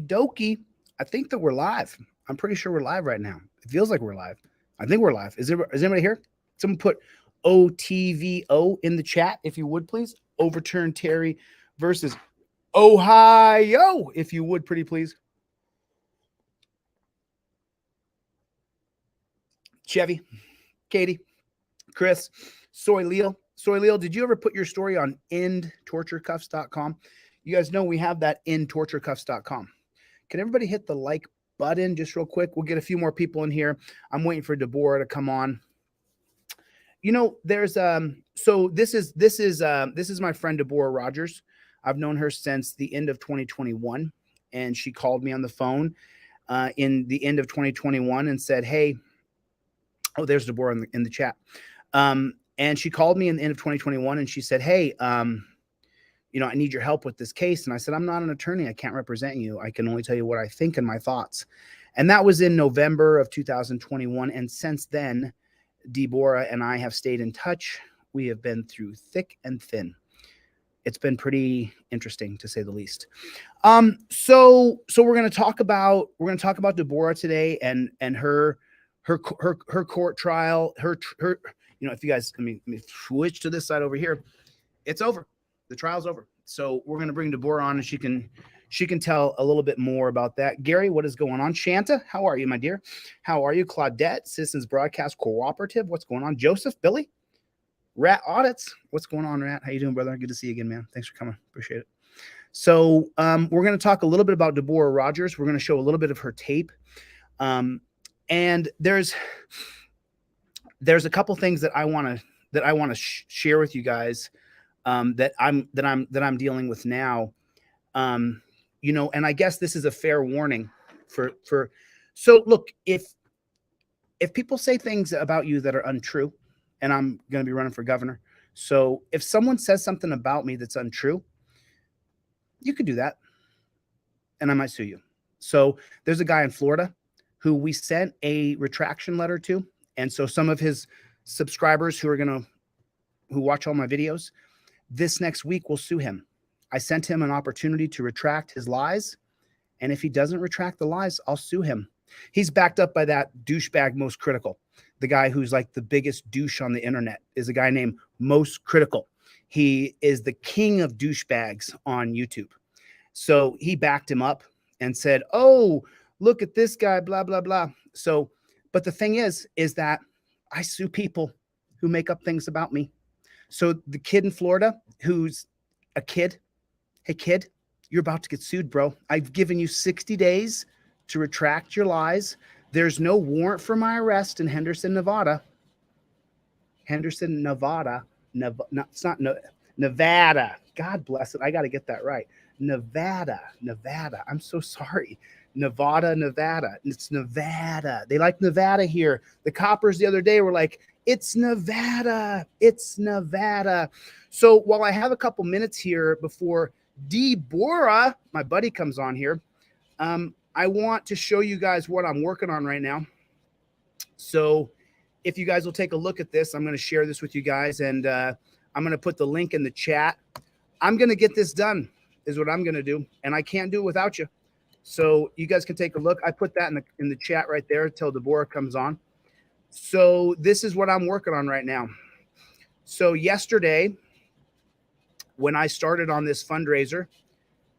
Dokie. I think that we're live. I'm pretty sure we're live right now. It feels like we're live. I think we're live. Is anybody here? Someone put OTVO in the chat, if you would, please. Overturn Terry versus Ohio, if you would, pretty please. Chevy, Katie, Chris, Soy Leal. Soy Leal, did you ever put your story on endtorturecuffs.com? You guys know we have that endtorturecuffs.com. Can everybody hit the like button just real quick? We'll get a few more people in here. I'm waiting for Deboraugh to come on. You know, there's so this is my friend Deboraugh Rodgers. I've known her since the end of 2021, and she called me on the phone in the end of 2021 and said, "Hey, oh, there's Deboraugh in the chat." And she called me in the end of 2021 and she said, "Hey, you know, I need your help with this case." And I said, "I'm not an attorney. I can't represent you. I can only tell you what I think and my thoughts." And that was in November of 2021. And since then, Deboraugh and I have stayed in touch. We have been through thick and thin. It's been pretty interesting, to say the least. So we're going to talk about Deboraugh today and her court trial. Her you know, if you guys, let me switch to this side over here. It's over. The trial's over. So we're going to bring Deboraugh on and she can tell a little bit more about that. Gary, what is going on? Shanta, how are you, my dear? How are you? Claudette, Citizens Broadcast Cooperative, what's going on? Joseph, Billy, Rat Audits, what's going on, Rat? How you doing, brother? Good to see you again, man. Thanks for coming. Appreciate it. So we're going to talk a little bit about Deboraugh Rodgers. We're going to show a little bit of her tape. And there's a couple things that I want to share with you guys that I'm dealing with now. You know, and I guess this is a fair warning for so look, if people say things about you that are untrue, and I'm going to be running for governor. So if someone says something about me that's untrue, you could do that and I might sue you. So there's a guy in Florida who we sent a retraction letter to. And so some of his subscribers who watch all my videos, this next week will sue him. I sent him an opportunity to retract his lies. And if he doesn't retract the lies, I'll sue him. He's backed up by that douchebag Most Critical. The guy who's like the biggest douche on the internet is a guy named Most Critical. He is the king of douchebags on YouTube. So he backed him up and said, "Oh, look at this guy, blah, blah, blah." So, but the thing is that I sue people who make up things about me. So the kid in Florida who's a kid, hey kid, you're about to get sued, bro. I've given you 60 days to retract your lies. There's no warrant for my arrest in Henderson, Nevada. Nevada. God bless it. I got to get that right. Nevada. I'm so sorry. Nevada. It's Nevada. They like Nevada here. The coppers the other day were like, it's Nevada. So while I have a couple minutes here before Deboraugh, my buddy, comes on here, I want to show you guys what I'm working on right now. So if you guys will take a look at this, I'm going to share this with you guys, and I'm going to put the link in the chat. I'm going to get this done is what I'm going to do, and I can't do it without you. So you guys can take a look. I put that in the chat right there until Deboraugh comes on. So this is what I'm working on right now. So yesterday, when I started on this fundraiser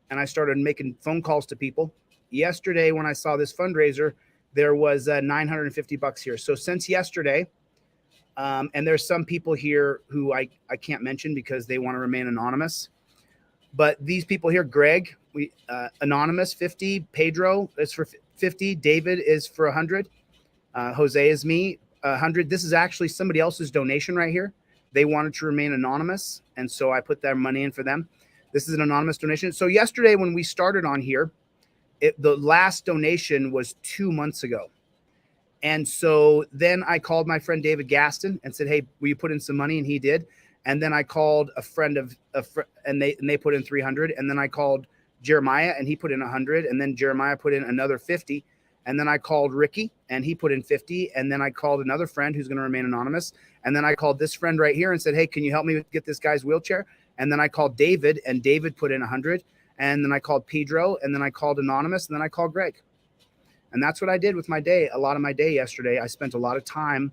and I started making phone calls to people, yesterday when I saw this fundraiser, there was $950 here. So since yesterday, and there's some people here who I can't mention because they want to remain anonymous. But these people here, Greg, anonymous, 50, Pedro is for 50, David is for 100, Jose is me, 100. This is actually somebody else's donation right here. They wanted to remain anonymous, and so I put their money in for them. This is an anonymous donation. So yesterday when we started on here, the last donation was 2 months ago. And so then I called my friend David Gaston and said, "Hey, will you put in some money?" And he did. And then I called a friend and they put in 300. And then I called Jeremiah and he put in 100. And then Jeremiah put in another 50. And then I called Ricky and he put in 50. And then I called another friend who's going to remain anonymous. And then I called this friend right here and said, "Hey, can you help me get this guy's wheelchair?" And then I called David and David put in 100. And then I called Pedro, and then I called Anonymous, and then I called Greg. And that's what I did with my day. A lot of my day yesterday, I spent a lot of time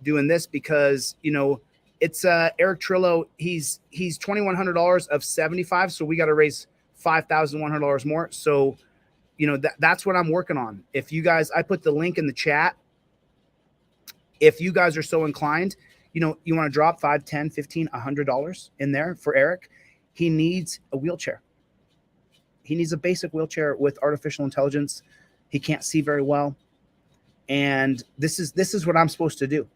doing this because, you know, it's Eric Trillo. He's $2,100 of 75. So we got to raise $5,100 more. So, you know, that's what I'm working on. If you guys, I put the link in the chat. If you guys are so inclined, you know, you want to drop $5, $10, $15, $100 in there for Eric. He needs a wheelchair. He needs a basic wheelchair with artificial intelligence. He can't see very well. And this is what I'm supposed to do.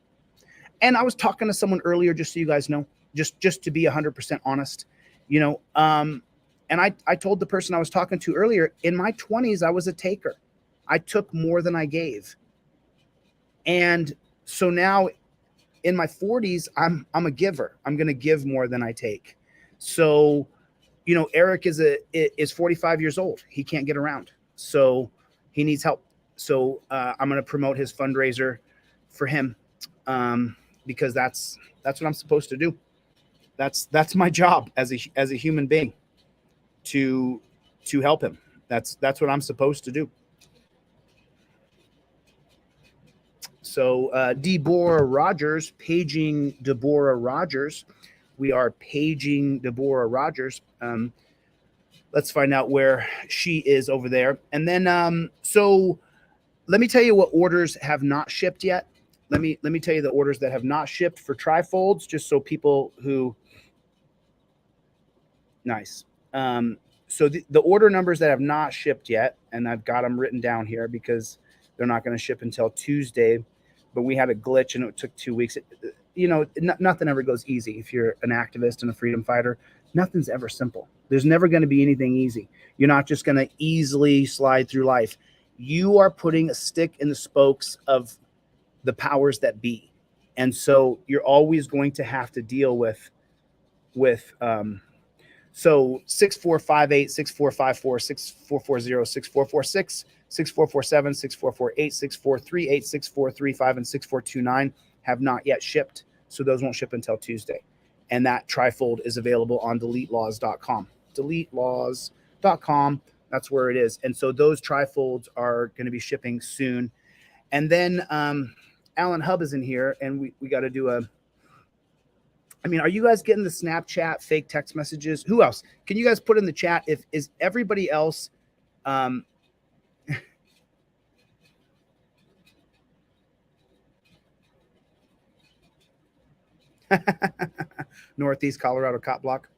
And I was talking to someone earlier, just so you guys know, just to be 100% honest, you know, and I told the person I was talking to earlier, in my 20s, I was a taker. I took more than I gave. And so now in my 40s, I'm a giver. I'm going to give more than I take. So, you know, Eric is 45 years old. He can't get around. So he needs help. So I'm going to promote his fundraiser for him because that's what I'm supposed to do. That's my job as a human being, to help him. That's what I'm supposed to do. So Deboraugh Rodgers, paging Deboraugh Rodgers. We are paging Deboraugh Rodgers. Let's find out where she is over there. And then so let me tell you what orders have not shipped yet. Let me tell you the orders that have not shipped for trifolds, just so people who nice. So the order numbers that have not shipped yet, and I've got them written down here because they're not going to ship until Tuesday, but we had a glitch and it took 2 weeks. You know, nothing ever goes easy. If you're an activist and a freedom fighter, nothing's ever simple. There's never going to be anything easy. You're not just going to easily slide through life. You are putting a stick in the spokes of the powers that be. And so you're always going to have to deal with so 6458, 6454, 6440, 6446, 6447, 6448, 6438, 6435, and 6429 have not yet shipped. So those won't ship until Tuesday. And that trifold is available on deletelaws.com. Deletelaws.com. That's where it is. And so those trifolds are going to be shipping soon. And then Alan Hub is in here, and we got to do a. I mean, are you guys getting the Snapchat fake text messages? Who else? Can you guys put in the chat if is everybody else? Northeast Colorado cop block.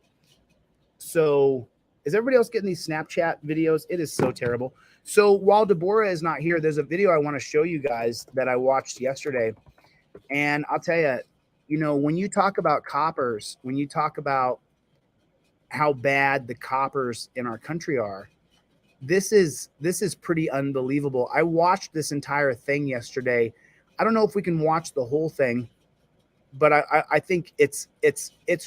So is everybody else getting these Snapchat videos? It is so terrible. So while Deboraugh is not here, there's a video I want to show you guys that I watched yesterday. And I'll tell you, you know, when you talk about coppers, when you talk about how bad the coppers in our country are, this is pretty unbelievable. I watched this entire thing yesterday. I don't know if we can watch the whole thing, but I think it's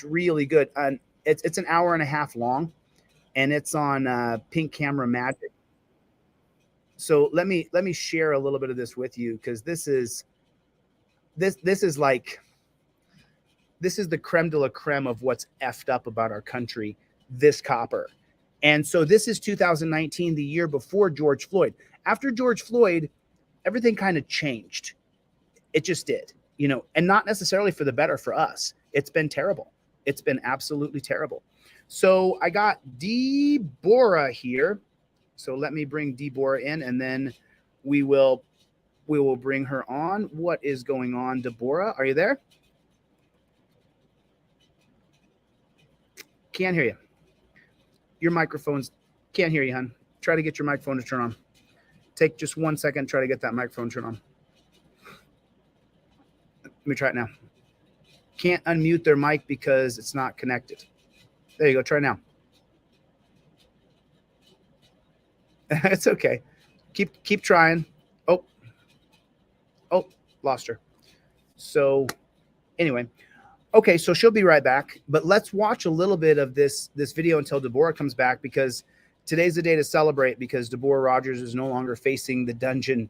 really good. And it's an hour and a half long, and it's on Pink Camera Magic. So let me share a little bit of this with you, because this is like, this is the creme de la creme of what's effed up about our country, this copper. And so this is 2019, the year before George Floyd. After George Floyd, everything kind of changed. It just did, you know, and not necessarily for the better for us. It's been terrible. It's been absolutely terrible. So I got Deboraugh here. So let me bring Deboraugh in, and then we will bring her on. What is going on, Deboraugh? Are you there? Can't hear you. Your microphone's can't hear you, hon. Try to get your microphone to turn on. Take just 1 second. Try to get that microphone turned on. Let me try it now. Can't unmute their mic because it's not connected. There you go. Try now. It's okay. Keep trying. Oh, lost her. So anyway. Okay, so she'll be right back, but let's watch a little bit of this video until Deboraugh comes back, because today's the day to celebrate, because Deboraugh Rodgers is no longer facing the dungeon,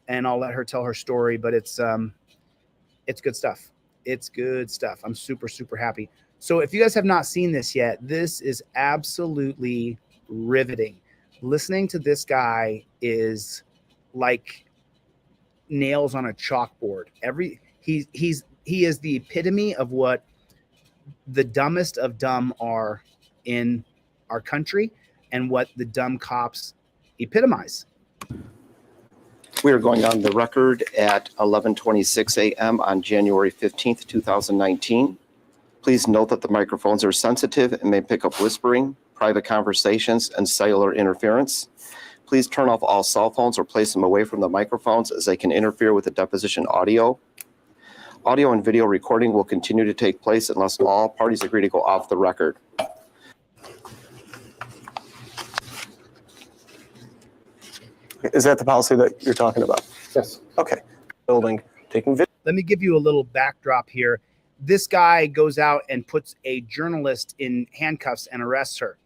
and I'll let her tell her story, but it's good stuff. It's good stuff. I'm super, super happy. So if you guys have not seen this yet, this is absolutely riveting. Listening to this guy is like nails on a chalkboard. He is the epitome of what the dumbest of dumb are in our country and what the dumb cops epitomize. We are going on the record at 11:26 a.m. on January 15th, 2019. Please note that the microphones are sensitive and may pick up whispering, private conversations, and cellular interference. Please turn off all cell phones or place them away from the microphones as they can interfere with the deposition audio. Audio and video recording will continue to take place unless all parties agree to go off the record. Is that the policy that you're talking about? Yes. Okay. Building, taking video. Let me give you a little backdrop here. This guy goes out and puts a journalist in handcuffs and arrests her.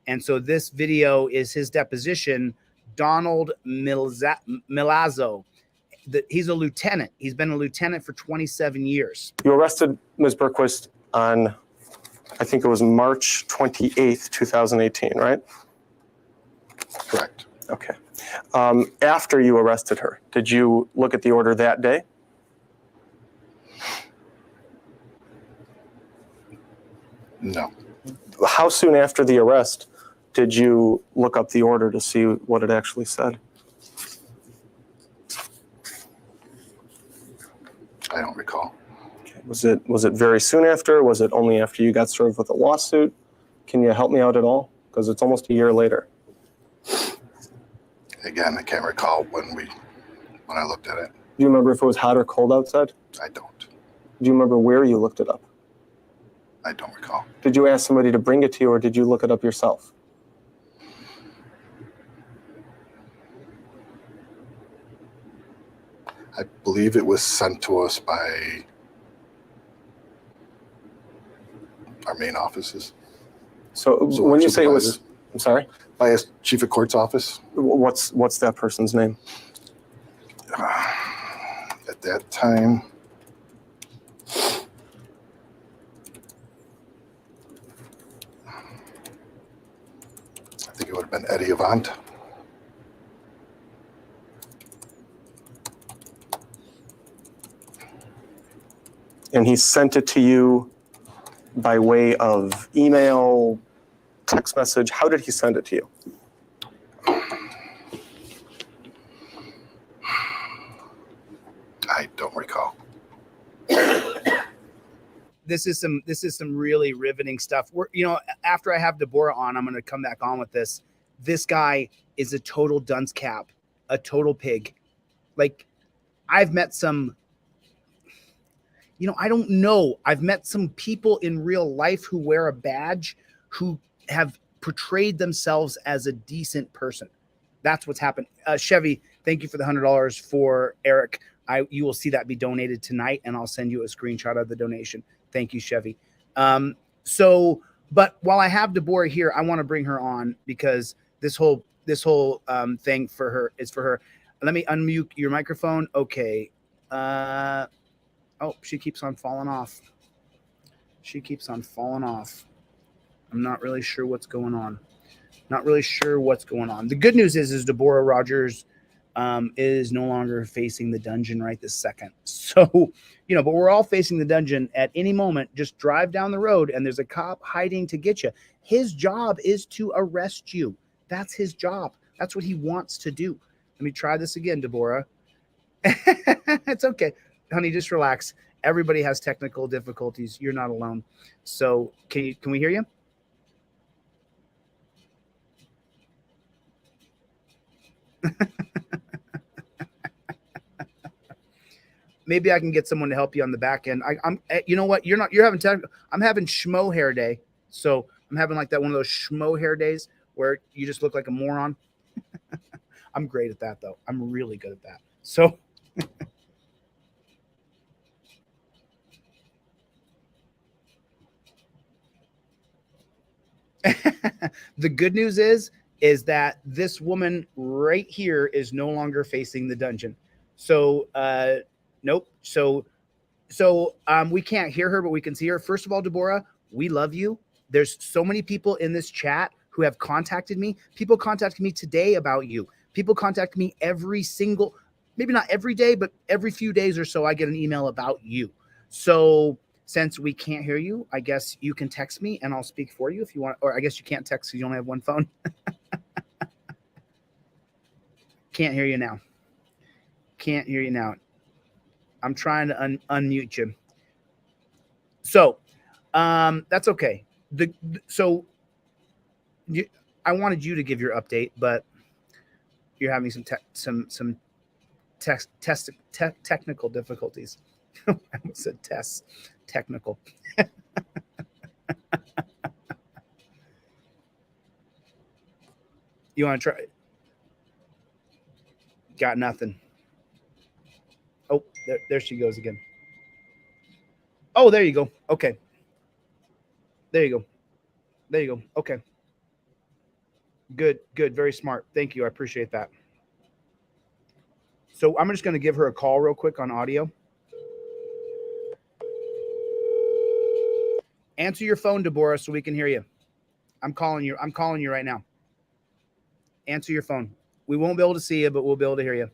And so this video is his deposition, Donald Milazzo. He's a lieutenant. He's been a lieutenant for 27 years. You arrested Ms. Berquist on, I think it was March 28th, 2018, right? Correct. Okay. After you arrested her, did you look at the order that day? No. How soon after the arrest did you look up the order to see what it actually said? I don't recall. Okay. Was it very soon after? Was it only after you got served with a lawsuit? Can you help me out at all? Because it's almost a year later. Again, I can't recall when I looked at it. Do you remember if it was hot or cold outside? I don't. Do you remember where you looked it up? I don't recall. Did you ask somebody to bring it to you, or did you look it up yourself? I believe it was sent to us by our main offices. So when you say it was, I'm sorry? By a chief of court's office. What's that person's name? At that time, I think it would have been Eddie Avant. And he sent it to you by way of email, text message. How did he send it to you? I don't recall. This is some really riveting stuff. After I have Deboraugh on, I'm going to come back on with this. This guy is a total dunce cap, a total pig. Like, I've met some, I don't know. I've met some people in real life who wear a badge who have portrayed themselves as a decent person. That's what's happened. Chevy, thank you for the $100 for Eric. You will see that be donated tonight, and I'll send you a screenshot of the donation. Thank you, Chevy. But while I have Deboraugh here, I want to bring her on because this whole thing for her is for her. Let me unmute your microphone. Okay. Oh, she keeps on falling off. I'm not really sure what's going on. The good news is Deboraugh Rodgers is no longer facing the dungeon right this second. So, but we're all facing the dungeon at any moment. Just drive down the road and there's a cop hiding to get you. His job is to arrest you. That's his job. That's what he wants to do. Let me try this again, Deboraugh. It's okay. Honey, just relax. Everybody has technical difficulties. You're not alone. So can we hear you? Maybe I can get someone to help you on the back end. I'm you know what? You're having time. I'm having schmo hair day. So I'm having like that one of those schmo hair days where you just look like a moron. I'm great at that though. I'm really good at that. So the good news is that this woman right here is no longer facing the dungeon. So nope. So we can't hear her, but we can see her. First of all, Deboraugh, we love you. There's so many people in this chat who have contacted me. People contacted me today about you. People contact me maybe not every day, but every few days or so, I get an email about you. So since we can't hear you, I guess you can text me and I'll speak for you if you want, or I guess you can't text because you only have one phone. Can't hear you now. Can't hear you now. I'm trying to unmute you. So that's okay. I wanted you to give your update, but you're having some technical difficulties. I almost said tests. Technical. You want to try? Got nothing. Oh, there she goes again. Oh, there you go. Okay. There you go. There you go. Okay. Good. Very smart. Thank you. I appreciate that. So I'm just going to give her a call real quick on audio. Answer your phone, Deboraugh, so we can hear you. I'm calling you right now. Answer your phone. We won't be able to see you, but we'll be able to hear you.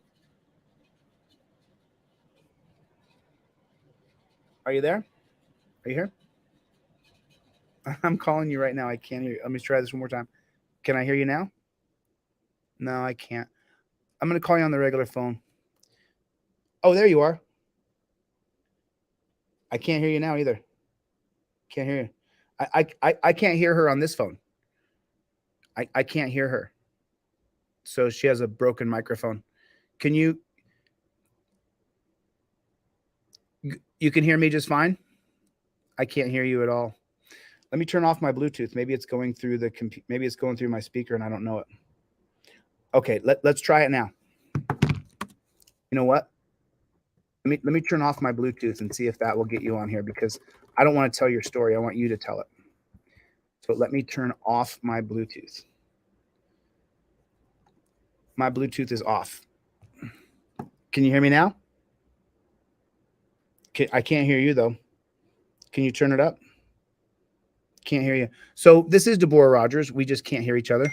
Are you there? Are you here? I'm calling you right now. I can't hear you. Let me try this one more time. Can I hear you now? No, I can't. I'm going to call you on the regular phone. Oh, there you are. I can't hear you now either. Can't hear you. I can't hear her on this phone. I can't hear her. So she has a broken microphone. Can you can hear me just fine? I can't hear you at all. Let me turn off my Bluetooth. Maybe it's going through maybe it's going through my speaker and I don't know it. Okay, let's try it now. You know what? Let me turn off my Bluetooth and see if that will get you on here, because I don't want to tell your story. I want you to tell it. So let me turn off my Bluetooth. My Bluetooth is off. Can you hear me now? I can't hear you though. Can you turn it up? Can't hear you. So this is Deboraugh Rodgers. We just can't hear each other.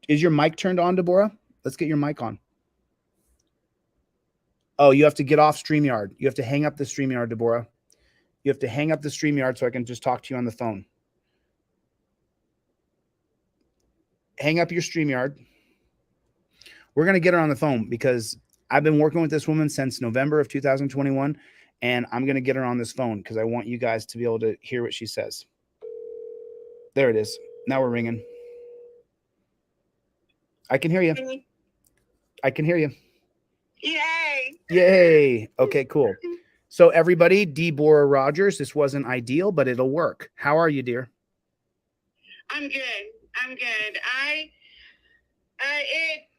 Is your mic turned on, Deboraugh? Let's get your mic on. Oh, you have to get off StreamYard. You have to hang up the StreamYard, Deboraugh. You have to hang up the StreamYard so I can just talk to you on the phone. Hang up your StreamYard. We're going to get her on the phone because I've been working with this woman since November of 2021, and I'm going to get her on this phone because I want you guys to be able to hear what she says. There it is. Now we're ringing. I can hear you. I can hear you. Yay. Yay. Okay, cool. So everybody, Deboraugh Rodgers, this wasn't ideal, but it'll work. How are you, dear? I'm good.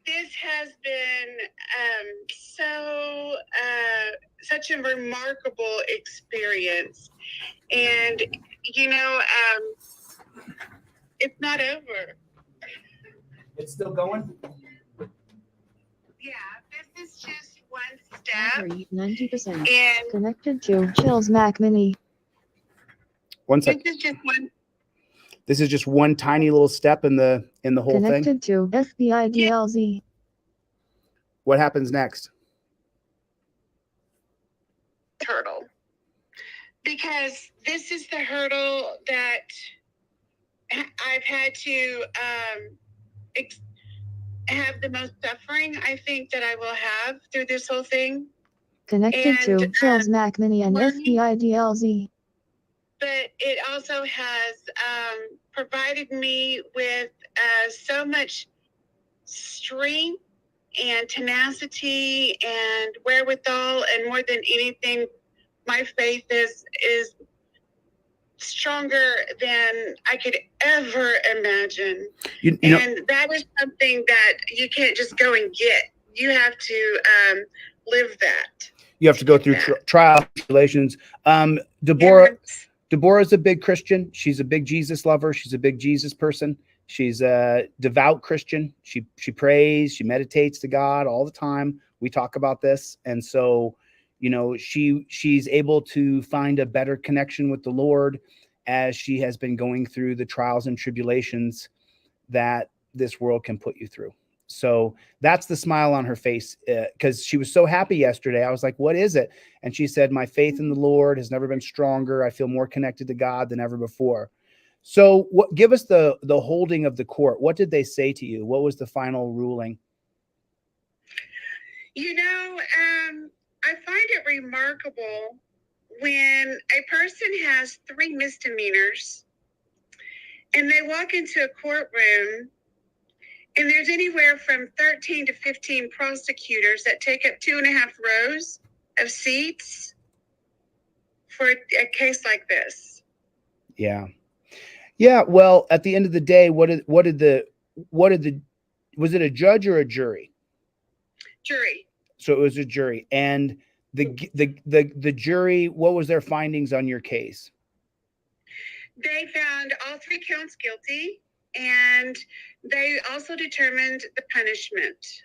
This has been such a remarkable experience, and it's not over. It's still going? Yeah, this is just one step. Battery 90%. And Connected to Chille's Mac Mini. One sec. This is just one tiny little step in the whole Connected thing. to SBIDLZ. What happens next? hurdle, because this is the hurdle that I've had to have the most suffering, I think, that I will have through this whole thing. Connected to Chille's Mac Mini and SBIDLZ. But it also has provided me with so much strength and tenacity and wherewithal, and more than anything, my faith is stronger than I could ever imagine. You know, and that is something that you can't just go and get. You have to live that. You have to go through trials, tribulations. Deboraugh is a big Christian. She's a big Jesus lover. She's a big Jesus person. She's a devout Christian. She prays. She meditates to God all the time. We talk about this, and so, you know, she's able to find a better connection with the Lord, as she has been going through the trials and tribulations that this world can put you through. So that's the smile on her face, because she was so happy yesterday. I was like, what is it? And she said, my faith in the Lord has never been stronger. I feel more connected to God than ever before. So give us the holding of the court. What did they say to you? What was the final ruling? You know, I find it remarkable when a person has 3 misdemeanors and they walk into a courtroom and there's anywhere from 13 to 15 prosecutors that take up 2.5 rows of seats for a case like this. Yeah. Yeah. Well, at the end of the day, was it a judge or a jury? Jury. So it was a jury. And the jury, what was their findings on your case? They found all 3 counts guilty, and they also determined the punishment.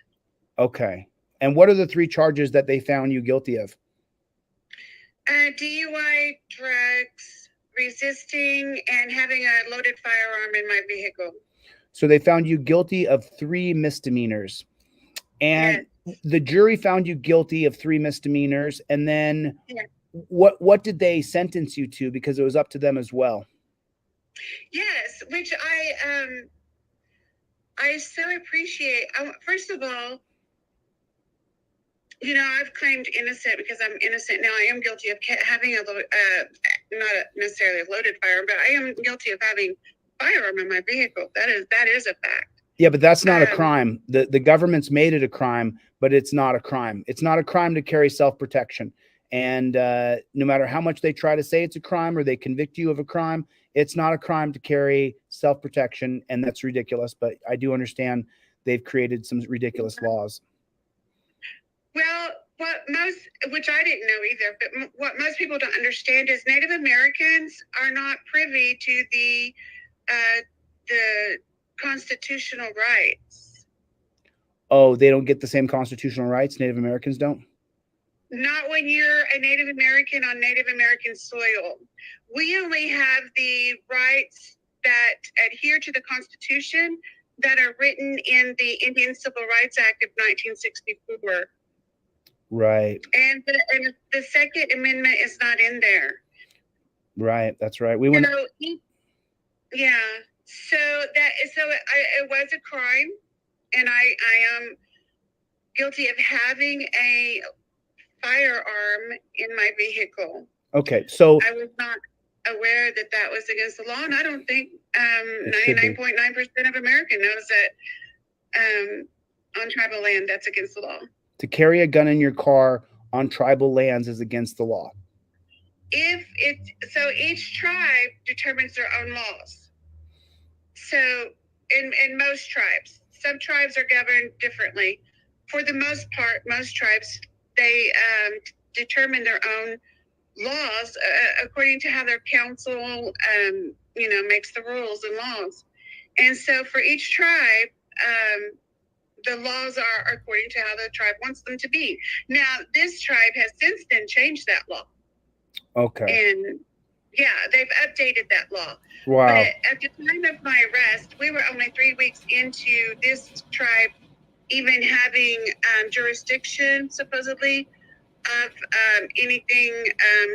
Okay. And what are the 3 charges that they found you guilty of? DUI, drugs, resisting, and having a loaded firearm in my vehicle. So they found you guilty of 3 misdemeanors. And yes. The jury found you guilty of 3 misdemeanors. And then yes. What did they sentence you to? Because it was up to them as well. Yes, which I so appreciate. First of all, you know, I've claimed innocent because I'm innocent now. I am guilty of having not necessarily a loaded firearm, but I am guilty of having firearm in my vehicle. That is a fact. Yeah, but that's not a crime. The government's made it a crime, but it's not a crime. It's not a crime to carry self-protection. And no matter how much they try to say it's a crime or they convict you of a crime, it's not a crime to carry self-protection, and that's ridiculous. But I do understand they've created some ridiculous laws. Well, which I didn't know either, but what most people don't understand is Native Americans are not privy to the constitutional rights. Oh, they don't get the same constitutional rights Native Americans don't? Not when you're a Native American on Native American soil. We only have the rights that adhere to the Constitution that are written in the Indian Civil Rights Act of 1964. Right. And the Second Amendment is not in there. Right. That's right. Yeah. So it was a crime, and I am guilty of having a firearm in my vehicle. Okay, so I was not aware that was against the law, and I don't think 99.9% of Americans knows that on tribal land that's against the law. To carry a gun in your car on tribal lands is against the law. So each tribe determines their own laws. So in most tribes, some tribes are governed differently. For the most part, most tribes, they determine their own laws according to how their council, makes the rules and laws. And so for each tribe, the laws are according to how the tribe wants them to be. Now, this tribe has since then changed that law. Okay. And yeah, they've updated that law. Wow. But at the time of my arrest, we were only 3 weeks into this tribe even having jurisdiction, supposedly, of anything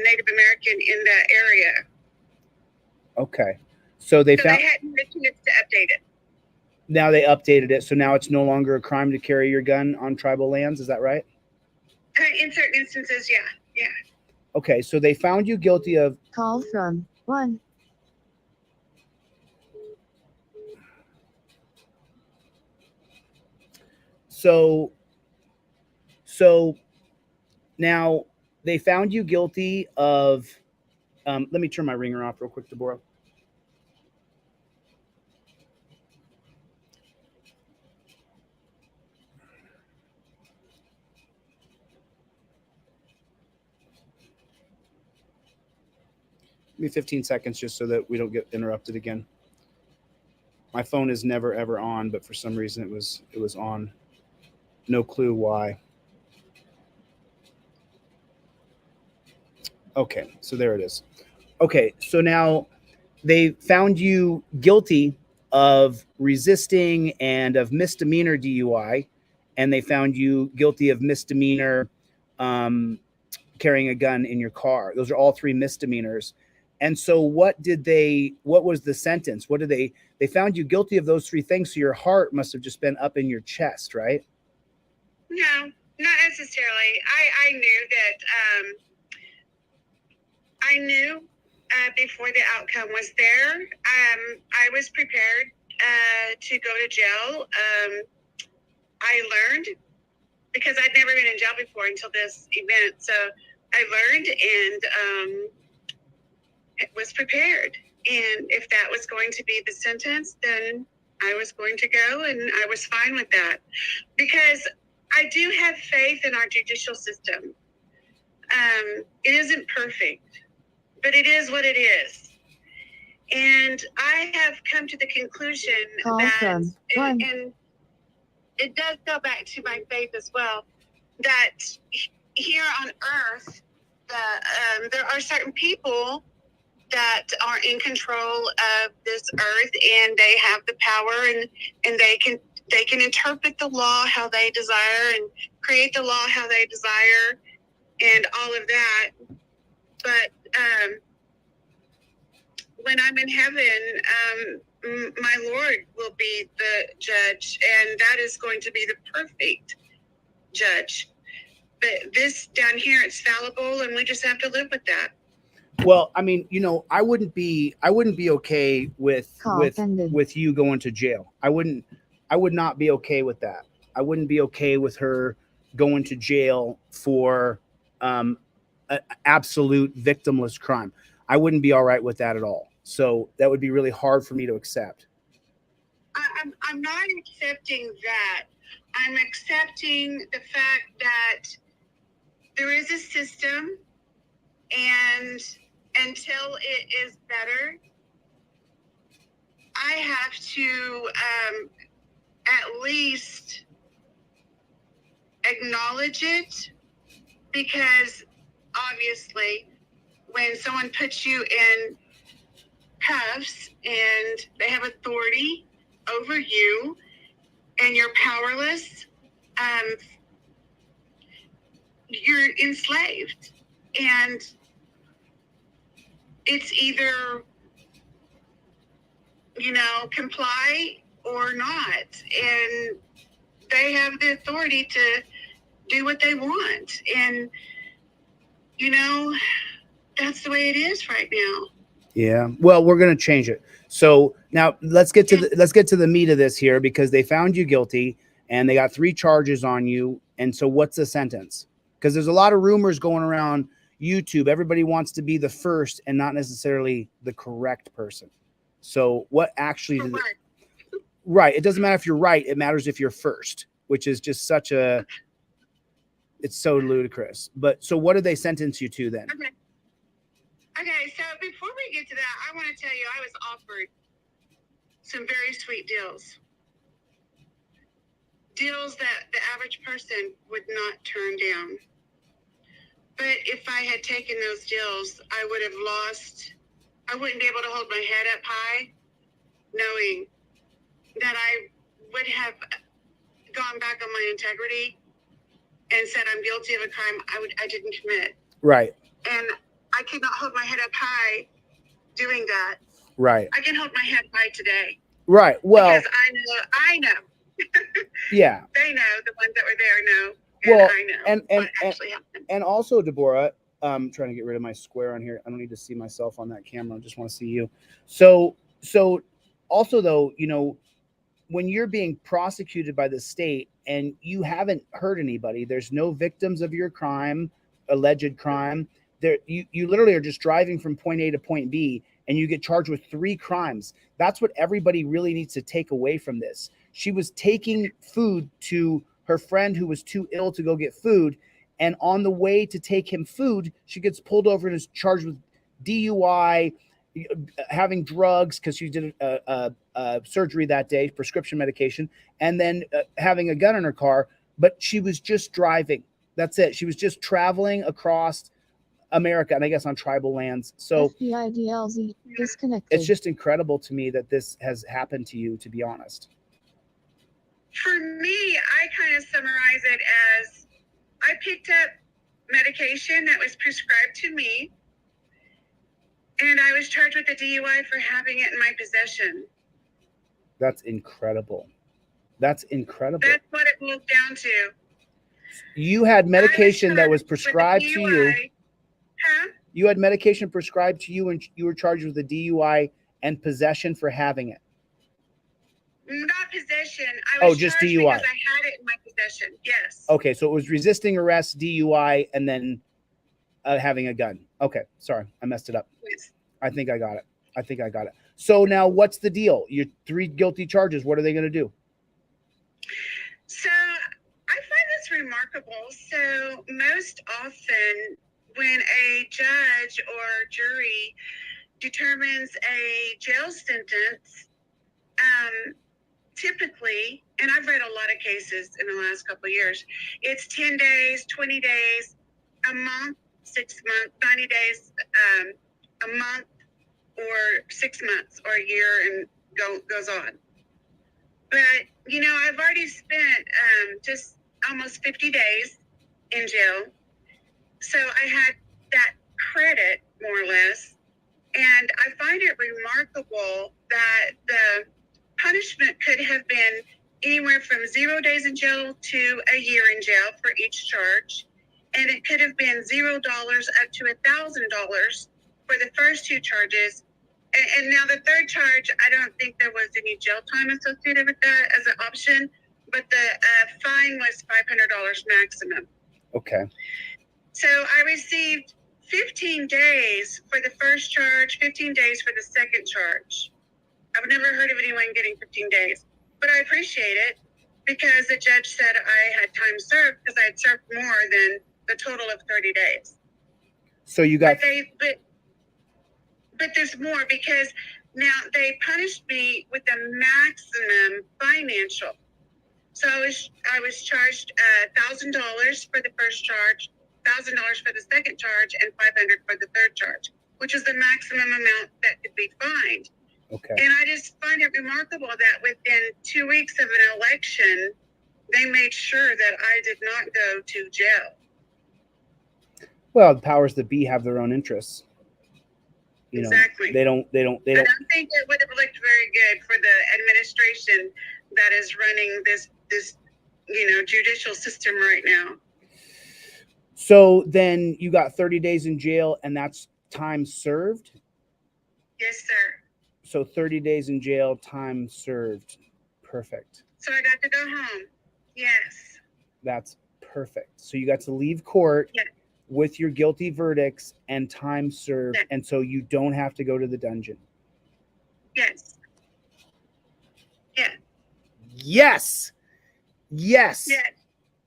Native American in that area. Okay. So they hadn't had a chance to update it. Now they updated it, so now it's no longer a crime to carry your gun on tribal lands. Is that right? In certain instances, yeah. Okay, so they found you guilty of... Call from 1. So now they found you guilty of... let me turn my ringer off real quick, Deboraugh. Give me 15 seconds just so that we don't get interrupted again. My phone is never ever on, but for some reason it was on. No clue why. Okay, so there it is. Okay, so now they found you guilty of resisting and of misdemeanor DUI, and they found you guilty of misdemeanor carrying a gun in your car. Those are all 3 misdemeanors. And so what was the sentence? They found you guilty of those 3 things. So your heart must have just been up in your chest, right? No, not necessarily. I knew that, I knew before the outcome was there. I was prepared to go to jail. I learned, because I'd never been in jail before until this event. So I learned and was prepared. And if that was going to be the sentence, then I was going to go, and I was fine with that. Because I do have faith in our judicial system. It isn't perfect, but it is what it is. And I have come to the conclusion that, and it does go back to my faith as well, that here on earth, there are certain people that are in control of this earth, and they have the power, and they can interpret the law how they desire and create the law how they desire and all of that. But when I'm in heaven, my Lord will be the judge, and that is going to be the perfect judge. But this down here, it's fallible, and we just have to live with that. Well, I mean, I wouldn't be okay with you going to jail. I would not be okay with that. I wouldn't be okay with her going to jail for an absolute victimless crime. I wouldn't be all right with that at all. So that would be really hard for me to accept. I'm not accepting that. I'm accepting the fact that there is a system, and until it is better, I have to at least acknowledge it, because obviously when someone puts you in cuffs and they have authority over you and you're powerless, you're enslaved. And it's either, comply or not. And they have the authority to do what they want. And, that's the way it is right now. Yeah. Well, we're going to change it. So now let's get to the meat of this here, because they found you guilty and they got 3 charges on you. And so what's the sentence? Because there's a lot of rumors going around YouTube. Everybody wants to be the first and not necessarily the correct person. So what actually right. It doesn't matter if you're right. It matters if you're first, which is just it's so ludicrous. But so what did they sentence you to then? Okay, so before we get to that, I want to tell you I was offered some very sweet deals. Deals that the average person would not turn down. But if I had taken those deals, I wouldn't be able to hold my head up high, knowing that I would have gone back on my integrity and said I'm guilty of a crime I didn't commit. Right. And I could not hold my head up high doing that. Right. I can hold my head high today. Right. Well, because I know. Yeah. They know, the ones that were there know. Well, I know what actually happened. And also, Deboraugh, I'm trying to get rid of my square on here. I don't need to see myself on that camera. I just want to see you. So also though, when you're being prosecuted by the state and you haven't hurt anybody, there's no victims of your crime, alleged crime. You literally are just driving from point A to point B, and you get charged with 3 crimes. That's what everybody really needs to take away from this. She was taking food to her friend who was too ill to go get food, and on the way to take him food, she gets pulled over and is charged with DUI, having drugs because she did a surgery that day, prescription medication, and then having a gun in her car. But she was just driving. That's it. She was just traveling across America and I guess on tribal lands. So FBI DLZ disconnected. it's just incredible to me that this has happened to you, to be honest. For me, I kind of summarize it as I picked up medication that was prescribed to me, and I was charged with a DUI for having it in my possession. That's incredible. That's incredible. That's what it boiled down to. You had medication that was charged with a prescribed to you. DUI. Huh? You had medication prescribed to you and you were charged with a DUI and possession for having it. Not possession. I was just charged DUI. because I had it in my possession. Yes. Okay, so it was resisting arrest, DUI, and then having a gun. Okay, sorry, I messed it up. Yes. I think I got it. So now what's the deal? Your 3 guilty charges. What are they going to do? So I find this remarkable. So most often when a judge or jury determines a jail sentence, typically, and I've read a lot of cases in the last couple of years, it's 10 days, 20 days, a month, 6 months, 90 days, a month, or 6 months, or a year, and goes on. But, you know, I've already spent just almost 50 days in jail. So I had that credit, more or less. And I find it remarkable that the punishment could have been anywhere from 0 days in jail to a year in jail for each charge. And it could have been $0 up to $1,000 for the first 2 charges. And now the third charge, I don't think there was any jail time associated with that as an option, but the fine was $500 maximum. Okay. So I received 15 days for the first charge, 15 days for the second charge. I've never heard of anyone getting 15 days, but I appreciate it because the judge said I had time served because I had served more than the total of 30 days. So you got But there's more because now they punished me with a maximum financial. So I was charged $1,000 for the first charge, $1,000 for the second charge, and $500 for the third charge, which is the maximum amount that could be fined. okay. And I just find it remarkable that within 2 weeks of an election, they made sure that I did not go to jail. Well, the powers that be have their own interests. You know, Exactly. they don't. I don't think it would have looked very good for the administration that is running this judicial system right now. So then you got 30 days in jail and that's time served? Yes, sir. So 30 days in jail, time served. Perfect. So I got to go home. Yes. That's perfect. So you got to leave court Yes. with your guilty verdicts and time served. Yes. And so you don't have to go to the dungeon. Yes. Yeah. Yes. Yes. Yes.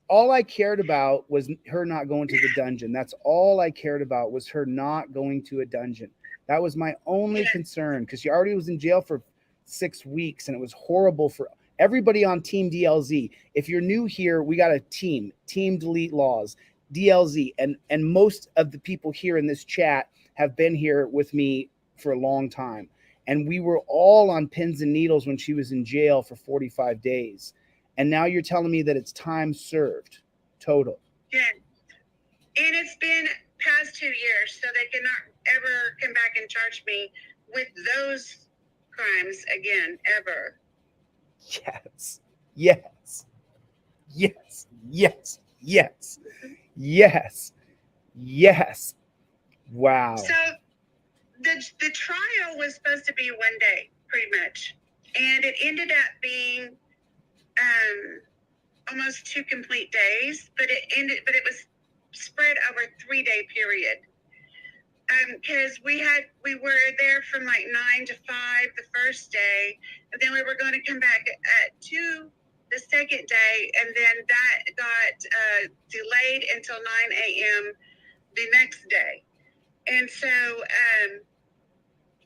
All I cared about was her not going to the dungeon. That's all I cared about was her not going to a dungeon. That was my only concern because she already was in jail for 6 weeks and it was horrible for everybody on Team DLZ. If you're new here, we got a team delete laws, DLZ. And most of the people here in this chat have been here with me for a long time. And we were all on pins and needles when she was in jail for 45 days. And now you're telling me that it's time served total. Yeah. And it's been past 2 years, so they cannot ever come back and charge me with those crimes again, ever. Yes. Yes. Yes. Yes. Yes. Yes. Yes. Wow. So the trial was supposed to be 1 day, pretty much. And it ended up being almost 2 complete days, but it was spread over a 3-day period. Because we were there from like 9 to 5 the first day, and then we were going to come back at 2 the second day, and then that got delayed until 9 a.m. the next day. And so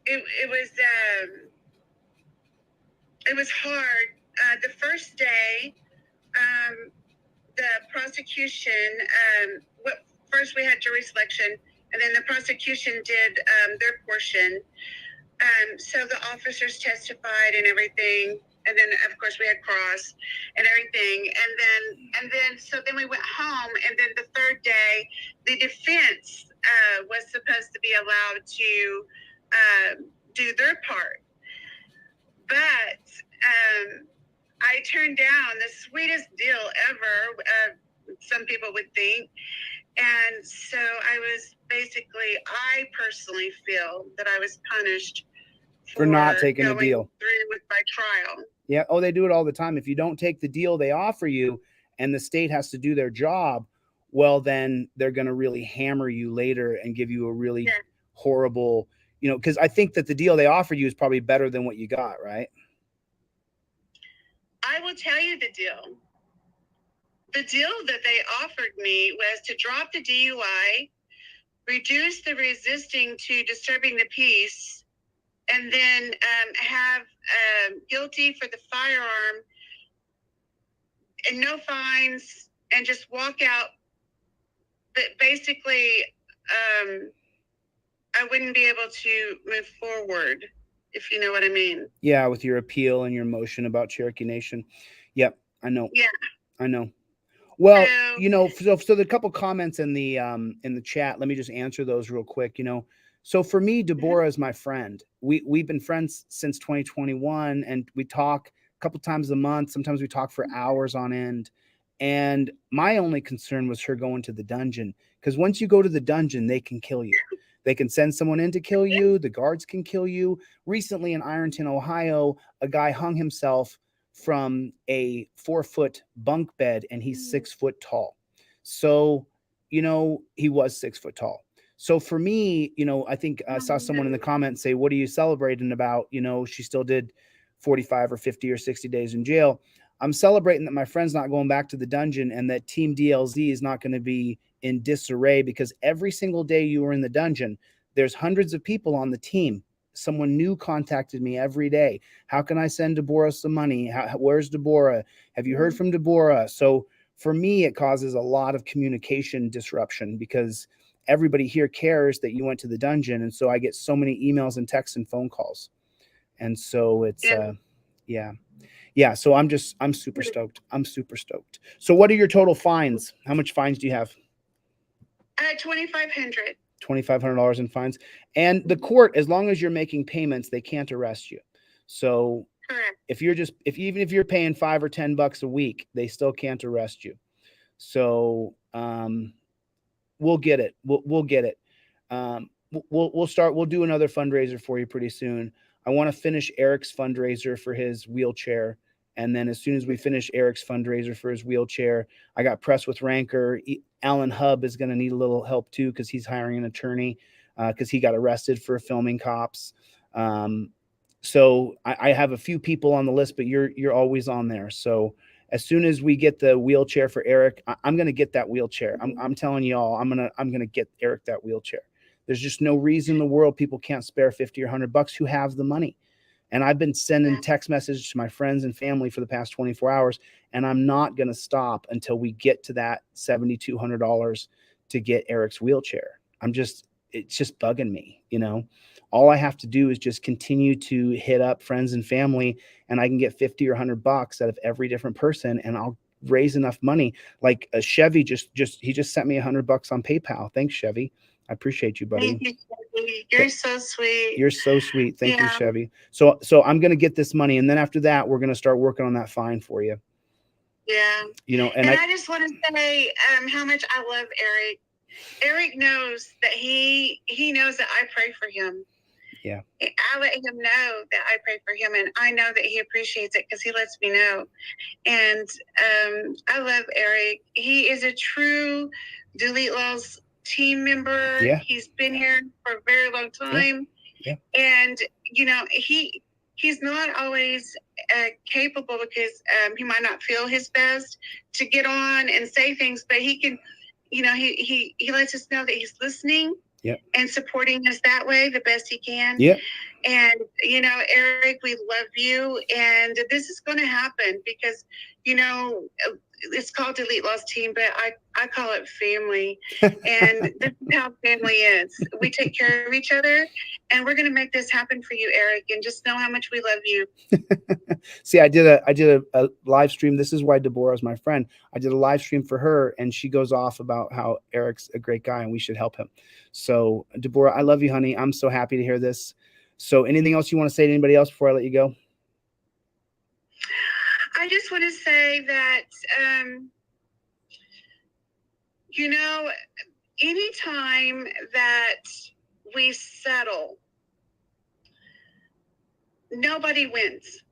it was hard. The first day, the prosecution, first we had jury selection, and then the prosecution did their portion. So the officers testified and everything, and then of course we had cross and everything, and then we went home, and then the third day the defense was supposed to be allowed to do their part, but I turned down the sweetest deal ever, some people would think. And so I personally feel that I was punished For not taking a going deal. through with my trial. Yeah. Oh, they do it all the time. If you don't take the deal they offer you and the state has to do their job, well, then they're going to really hammer you later and give you a really horrible, because I think that the deal they offer you is probably better than what you got, right? I will tell you the deal. The deal that they offered me was to drop the DUI, reduce the resisting to disturbing the peace, and then have guilty for the firearm and no fines, and just walk out. But basically, I wouldn't be able to move forward, if you know what I mean. Yeah, with your appeal and your motion about Cherokee Nation. Yep, I know. Yeah. I know. Well, So- so the couple comments in the chat, let me just answer those real quick. So for me, Deboraugh is my friend. We've been friends since 2021, and we talk a couple times a month. Sometimes we talk for hours on end. And my only concern was her going to the dungeon, because once you go to the dungeon, they can kill you. They can send someone in to kill you. The guards can kill you. Recently in Ironton, Ohio, a guy hung himself from a 4-foot bunk bed, and he's 6 foot tall. So, he was 6 foot tall. So for me, I think I saw someone in the comments say, what are you celebrating about? She still did 45 or 50 or 60 days in jail. I'm celebrating that my friend's not going back to the dungeon, and that Team DLZ is not going to be in disarray, because every single day you were in the dungeon, there's hundreds of people on the team. Someone new contacted me every day. How can I send Deboraugh some money? Where's Deboraugh? Have you heard from Deboraugh? So for me, it causes a lot of communication disruption, because everybody here cares that you went to the dungeon. And so I get so many emails and texts and phone calls. And so it's, yeah. So I'm super stoked. I'm super stoked. So what are your total fines? How much fines do you have? $2,500. $2,500 in fines. And the court, as long as you're making payments, they can't arrest you. So Correct. even if you're paying $5 or $10 a week, they still can't arrest you. So we'll get it. We'll get it. We'll do another fundraiser for you pretty soon. I want to finish Eric's fundraiser for his wheelchair. And then as soon as we finish Eric's fundraiser for his wheelchair, I got pressed with rancor. Alan Hubb is going to need a little help too, because he's hiring an attorney, because he got arrested for filming cops. So I have a few people on the list, but you're always on there. So as soon as we get the wheelchair for Eric, I'm going to get that wheelchair. I'm telling you all, I'm going to get Eric that wheelchair. There's just no reason in the world people can't spare $50 or $100 who have the money. And I've been sending text messages to my friends and family for the past 24 hours, and I'm not going to stop until we get to that $7,200 to get Eric's wheelchair. It's just bugging me, All I have to do is just continue to hit up friends and family, and I can get $50 or $100 out of every different person, and I'll raise enough money. Like a Chevy he just sent me $100 on PayPal. Thanks, Chevy. I appreciate you, buddy. Thank you, Chevy. You're so sweet. You're so sweet. Thank you, Chevy. So I'm going to get this money, and then after that, we're going to start working on that fine for you. Yeah. And I just want to say how much I love Eric. Eric knows that he knows that I pray for him. Yeah. I let him know that I pray for him, and I know that he appreciates it because he lets me know. And I love Eric. He is a true Delete Laws team member. Yeah. He's been here for a very long time. Yeah. And he's not always capable, because he might not feel his best to get on and say things, but he can, he lets us know that he's listening. Yep. And supporting us that way the best he can. Yep. And, Eric, we love you. And this is going to happen because, it's called Delete Loss Team, but I call it family. And this is how family is. We take care of each other, and we're going to make this happen for you, Eric. And just know how much we love you. See, I did a live stream. This is why Deboraugh is my friend. I did a live stream for her, and she goes off about how Eric's a great guy and we should help him. So, Deboraugh, I love you, honey. I'm so happy to hear this. So, anything else you want to say to anybody else before I let you go? I just want to say that, anytime that we settle, nobody wins.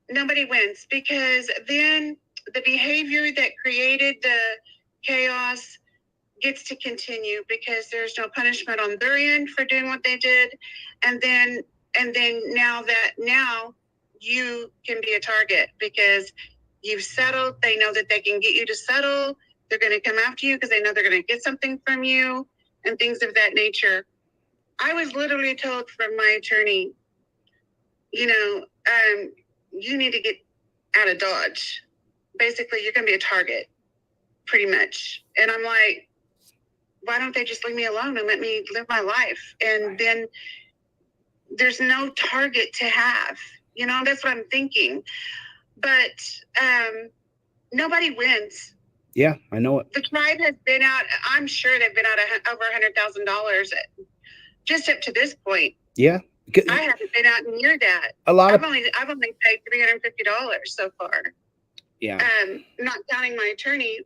Nobody wins, because then the behavior that created the chaos gets to continue because there's no punishment on their end for doing what they did. And then now you can be a target because you've settled. They know that they can get you to settle. They're going to come after you because they know they're going to get something from you and things of that nature. I was literally told from my attorney, you need to get out of Dodge. Basically, you're going to be a target, pretty much. And I'm like, why don't they just leave me alone and let me live my life? And then there's no target to have. That's what I'm thinking. But nobody wins. Yeah, I know it. The tribe has been out. I'm sure they've been out over $100,000 just up to this point. Yeah. I haven't been out near that. I've only paid $350 so far. Yeah. Not counting my attorney,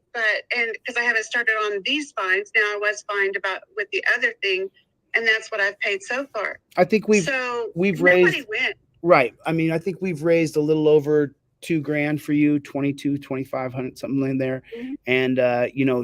and because I haven't started on these fines. Now I was fined with the other thing, and that's what I've paid so far. I think we've raised, wins. Right. I mean, I think we've raised a little over $2,000 for you, 2,500, something in there. Mm-hmm. And,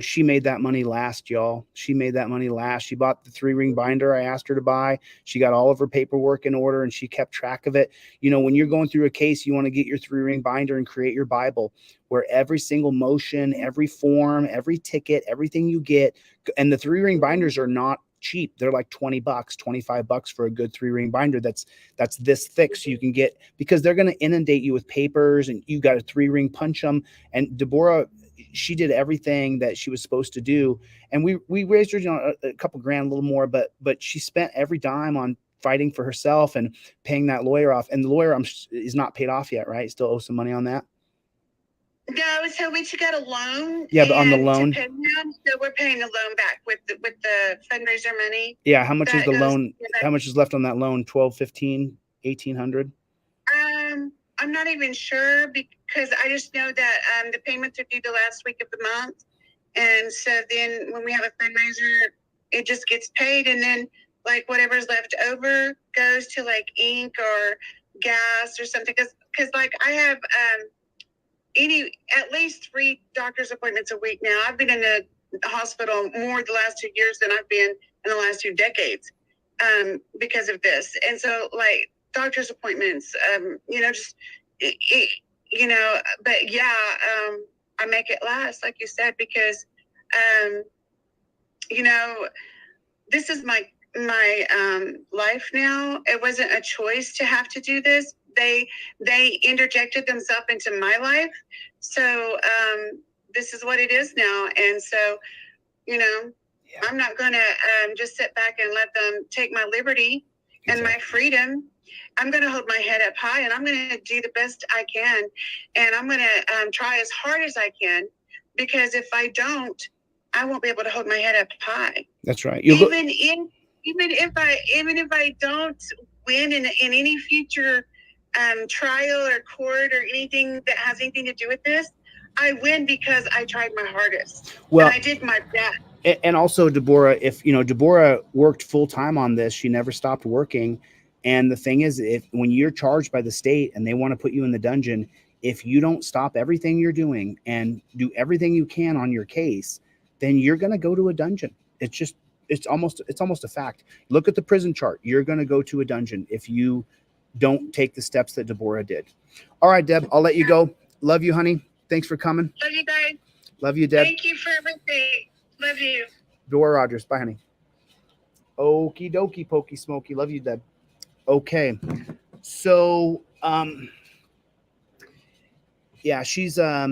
she made that money last, y'all. She made that money last. She bought the 3-ring binder I asked her to buy. She got all of her paperwork in order and she kept track of it. When you're going through a case, you want to get your 3-ring binder and create your Bible where every single motion, every form, every ticket, everything you get, and the 3-ring binders are not cheap. They're like $20, $25 for a good 3-ring binder that's this thick, so you can get, because they're going to inundate you with papers and you got to 3-ring punch them. And Deboraugh, she did everything that she was supposed to do, and we raised her a couple grand, a little more, but she spent every dime on fighting for herself and paying that lawyer off. And the lawyer is not paid off yet, right? Still owe some money on that. No, so we got a loan. Yeah, but on the loan, so we're paying the loan back with the fundraiser money. Yeah, how much is the loan? How much is left on that loan? 12, 15, 1,800? I'm not even sure, because I just know that the payments are due the last week of the month, and so then when we have a fundraiser, it just gets paid, and then like whatever's left over goes to like ink or gas or something. Because like I have at least 3 doctor's appointments a week now. I've been in the hospital more the last 2 years than I've been in the last 2 decades because of this. And so like doctor's appointments, but yeah, I make it last, like you said, because, this is my life now. It wasn't a choice to have to do this. They interjected themselves into my life. So this is what it is now. And so, I'm not going to just sit back and let them take my liberty and my freedom. I'm going to hold my head up high, and I'm going to do the best I can. And I'm going to try as hard as I can, because if I don't, I won't be able to hold my head up high. That's right. Even if I don't win in any future trial or court or anything that has anything to do with this, I win because I tried my hardest. Well, and I did my best. And also, Deboraugh, if Deboraugh worked full time on this, she never stopped working. And the thing is, when you're charged by the state and they want to put you in the dungeon, if you don't stop everything you're doing and do everything you can on your case, then you're going to go to a dungeon. It's almost a fact. Look at the prison chart. You're going to go to a dungeon if you don't take the steps that Deboraugh did. All right, Deb, I'll let you go. Love you, honey. Thanks for coming. Love you guys. Love you, Deb. Thank you for everything. Love you. Deboraugh Rodgers. Bye, honey. Okie dokie, pokey smoky. Love you, Deb. Okay. So Yeah, she's a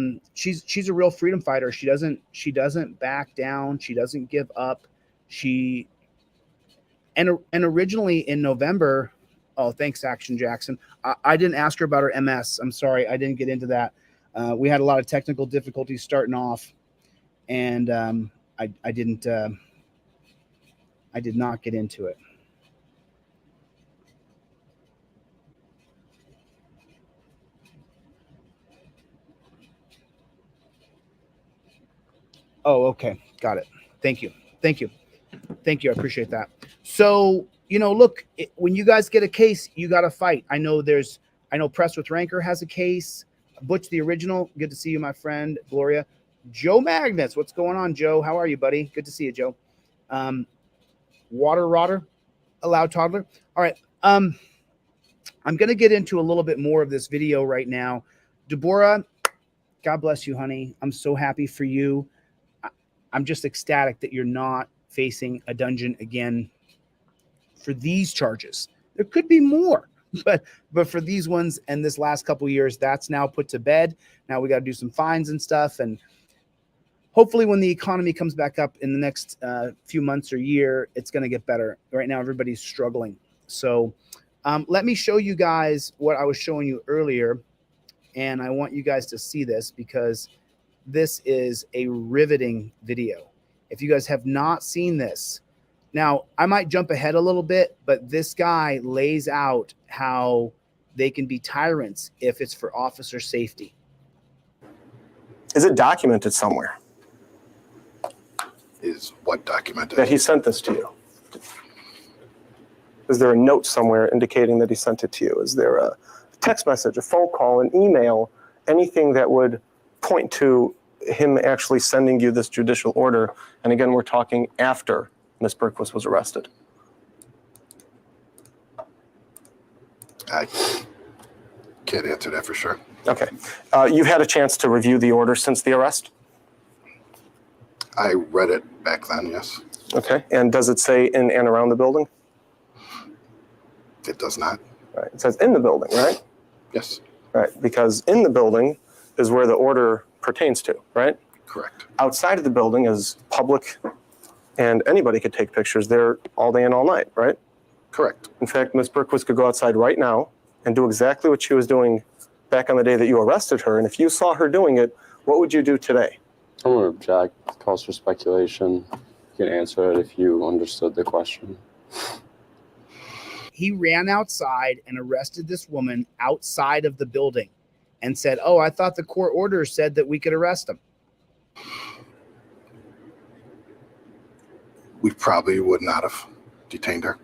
real freedom fighter. She doesn't back down. She doesn't give up. And originally in November, oh, thanks, Action Jackson. I didn't ask her about her MS. I'm sorry, I didn't get into that. We had a lot of technical difficulties starting off, and I did not get into it. Oh, okay. Got it. Thank you. I appreciate that. So, look, when you guys get a case, you got to fight. I know Press with Ranker has a case. Butch the Original, good to see you, my friend. Gloria. Joe Magnus, what's going on, Joe? How are you, buddy? Good to see you, Joe. Water Rotter, a loud toddler. All right. I'm going to get into a little bit more of this video right now. Deboraugh, God bless you, honey. I'm so happy for you. I'm just ecstatic that you're not facing a dungeon again for these charges. There could be more, but for these ones and this last couple of years, that's now put to bed. Now we got to do some fines and stuff. And hopefully when the economy comes back up in the next few months or year, it's going to get better. Right now, everybody's struggling. So let me show you guys what I was showing you earlier. And I want you guys to see this because this is a riveting video. If you guys have not seen this, now I might jump ahead a little bit, but this guy lays out how they can be tyrants if it's for officer safety. Is it documented somewhere Is what documented? that he sent this to you? Is there a note somewhere indicating that he sent it to you? Is there a text message, a phone call, an email, anything that would point to him actually sending you this judicial order? And again, we're talking after Ms. Berquist was arrested. I can't answer that for sure. Okay. You've had a chance to review the order since the arrest? I read it back then, yes. Okay. And does it say in and around the building? It does not. Right. It says in the building, right? Yes, Right. Because in the building is where the order pertains to, right? correct. Outside of the building is public, and anybody could take pictures there all day and all night, right? Correct. In fact, Ms. Berquist could go outside right now and do exactly what she was doing back on the day that you arrested her. And if you saw her doing it, what would you do today? I'm going to object. Calls for speculation. You can answer it if you understood the question. He ran outside and arrested this woman outside of the building and said, "Oh, I thought the court order said that we could arrest him." We probably would not have detained her.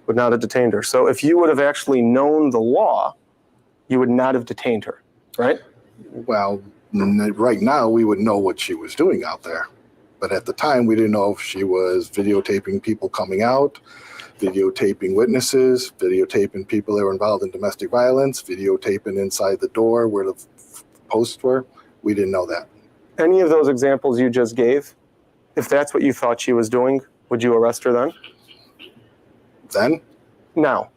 Would not have detained her. So if you would have actually known the law, you would not have detained her, right? Well, right now we would know what she was doing out there. But at the time, we didn't know if she was videotaping people coming out, videotaping witnesses, videotaping people that were involved in domestic violence, videotaping inside the door where the posts were. We didn't know that. Any of those examples you just gave, if that's what you thought she was doing, would you arrest her then? Then, Now.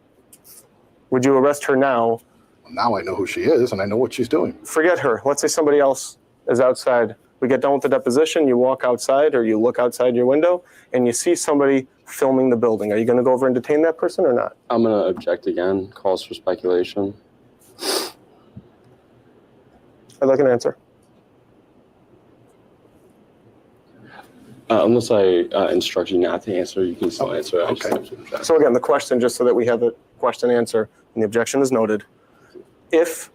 Would you arrest her now? now I know who she is and I know what she's doing. Forget her. Let's say somebody else is outside. We get done with the deposition, you walk outside or you look outside your window and you see somebody filming the building. Are you going to go over and detain that person or not? I'm going to object again. Calls for speculation. I'd like an answer. Unless I instruct you not to answer, you can still answer it. I just Okay. have to object. So again, the question, just so that we have the question answer and the objection is noted. If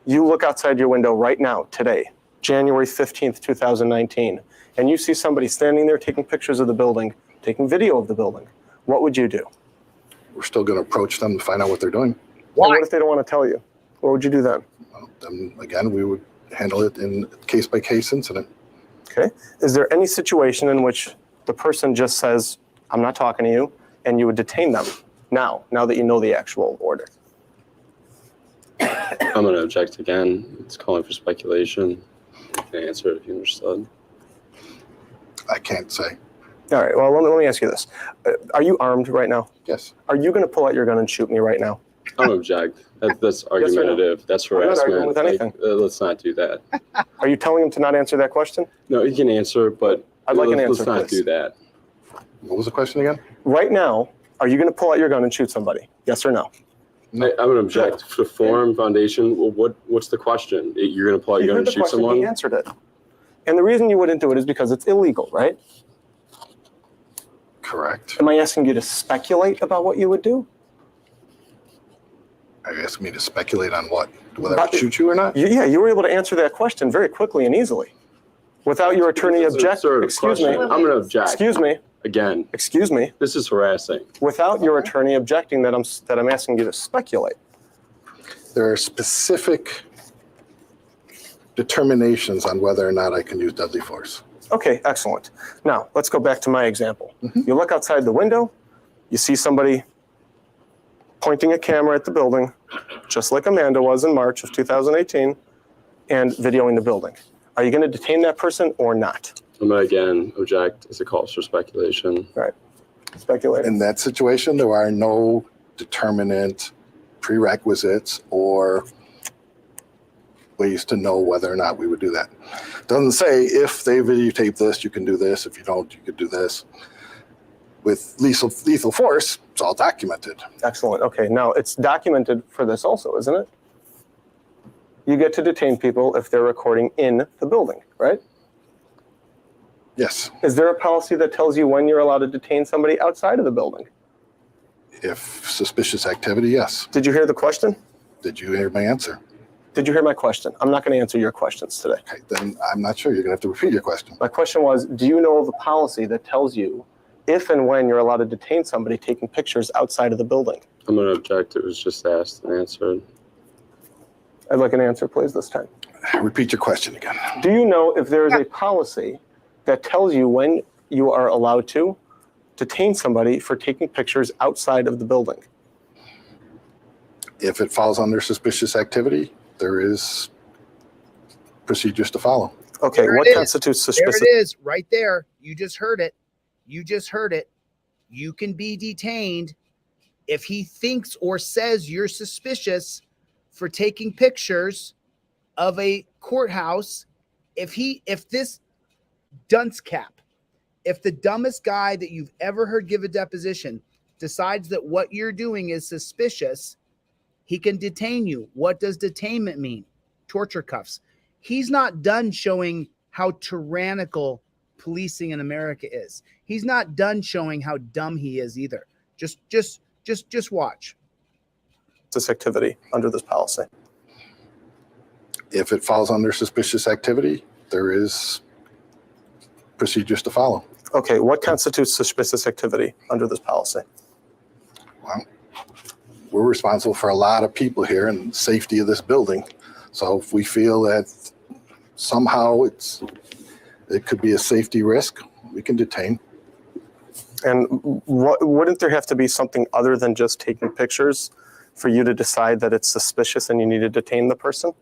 you look outside your window right now, today, January 15th, 2019, and you see somebody standing there taking pictures of the building, taking video of the building, what would you do? We're still going to approach them to find out what they're doing. And what if they don't want to tell you? What would you do then? Well, then again, we would handle it in case-by-case incident. Okay. Is there any situation in which the person just says, I'm not talking to you, and you would detain them now that you know the actual order? I'm going to object again. It's calling for speculation. You can answer it if you understood. I can't say. All right. Well, let me ask you this. Are you armed right now? Yes, Are you going to pull out your gun and shoot me right now? I'm object. That's or no? argumentative. That's I'm not arguing harassment. with anything. Let's not do that. Are you telling him to not answer that question? No, he can answer, but I'd like an answer, let's not please. do that. What was the question again? Right now, are you going to pull out your gun and shoot somebody? Yes or no? I'm an object. For form, foundation, well, what's the question? You're going to pull out You your gun heard and the shoot question, someone? he answered it. And the reason you wouldn't do it is because it's illegal, right? Correct. Am I asking you to speculate about what you would do? Are you asking me to speculate on what? Whether I About would shoot you or not? Yeah, you were able to answer that question very quickly and easily without your attorney This is an absurd Excuse me. question. I'm going to object. Excuse me. Again, Excuse me. this is harassing. Without your attorney objecting that I'm asking you to speculate. There are specific determinations on whether or not I can use deadly force. Okay, excellent. Now, let's go back to my example. You look outside the window, you see somebody pointing a camera at the building, just like Amanda was in March of 2018, and videoing the building. Are you going to detain that person or not? I'm going to again object as it calls for speculation. Right. Speculating. In that situation, there are no determinant prerequisites or ways to know whether or not we would do that. Doesn't say if they videotape this, you can do this. If you don't, you could do this. With lethal force, it's all documented. Excellent. Okay, now it's documented for this also, isn't it? You get to detain people if they're recording in the building, right? Yes. Is there a policy that tells you when you're allowed to detain somebody outside of the building? If suspicious activity, yes. Did you hear the question? Did you hear my answer? Did you hear my question? I'm not going to answer your questions today. Okay, then I'm not sure. You're going to have to repeat your question. My question was, do you know of a policy that tells you if and when you're allowed to detain somebody taking pictures outside of the building? I'm going to object. It was just asked and answered. I'd like an answer, please, this time. Repeat your question again. Do you know if there is a policy that tells you when you are allowed to detain somebody for taking pictures outside of the building? If it falls under suspicious activity, there is procedures to follow. Okay, There what it is. constitutes There suspicious? it is, right there. You just heard it. You just heard it. You can be detained if he thinks or says you're suspicious for taking pictures of a courthouse. If this dunce cap, if the dumbest guy that you've ever heard give a deposition decides that what you're doing is suspicious, he can detain you. What does detainment mean? Torture cuffs. He's not done showing how tyrannical policing in America is. He's not done showing how dumb he is either. Just watch. This activity under this policy. If it falls under suspicious activity, there is procedures to follow. Okay, what constitutes suspicious activity under this policy? Well, we're responsible for a lot of people here and the safety of this building. So if we feel that somehow it could be a safety risk, we can detain. And wouldn't there have to be something other than just taking pictures for you to decide that it's suspicious and you need to detain the person?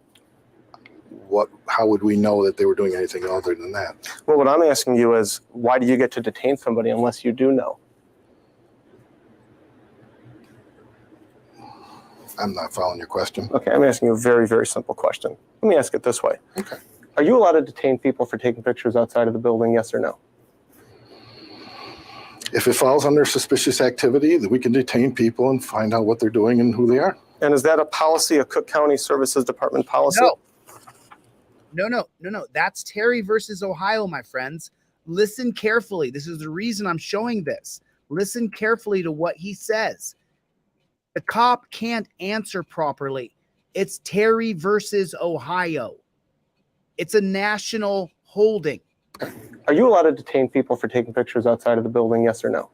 How would we know that they were doing anything other than that? Well, what I'm asking you is, why do you get to detain somebody unless you do know? I'm not following your question. Okay, I'm asking you a very, very simple question. Let me ask it this way. Okay. Are you allowed to detain people for taking pictures outside of the building, yes or no? If it falls under suspicious activity, then we can detain people and find out what they're doing and who they are. And is that a policy, a Cook County Services Department policy? No. That's Terry versus Ohio, my friends. Listen carefully. This is the reason I'm showing this. Listen carefully to what he says. The cop can't answer properly. It's Terry versus Ohio. It's a national holding. Are you allowed to detain people for taking pictures outside of the building, yes or no?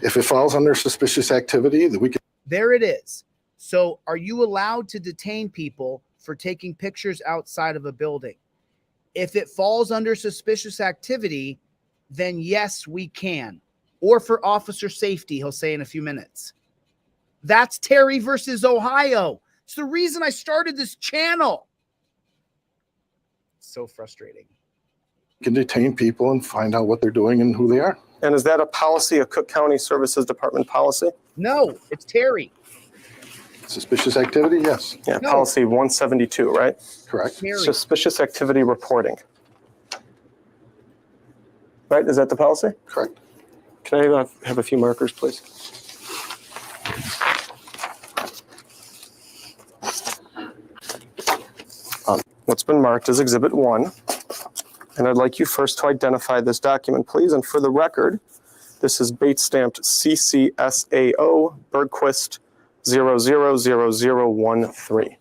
If it falls under suspicious activity, then we can. There it is. So are you allowed to detain people for taking pictures outside of a building? If it falls under suspicious activity, then yes, we can. Or for officer safety, he'll say in a few minutes. That's Terry versus Ohio. It's the reason I started this channel. So frustrating. can detain people and find out what they're doing and who they are. And is that a policy, a Cook County Services Department policy? No, it's Terry. Suspicious activity, yes, Yeah, No. policy 172, right? correct. Terry. Suspicious activity reporting. Right, is that the policy? Correct. Can I have a few markers, please? What's been marked is Exhibit 1. And I'd like you first to identify this document, please. And for the record, this is bait stamped CCSAO Bergquist 000013.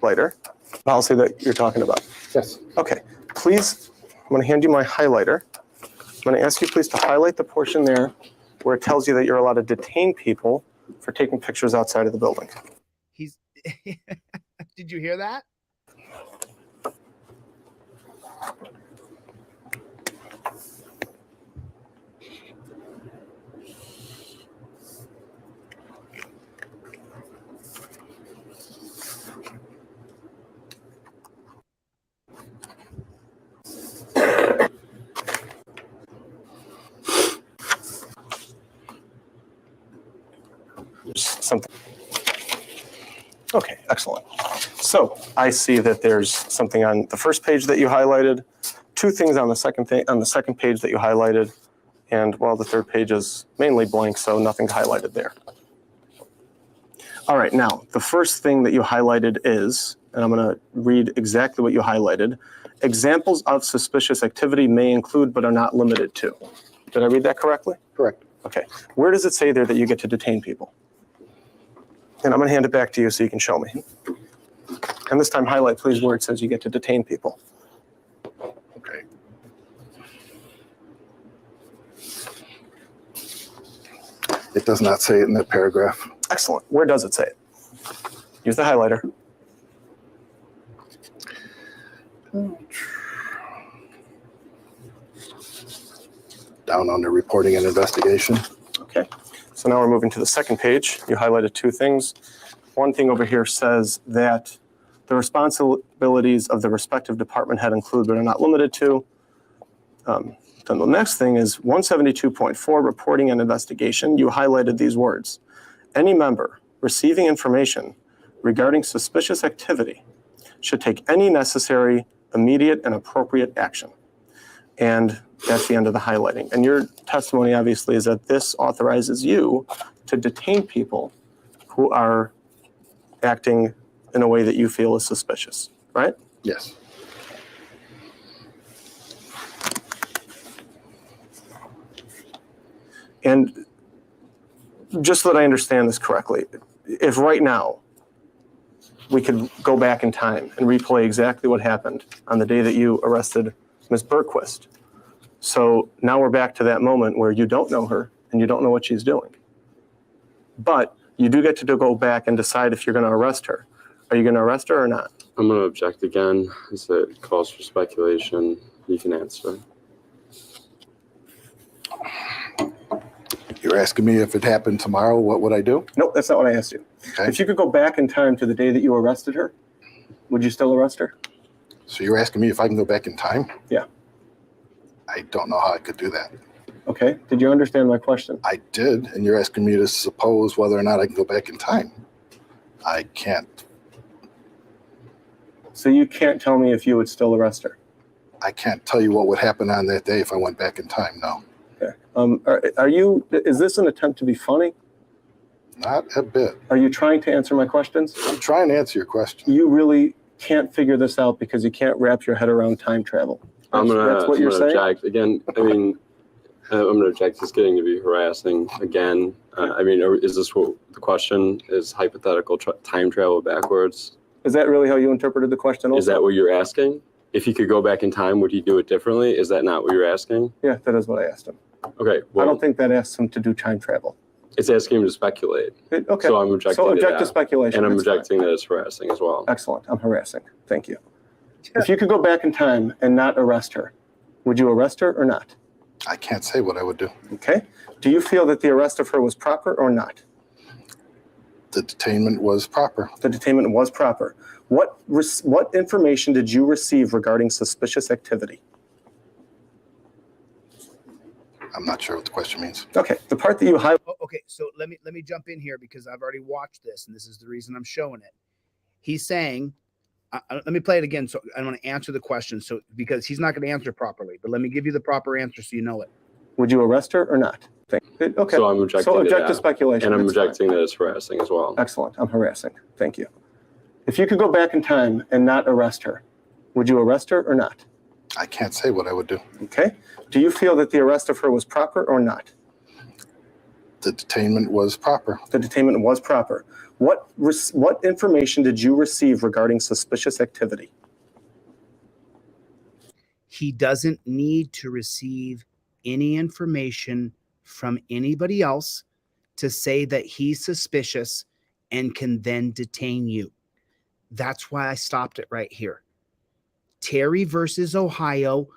Later, policy that you're talking about. Yes. Okay, please, I'm going to hand you my highlighter. I'm going to ask you please to highlight the portion there where it tells you that you're allowed to detain people for taking pictures outside of the building. He's. Did you hear that? Something. Okay, excellent. So I see that there's something on the first page that you highlighted, two things on the second page that you highlighted, and well, the third page is mainly blank, so nothing highlighted there. All right, now the first thing that you highlighted is, and I'm going to read exactly what you highlighted. Examples of suspicious activity may include but are not limited to. Did I read that correctly? Correct. Okay. Where does it say there that you get to detain people? And I'm going to hand it back to you so you can show me. And this time highlight, please, where it says you get to detain people. Okay. It does not say it in that paragraph. Excellent. Where does it say it? Use the highlighter. Down under reporting and investigation. Okay. So now we're moving to the second page. You highlighted two things. One thing over here says that the responsibilities of the respective department head include but are not limited to. Then the next thing is 172.4, reporting and investigation. You highlighted these words. Any member receiving information regarding suspicious activity should take any necessary, immediate, and appropriate action. And that's the end of the highlighting. And your testimony, obviously, is that this authorizes you to detain people who are acting in a way that you feel is suspicious, right? Yes. And just so that I understand this correctly, if right now we could go back in time and replay exactly what happened on the day that you arrested Ms. Bergquist. So now we're back to that moment where you don't know her and you don't know what she's doing. But you do get to go back and decide if you're going to arrest her. Are you going to arrest her or not? I'm going to object again. As it calls for speculation. You can answer. You're asking me if it happened tomorrow, what would I do? Nope, that's not what I asked you. Okay. If you could go back in time to the day that you arrested her, would you still arrest her? So you're asking me if I can go back in time? Yeah. I don't know how I could do that. Okay. Did you understand my question? I did, and you're asking me to suppose whether or not I can go back in time. I can't. So you can't tell me if you would still arrest her? I can't tell you what would happen on that day if I went back in time, no. Okay. Is this an attempt to be funny? Not a bit. Are you trying to answer my questions? I'm trying to answer your question. You really can't figure this out because you can't wrap your head around time travel. That's what you're saying? Object again. I mean, I'm going to object. It's getting to be harassing again. Is this what the question is? Hypothetical time travel backwards? Is that really how you interpreted the question also? Is that what you're asking? If he could go back in time, would he do it differently? Is that not what you're asking? Yeah, that is what I asked him. Okay. Well, I don't think that asks him to do time travel. It's asking him to speculate. Okay. So I'm objecting So to object that. to speculation. And I'm That's fine. objecting that it's harassing as well. Excellent. I'm harassing. Thank you. If you could go back in time and not arrest her, would you arrest her or not? I can't say what I would do. Okay. Do you feel that the arrest of her was proper or not? The detainment was proper. The detainment was proper. What information did you receive regarding suspicious activity? I'm not sure what the question means. Okay. The part that you highlighted. Oh, okay, so let me jump in here because I've already watched this, and this is the reason I'm showing it. He's saying, let me play it again. So I want to answer the question. So because he's not going to answer properly, but let me give you the proper answer so you know it. Would you arrest her or not? Okay. So I'm objecting So to object that. to speculation. And I'm That's fine. objecting that it's harassing as well. Excellent. I'm harassing. Thank you. If you could go back in time and not arrest her, would you arrest her or not? I can't say what I would do. Okay. Do you feel that the arrest of her was proper or not? The detainment was proper. The detainment was proper. What information did you receive regarding suspicious activity? He doesn't need to receive any information from anybody else to say that he's suspicious and can then detain you. That's why I stopped it right here. Terry versus Ohio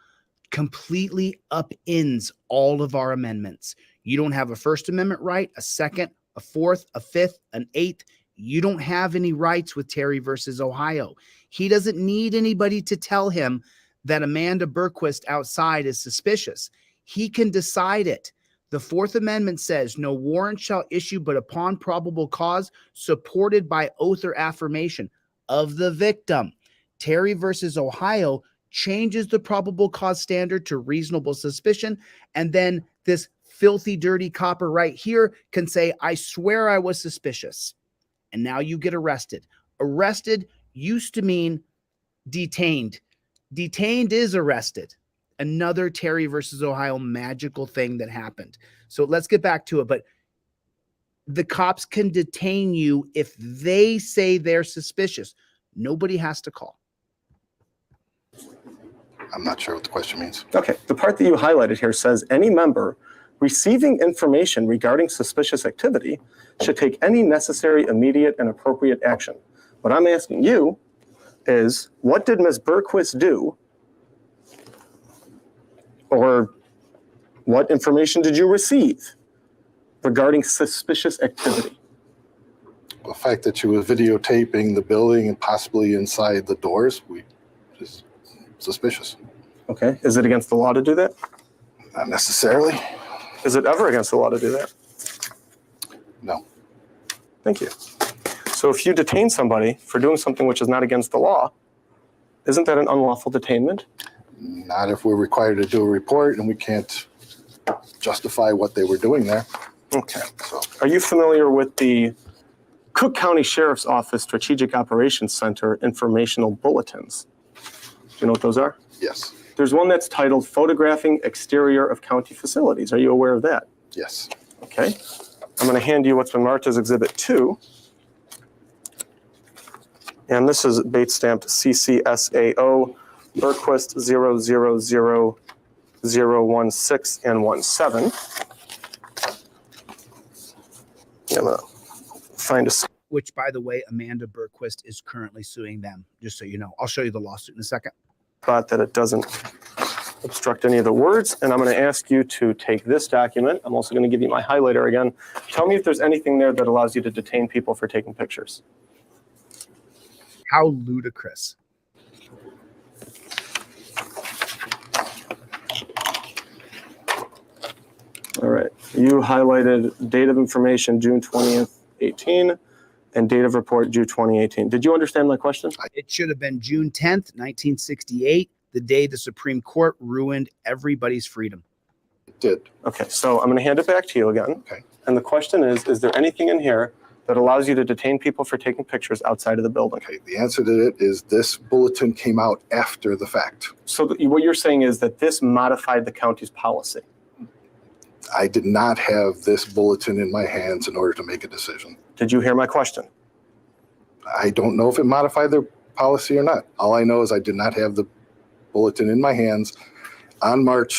completely upends all of our amendments. You don't have a First Amendment right, a second, a fourth, a fifth, an eighth. You don't have any rights with Terry versus Ohio. He doesn't need anybody to tell him that Amanda Berquist outside is suspicious. He can decide it. The Fourth Amendment says no warrant shall issue but upon probable cause supported by oath or affirmation of the victim. Terry versus Ohio changes the probable cause standard to reasonable suspicion. And then this filthy, dirty copper right here can say, I swear I was suspicious. And now you get arrested. Arrested used to mean detained. Detained is arrested. Another Terry versus Ohio magical thing that happened. So let's get back to it. But the cops can detain you if they say they're suspicious. Nobody has to call. I'm not sure what the question means. Okay. The part that you highlighted here says any member receiving information regarding suspicious activity should take any necessary, immediate, and appropriate action. What I'm asking you is, what did Ms. Berquist do? Or what information did you receive regarding suspicious activity? The fact that she was videotaping the building and possibly inside the doors, we is suspicious. Okay. Is it against the law to do that? Not necessarily. Is it ever against the law to do that? No. Thank you. So if you detain somebody for doing something which is not against the law, isn't that an unlawful detainment? Not if we're required to do a report and we can't justify what they were doing there. Okay. So Are you familiar with the Cook County Sheriff's Office Strategic Operations Center informational bulletins? Do you know what those are? yes, There's one that's titled Photographing Exterior of County Facilities. Are you aware of that? yes. Okay. I'm going to hand you what's been marked as Exhibit 2. And this is bait stamped CCSAO Berquist 000016 and 17. I'm going to find a Which, by the way, Amanda Berquist is currently suing them, just so you know. I'll show you the lawsuit in a second. spot that it doesn't obstruct any of the words. And I'm going to ask you to take this document. I'm also going to give you my highlighter again. Tell me if there's anything there that allows you to detain people for taking pictures. How ludicrous. All right. You highlighted date of information, June 20th, 18, and date of report, June 2018. Did you understand my question? It should have been June 10th, 1968, the day the Supreme Court ruined everybody's freedom. It did. Okay. So I'm going to hand it back to you again. Okay. And the question is there anything in here that allows you to detain people for taking pictures outside of the building? Okay. The answer to it is this bulletin came out after the fact. So what you're saying is that this modified the county's policy. I did not have this bulletin in my hands in order to make a decision. Did you hear my question? I don't know if it modified their policy or not. All I know is I did not have the bulletin in my hands on March,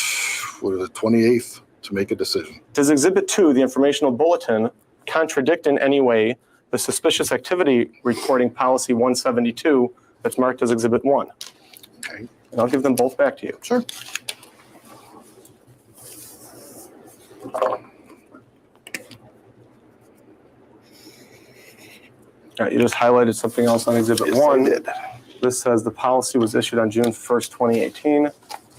28th, to make a decision. Does Exhibit 2, the informational bulletin, contradict in any way the suspicious activity reporting policy 172 that's marked as Exhibit 1? Okay. And I'll give them both back to you. Sure. All right, you just highlighted something else on Exhibit Yes, 1. I did. This says the policy was issued on June 1st, 2018,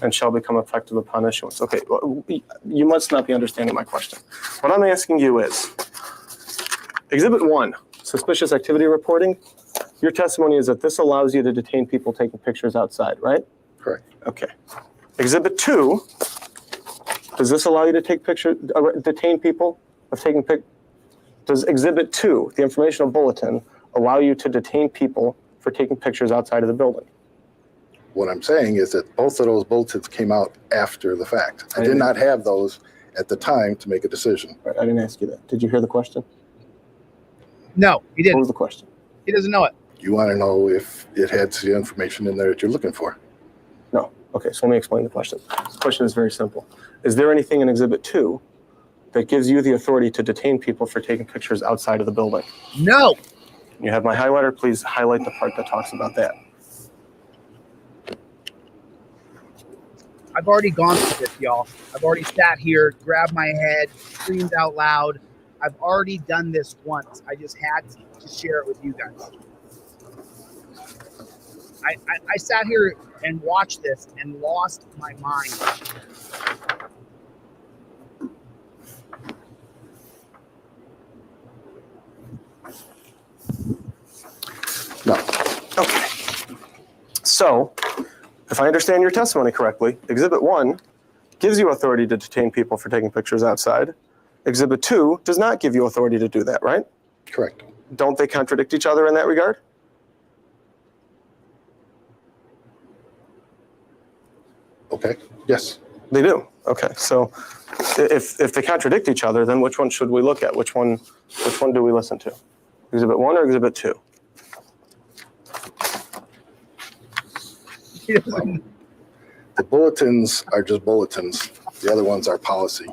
and shall become effective upon issuance. Okay, well, you must not be understanding my question. What I'm asking you is, Exhibit 1, suspicious activity reporting, your testimony is that this allows you to detain people taking pictures outside, right? Correct. Okay. Exhibit 2, does this allow you to take pictures, detain people of taking pictures? Does Exhibit 2, the informational bulletin, allow you to detain people for taking pictures outside of the building? What I'm saying is that both of those bulletins came out after the fact. I did not have those at the time to make a decision. Right, I didn't ask you that. Did you hear the question? No, he What didn't. was the question? He doesn't know it. You want to know if it had the information in there that you're looking for. No. Okay, so let me explain the question. The question is very simple. Is there anything in Exhibit 2 that gives you the authority to detain people for taking pictures outside of the building? No. You have my highlighter. Please highlight the part that talks about that. I've already gone through this, y'all. I've already sat here, grabbed my head, screamed out loud. I've already done this once. I just had to share it with you guys. I sat here and watched this and lost my mind. No. Okay. So, if I understand your testimony correctly, Exhibit 1 gives you authority to detain people for taking pictures outside. Exhibit 2 does not give you authority to do that, right? Correct. Don't they contradict each other in that regard? Okay. Yes. They do. Okay. So, if they contradict each other, then which one should we look at? Which one do we listen to? Exhibit 1 or Exhibit 2? He doesn't- The bulletins are just bulletins. The other ones are policy.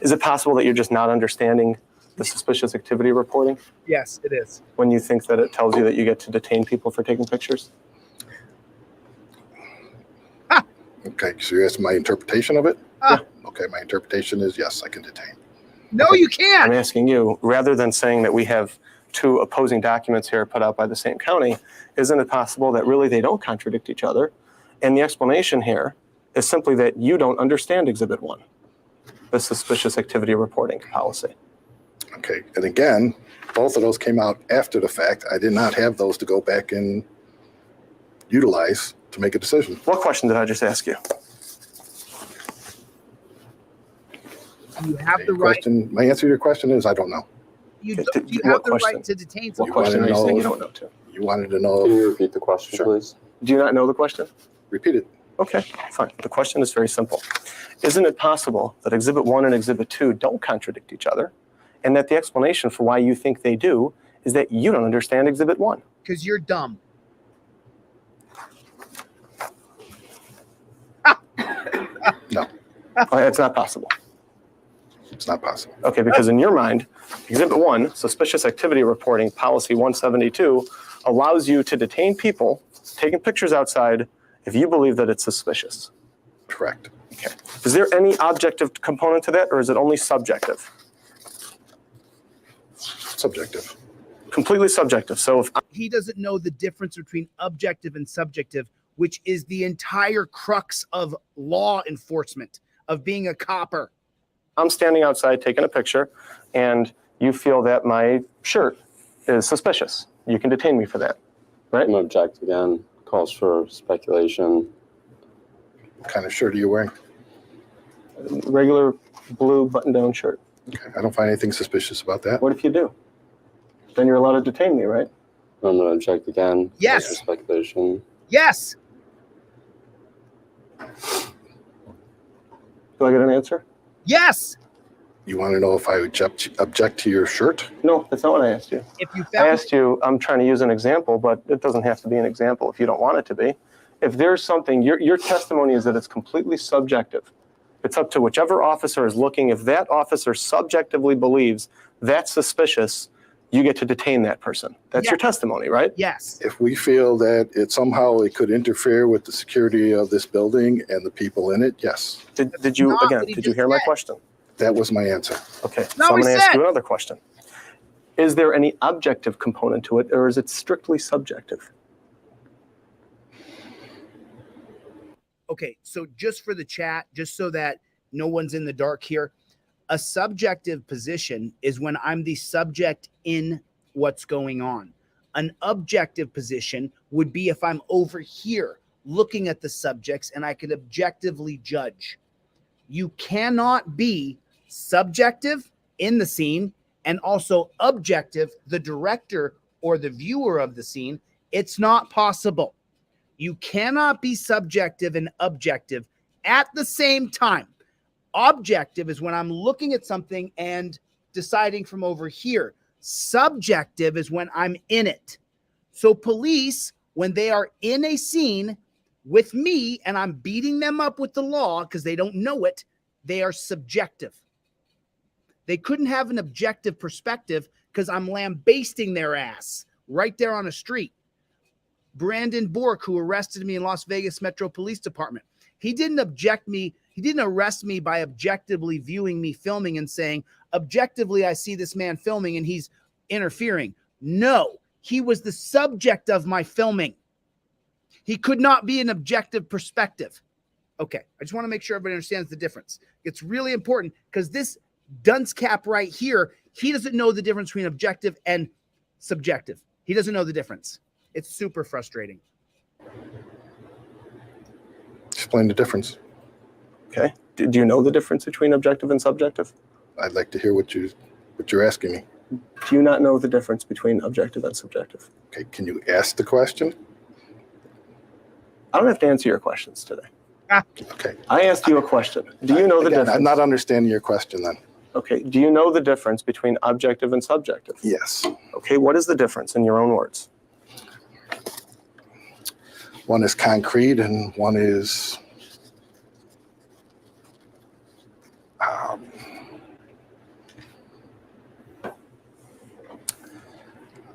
Is it possible that you're just not understanding the suspicious activity reporting Yes, it is. when you think that it tells you that you get to detain people for taking pictures? Okay. So you're asking my interpretation of it? Ah. Okay. My interpretation is yes, I can detain. No, Okay. you I'm can't. asking you, rather than saying that we have two opposing documents here put out by the same county, isn't it possible that really they don't contradict each other? And the explanation here is simply that you don't understand Exhibit 1, the suspicious activity reporting policy. Okay. And again, both of those came out after the fact. I did not have those to go back and utilize to make a decision. What question did I just ask you? You have Okay, the right. question, my answer to your question is I don't know. You Okay, don't, you what have the question? right to detain What someone. question are you wanna saying you know don't know to? You wanted to Can know, you repeat the question, Sure. please? Do you not know the question? repeat it. Okay, fine. The question is very simple. Isn't it possible that Exhibit 1 and Exhibit 2 don't contradict each other, and that the explanation for why you think they do is that you don't understand Exhibit 1? Because you're dumb. No, It's not possible. it's not possible. Okay, because in your mind, Exhibit 1, suspicious activity reporting policy 172, allows you to detain people taking pictures outside if you believe that it's suspicious. Correct. Okay. Is there any objective component to that, or is it only subjective? Subjective. Completely subjective. So if He doesn't know the difference between objective and subjective, which is the entire crux of law enforcement, of being a copper. I'm standing outside taking a picture and you feel that my shirt is suspicious, you can detain me for that, right? I'm gonna object again. Calls for speculation. What kind of shirt are you wearing? Regular blue button-down shirt. Okay. I don't find anything suspicious about that. What if you do? Then you're allowed to detain me, right? I'm gonna object again. Yes. Calls for speculation. Yes. Do I get an answer? Yes. You want to know if I object to your shirt? No, that's not what I asked you. If you I found asked you, I'm trying to use an example, but it doesn't have to be an example if you don't want it to be. If there's something, your testimony is that it's completely subjective. It's up to whichever officer is looking. If that officer subjectively believes that's suspicious, you get to detain that person. That's your testimony, right? Yes. If we feel that it could interfere with the security of this building and the people in it, yes, Did you not what he did you just hear my said. question? that was my answer. Okay, No, so I'm he going to ask said- you another question. Is there any objective component to it, or is it strictly subjective? Okay, so just for the chat, just so that no one's in the dark here, a subjective position is when I'm the subject in what's going on. An objective position would be if I'm over here looking at the subjects and I could objectively judge. You cannot be subjective in the scene and also objective, the director or the viewer of the scene. It's not possible. You cannot be subjective and objective at the same time. Objective is when I'm looking at something and deciding from over here. Subjective is when I'm in it. So police, when they are in a scene with me and I'm beating them up with the law because they don't know it, they are subjective. They couldn't have an objective perspective because I'm lambasting their ass right there on a street. Brandon Bork, who arrested me in Las Vegas Metro Police Department, he didn't arrest me by objectively viewing me filming and saying, objectively, I see this man filming and he's interfering. No, he was the subject of my filming. He could not be an objective perspective. Okay, I just want to make sure everybody understands the difference. It's really important because this dunce cap right here, he doesn't know the difference between objective and subjective. He doesn't know the difference. It's super frustrating. Explain the difference. Okay. Do you know the difference between objective and subjective? I'd like to hear what you're asking me. Do you not know the difference between objective and subjective? Okay, can you ask the question? I don't have to answer your questions today. Okay. I asked you a question. Do you know the Again, difference? I'm not understanding your question then. Okay. Do you know the difference between objective and subjective? Yes. Okay. What is the difference in your own words? One is concrete and one is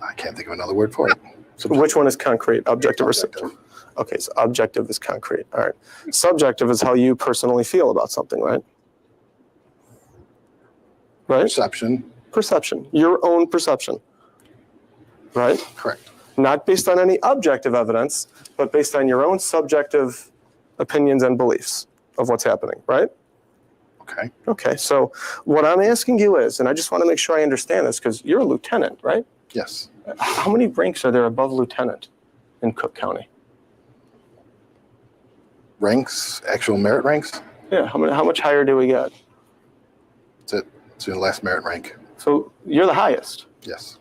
I can't think of another word for it. So which one is concrete, objective or subjective? Okay, so objective is concrete. All right. Subjective is how you personally feel about something, right? Right? Perception. Perception, your own perception, right? Correct. Not based on any objective evidence, but based on your own subjective opinions and beliefs of what's happening, right? Okay. Okay, so what I'm asking you is, and I just want to make sure I understand this because you're a lieutenant, right? Yes. How many ranks are there above lieutenant in Cook County? Ranks, actual merit ranks. Yeah, how much higher do we get? That's it. It's your last merit rank. So you're the highest. Yes.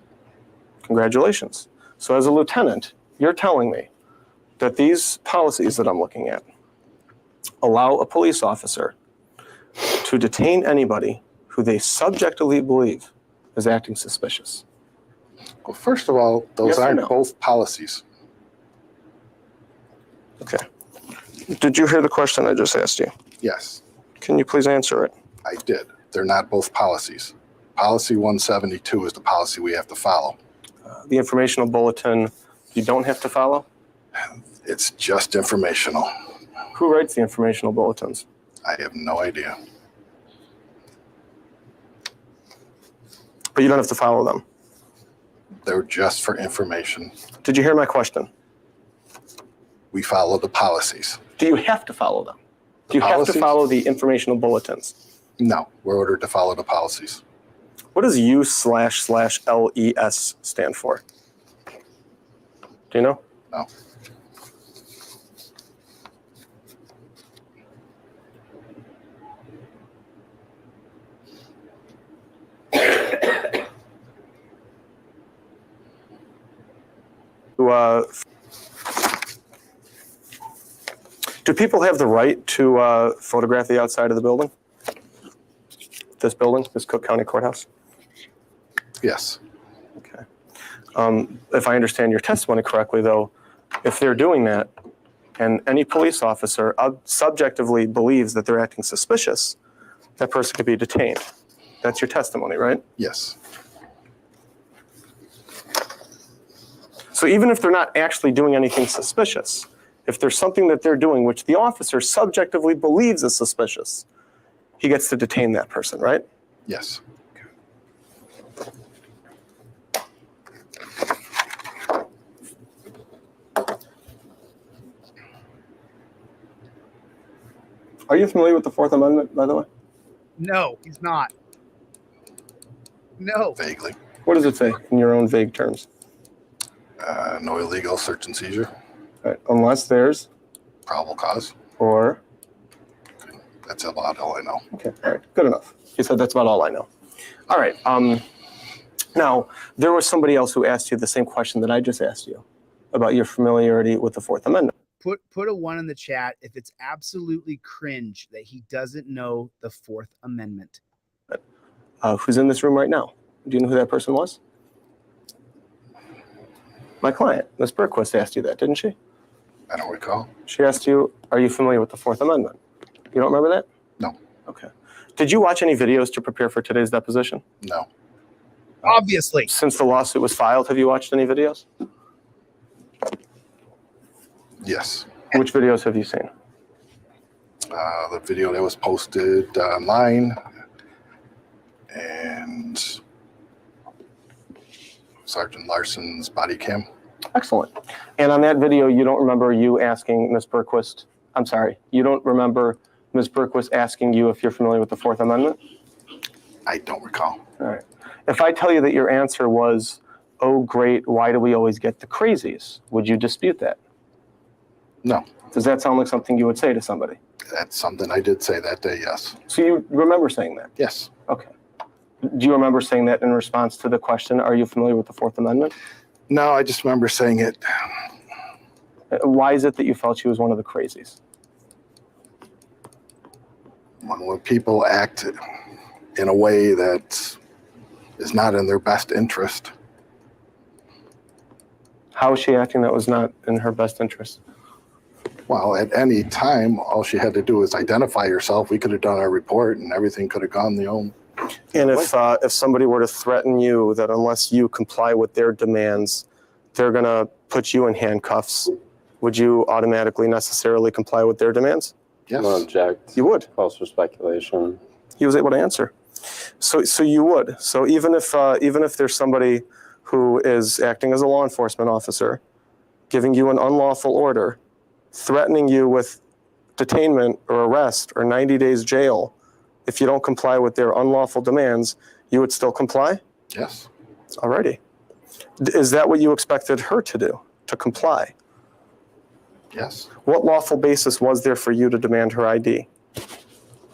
Congratulations. So as a lieutenant, you're telling me that these policies that I'm looking at allow a police officer to detain anybody who they subjectively believe is acting suspicious. Well, first of all, those Yes or aren't no? both policies. Okay. Did you hear the question I just asked you? Yes, Can you please answer it? I did. They're not both policies. Policy 172 is the policy we have to follow. The informational bulletin you don't have to follow? It's just informational. Who writes the informational bulletins? I have no idea. But you don't have to follow them. They're just for information. Did you hear my question? We follow the policies. Do you have to follow them? Do you have to policies? follow the informational bulletins? No, we're ordered to follow the policies. What does U//LES stand for? Do you know? No. Do people have the right to photograph the outside of the building? This building, this Cook County Courthouse? Yes. Okay. If I understand your testimony correctly, though, if they're doing that, and any police officer subjectively believes that they're acting suspicious, that person could be detained. That's your testimony, right? Yes. So even if they're not actually doing anything suspicious, if there's something that they're doing which the officer subjectively believes is suspicious, he gets to detain that person, right? Yes. Are you familiar with the Fourth Amendment, by the way? No, he's not. No. Vaguely. What does it say in your own vague terms? No illegal search and seizure. All right. Unless there's Probable cause. or That's about all I know. okay, all right, good enough. He said that's about all I know. All right. Now there was somebody else who asked you the same question that I just asked you about your familiarity with the Fourth Amendment. Put a 1 in the chat if it's absolutely cringe that he doesn't know the Fourth Amendment. Who's in this room right now? Do you know who that person was? My client, Ms. Berquist, asked you that, didn't she? I don't recall. She asked you, are you familiar with the Fourth Amendment? You don't remember that? No. Okay. Did you watch any videos to prepare for today's deposition? No. Obviously. Since the lawsuit was filed, have you watched any videos? Yes. Which videos have you seen? The video that was posted online and Sergeant Larson's body cam. Excellent. And on that video, you don't remember you asking Ms. Berquist, I'm sorry, you don't remember Ms. Berquist asking you if you're familiar with the Fourth Amendment? I don't recall. All right. If I tell you that your answer was, oh, great, why do we always get the crazies? Would you dispute that? No. Does that sound like something you would say to somebody? That's something I did say that day, yes. So you remember saying that? Yes. Okay. Do you remember saying that in response to the question, are you familiar with the Fourth Amendment? No, I just remember saying it. Why is it that you felt she was one of the crazies? When people act in a way that is not in their best interest. How was she acting that was not in her best interest? Well, at any time, all she had to do was identify herself. We could have done our report and everything could have gone the own. And if somebody were to threaten you that unless you comply with their demands, they're going to put you in handcuffs, would you automatically necessarily comply with their demands? Yes. No object. You would. Calls for speculation. He was able to answer. So you would. So even if there's somebody who is acting as a law enforcement officer, giving you an unlawful order, threatening you with detainment or arrest or 90 days jail, if you don't comply with their unlawful demands, you would still comply? Yes. Alrighty. Is that what you expected her to do, to comply? Yes. What lawful basis was there for you to demand her ID?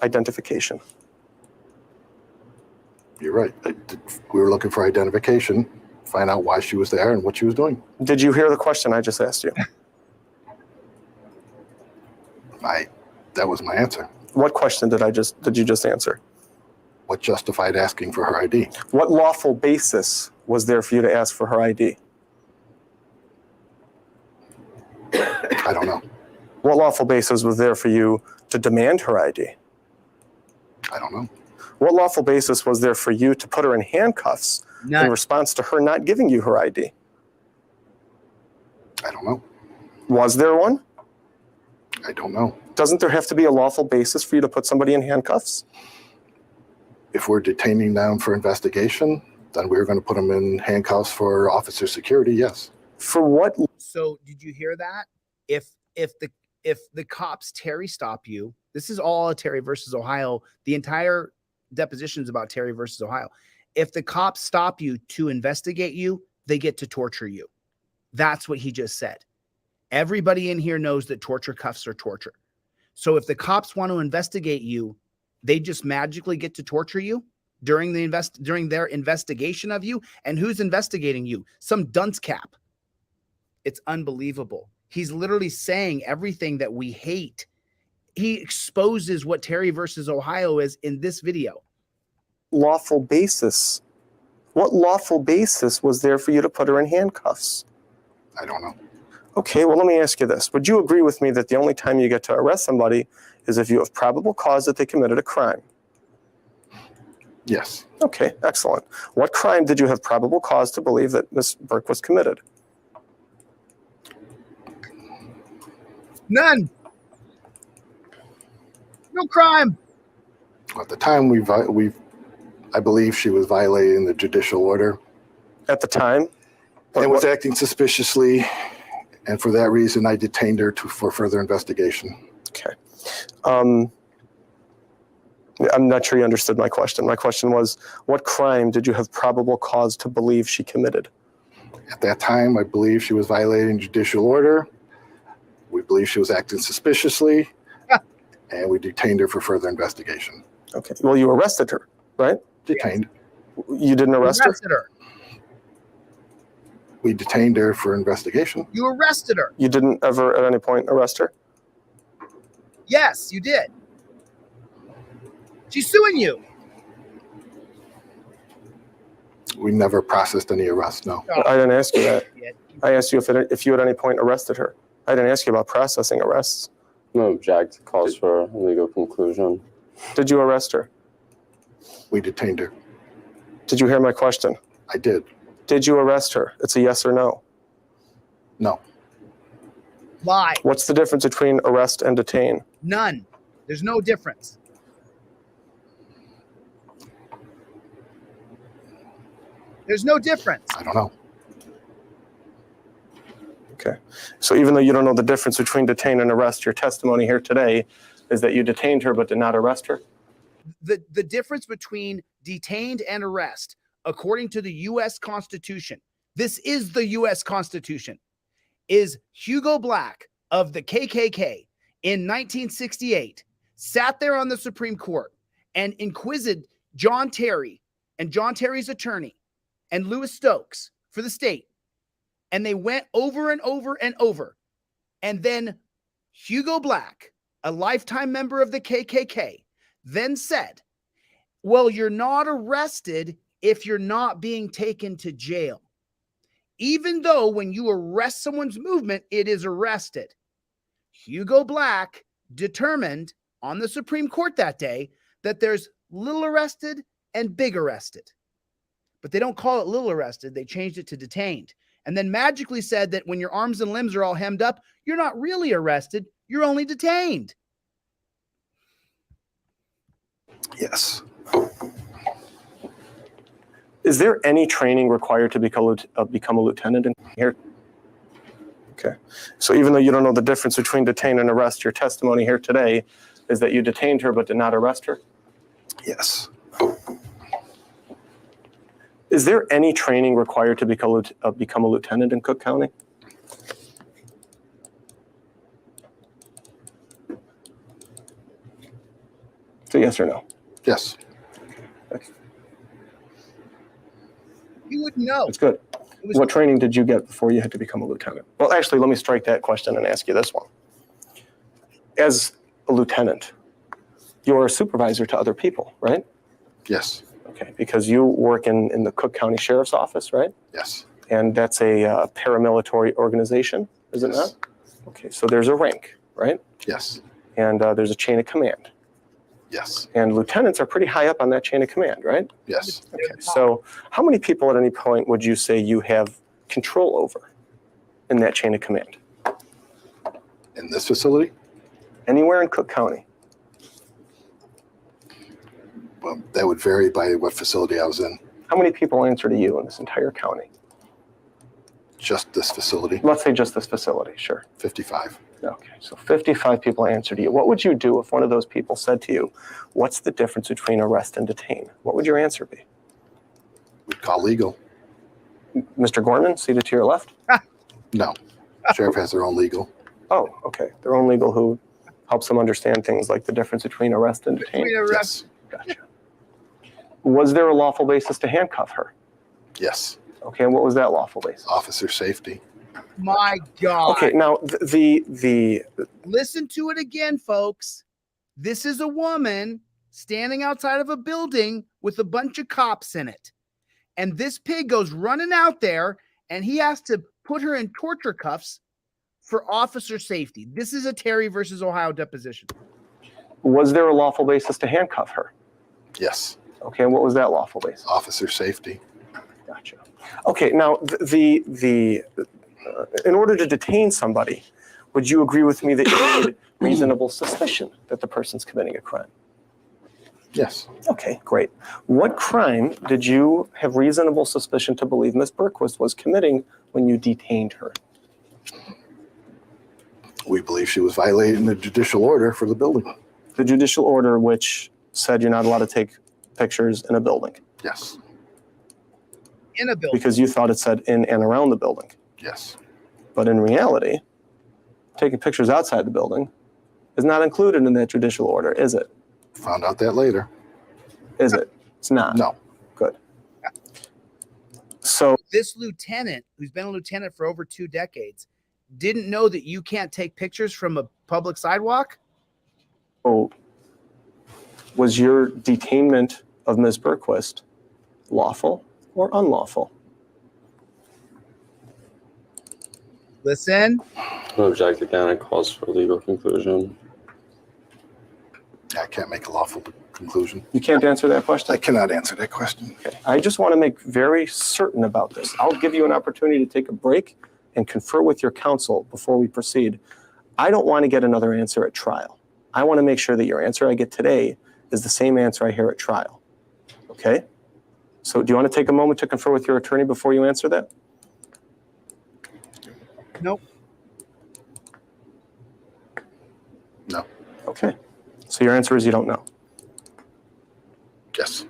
Identification. You're right. We were looking for identification, find out why she was there and what she was doing. Did you hear the question I just asked you? That was my answer. What question did you just answer? What justified asking for her ID? What lawful basis was there for you to ask for her ID? I don't know. What lawful basis was there for you to demand her ID? I don't know. What lawful basis was there for you to put her in handcuffs None. in response to her not giving you her ID? I don't know. Was there one? I don't know. Doesn't there have to be a lawful basis for you to put somebody in handcuffs? If we're detaining them for investigation, then we're going to put them in handcuffs for officer security, yes. For what? So did you hear that? If the cops Terry stop you, this is all a Terry versus Ohio. The entire deposition is about Terry versus Ohio. If the cops stop you to investigate you, they get to torture you. That's what he just said. Everybody in here knows that torture cuffs are torture. So if the cops want to investigate you, they just magically get to torture you during their investigation of you. And who's investigating you? Some dunce cap. It's unbelievable. He's literally saying everything that we hate. He exposes what Terry versus Ohio is in this video. Lawful basis. What lawful basis was there for you to put her in handcuffs? I don't know. Okay, well, let me ask you this. Would you agree with me that the only time you get to arrest somebody is if you have probable cause that they committed a crime? Yes. Okay, excellent. What crime did you have probable cause to believe that Ms. Burke was committed? None. No crime. At the time, I believe she was violating the judicial order At the time? and was acting suspiciously. And for that reason, I detained her for further investigation. Okay. I'm not sure you understood my question. My question was, what crime did you have probable cause to believe she committed? At that time, I believe she was violating judicial order. We believe she was acting suspiciously, and we detained her for further investigation. Okay. Well, you arrested her, right? Detained. You didn't arrest her? Arrested her. We detained her for investigation. You arrested her. You didn't ever at any point arrest her? Yes, you did. She's suing you. We never processed any arrests, no. I didn't ask you that. Yeah. I asked you if you at any point arrested her. I didn't ask you about processing arrests. No object. Calls for a legal conclusion. Did you arrest her? We detained her. Did you hear my question? I did. Did you arrest her? It's a yes or no. No. Lie. What's the difference between arrest and detain? None. There's no difference. There's no difference. I don't know. Okay. So even though you don't know the difference between detain and arrest, your testimony here today is that you detained her but did not arrest her? The difference between detained and arrest, according to the U.S. Constitution, this is the U.S. Constitution, is Hugo Black of the KKK in 1968 sat there on the Supreme Court and inquisited John Terry and John Terry's attorney and Louis Stokes for the state. And they went over and over and over. And then Hugo Black, a lifetime member of the KKK, then said, well, you're not arrested if you're not being taken to jail. Even though when you arrest someone's movement, it is arrested. Hugo Black determined on the Supreme Court that day that there's little arrested and big arrested. But they don't call it little arrested. They changed it to detained. And then magically said that when your arms and limbs are all hemmed up, you're not really arrested. You're only detained. Yes. Is there any training required to become a lieutenant in here? Okay. So even though you don't know the difference between detain and arrest, your testimony here today is that you detained her but did not arrest her? Yes. Is there any training required to become a lieutenant in Cook County? So yes or no? Yes. You wouldn't know. That's good. What training did you get before you had to become a lieutenant? Well, actually, let me strike that question and ask you this one. As a lieutenant, you're a supervisor to other people, right? Yes. Okay, because you work in the Cook County Sheriff's Office, right? Yes. And that's a paramilitary organization, is it not? Okay, so there's a rank, right? Yes. And there's a chain of command. Yes. And lieutenants are pretty high up on that chain of command, right? Yes. Okay, so how many people at any point would you say you have control over in that chain of command? In this facility? Anywhere in Cook County? Well, that would vary by what facility I was in. How many people answer to you in this entire county? Just this facility, Let's say just this facility, sure. 55. Okay, so 55 people answer to you. What would you do if one of those people said to you, what's the difference between arrest and detain? What would your answer be? We'd call legal. Mr. Gorman, seated to your left? No. Sheriff has their own legal. Oh, okay. Their own legal who helps them understand things like the difference between arrest and detain. Yes. Gotcha. Was there a lawful basis to handcuff her? Yes. Okay, and what was that lawful basis? Officer safety. My God. Okay, now the Listen to it again, folks. This is a woman standing outside of a building with a bunch of cops in it. And this pig goes running out there and he has to put her in torture cuffs for officer safety. This is a Terry versus Ohio deposition. Was there a lawful basis to handcuff her? Yes. Okay, and what was that lawful basis? Officer safety. Gotcha. Okay, now in order to detain somebody, would you agree with me that you need reasonable suspicion that the person's committing a crime? Yes. Okay, great. What crime did you have reasonable suspicion to believe Ms. Bergquist was committing when you detained her? We believe she was violating the judicial order for the building. The judicial order which said you're not allowed to take pictures in a building. Yes. In a building. Because you thought it said in and around the building. Yes. But in reality, taking pictures outside the building is not included in that judicial order, is it? Found out that later. Is it? It's not. No. Good. So This lieutenant, who's been a lieutenant for over 2 decades, didn't know that you can't take pictures from a public sidewalk? was your detainment of Ms. Bergquist lawful or unlawful? Listen. No object again. It calls for a legal conclusion. I can't make a lawful conclusion. You can't answer that question? I cannot answer that question. Okay. I just want to make very certain about this. I'll give you an opportunity to take a break and confer with your counsel before we proceed. I don't want to get another answer at trial. I want to make sure that your answer I get today is the same answer I hear at trial. Okay? So do you want to take a moment to confer with your attorney before you answer that? Nope. No. Okay. So your answer is you don't know. Yes.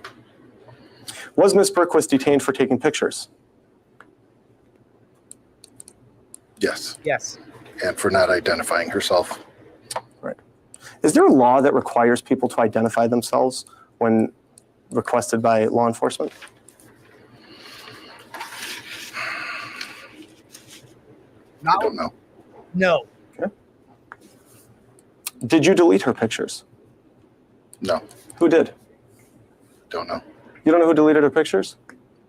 Was Ms. Bergquist detained for taking pictures? Yes. Yes. And for not identifying herself. Right. Is there a law that requires people to identify themselves when requested by law enforcement? I don't know. No. Okay. Did you delete her pictures? No. Who did? Don't know. You don't know who deleted her pictures?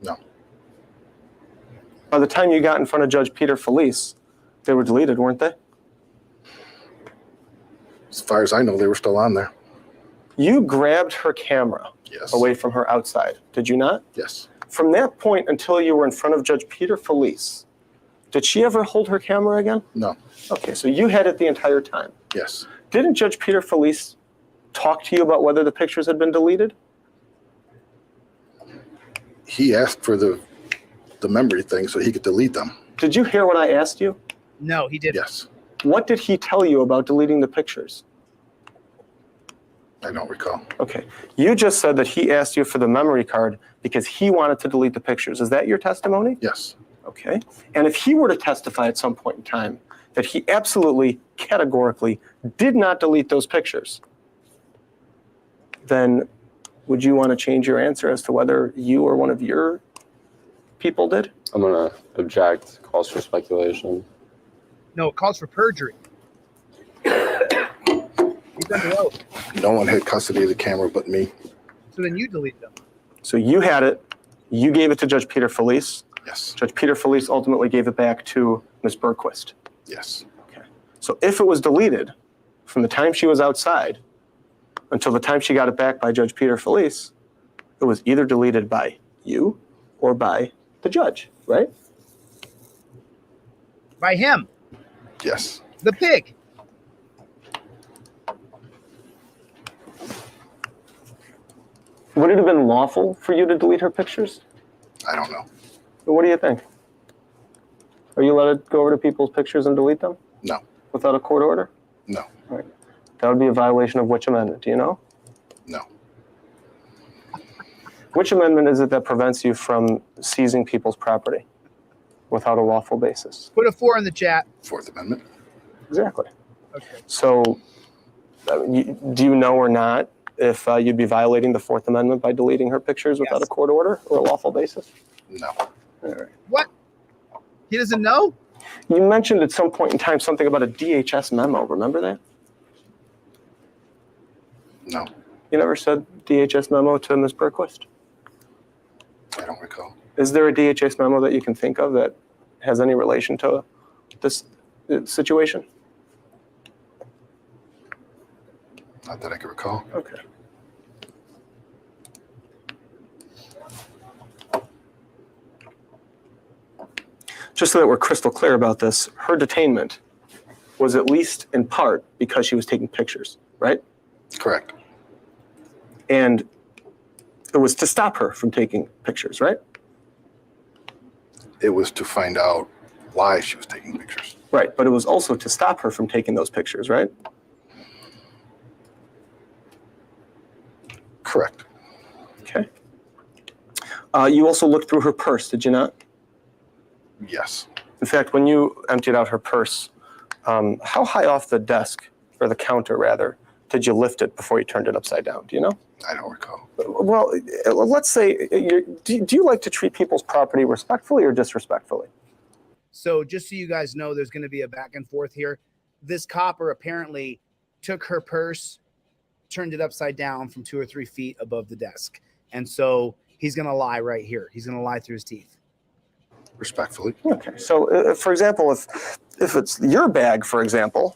No. By the time you got in front of Judge Peter Felice, they were deleted, weren't they? As far as I know, they were still on there. You grabbed her camera Yes. away from her outside, did you not? Yes. From that point until you were in front of Judge Peter Felice, did she ever hold her camera again? No. Okay, so you had it the entire time. Yes. Didn't Judge Peter Felice talk to you about whether the pictures had been deleted? He asked for the memory thing so he could delete them. Did you hear what I asked you? No, he didn't. Yes. What did he tell you about deleting the pictures? I don't recall. Okay, you just said that he asked you for the memory card because he wanted to delete the pictures. Is that your testimony? Yes. Okay, and if he were to testify at some point in time that he absolutely, categorically did not delete those pictures, then would you want to change your answer as to whether you or one of your people did? I'm going to object. Calls for speculation. No, it calls for perjury. He's under oath. No one had custody of the camera but me. So then you delete them. So you had it, you gave it to Judge Peter Felice. Yes. Judge Peter Felice ultimately gave it back to Ms. Bergquist. Yes. Okay. So if it was deleted from the time she was outside until the time she got it back by Judge Peter Felice, it was either deleted by you or by the judge, right? By him, Yes. the pig. Would it have been lawful for you to delete her pictures? I don't know. What do you think? Are you allowed to go over to people's pictures and delete them No. without a court order? No. Right. That would be a violation of which amendment? Do you know? No. Which amendment is it that prevents you from seizing people's property without a lawful basis? Put a 4 in the chat. Fourth Amendment. Exactly. Okay. So do you know or not if you'd be violating the Fourth Amendment by deleting her pictures without Yes. a court order or a lawful basis? No. All right. What? He doesn't know? You mentioned at some point in time something about a DHS memo. Remember that? No. You never said DHS memo to Ms. Bergquist? I don't recall. Is there a DHS memo that you can think of that has any relation to this situation? Not that I can recall. Okay. Just so that we're crystal clear about this, her detainment was at least in part because she was taking pictures, right? Correct. And it was to stop her from taking pictures, right? It was to find out why she was taking pictures. Right, but it was also to stop her from taking those pictures, right? Correct. Okay. You also looked through her purse, did you not? Yes. In fact, when you emptied out her purse, how high off the desk, or the counter rather, did you lift it before you turned it upside down? Do you know? I don't recall. Well, let's say, do you like to treat people's property respectfully or disrespectfully? So just so you guys know, there's going to be a back and forth here. This copper apparently took her purse, turned it upside down from 2 or 3 feet above the desk. And so he's going to lie right here. He's going to lie through his teeth. Respectfully. Okay. So, for example, if it's your bag, for example,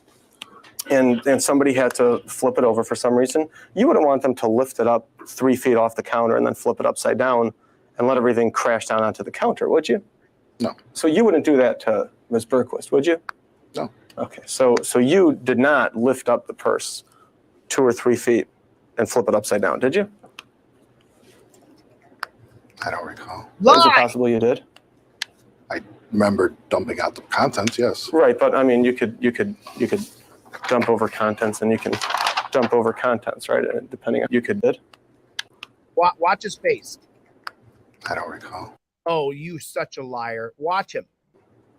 and somebody had to flip it over for some reason, you wouldn't want them to lift it up 3 feet off the counter and then flip it upside down and let everything crash down onto the counter, would you? No. So you wouldn't do that to Ms. Berquist, would you? No. Okay. So you did not lift up the purse 2 or 3 feet and flip it upside down, did you? I don't recall. Is it possible you did? I remember dumping out the contents, yes. Right, but I mean, you could dump over contents, and you can dump over contents, right? Depending on you could did. Watch his face. I don't recall. Oh, you such a liar. Watch him.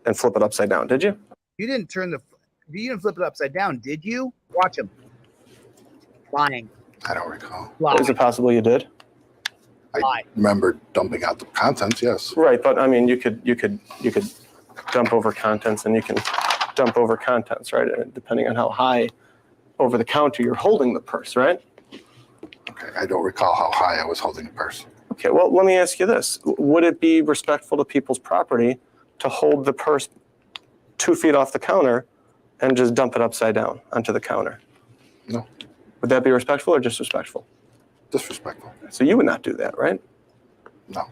And flip it upside down, did you? You didn't flip it upside down, did you? Watch him. Lying. I don't recall. Lie. Is it possible you did? I remember dumping out the contents, yes. Right, but I mean, you could dump over contents, and you can dump over contents, right? Depending on how high over the counter you're holding the purse, right? Okay, I don't recall how high I was holding the purse. Okay, well, let me ask you this. Would it be respectful to people's property to hold the purse 2 feet off the counter and just dump it upside down onto the counter? No. Would that be respectful or disrespectful? Disrespectful. So you would not do that, right? No.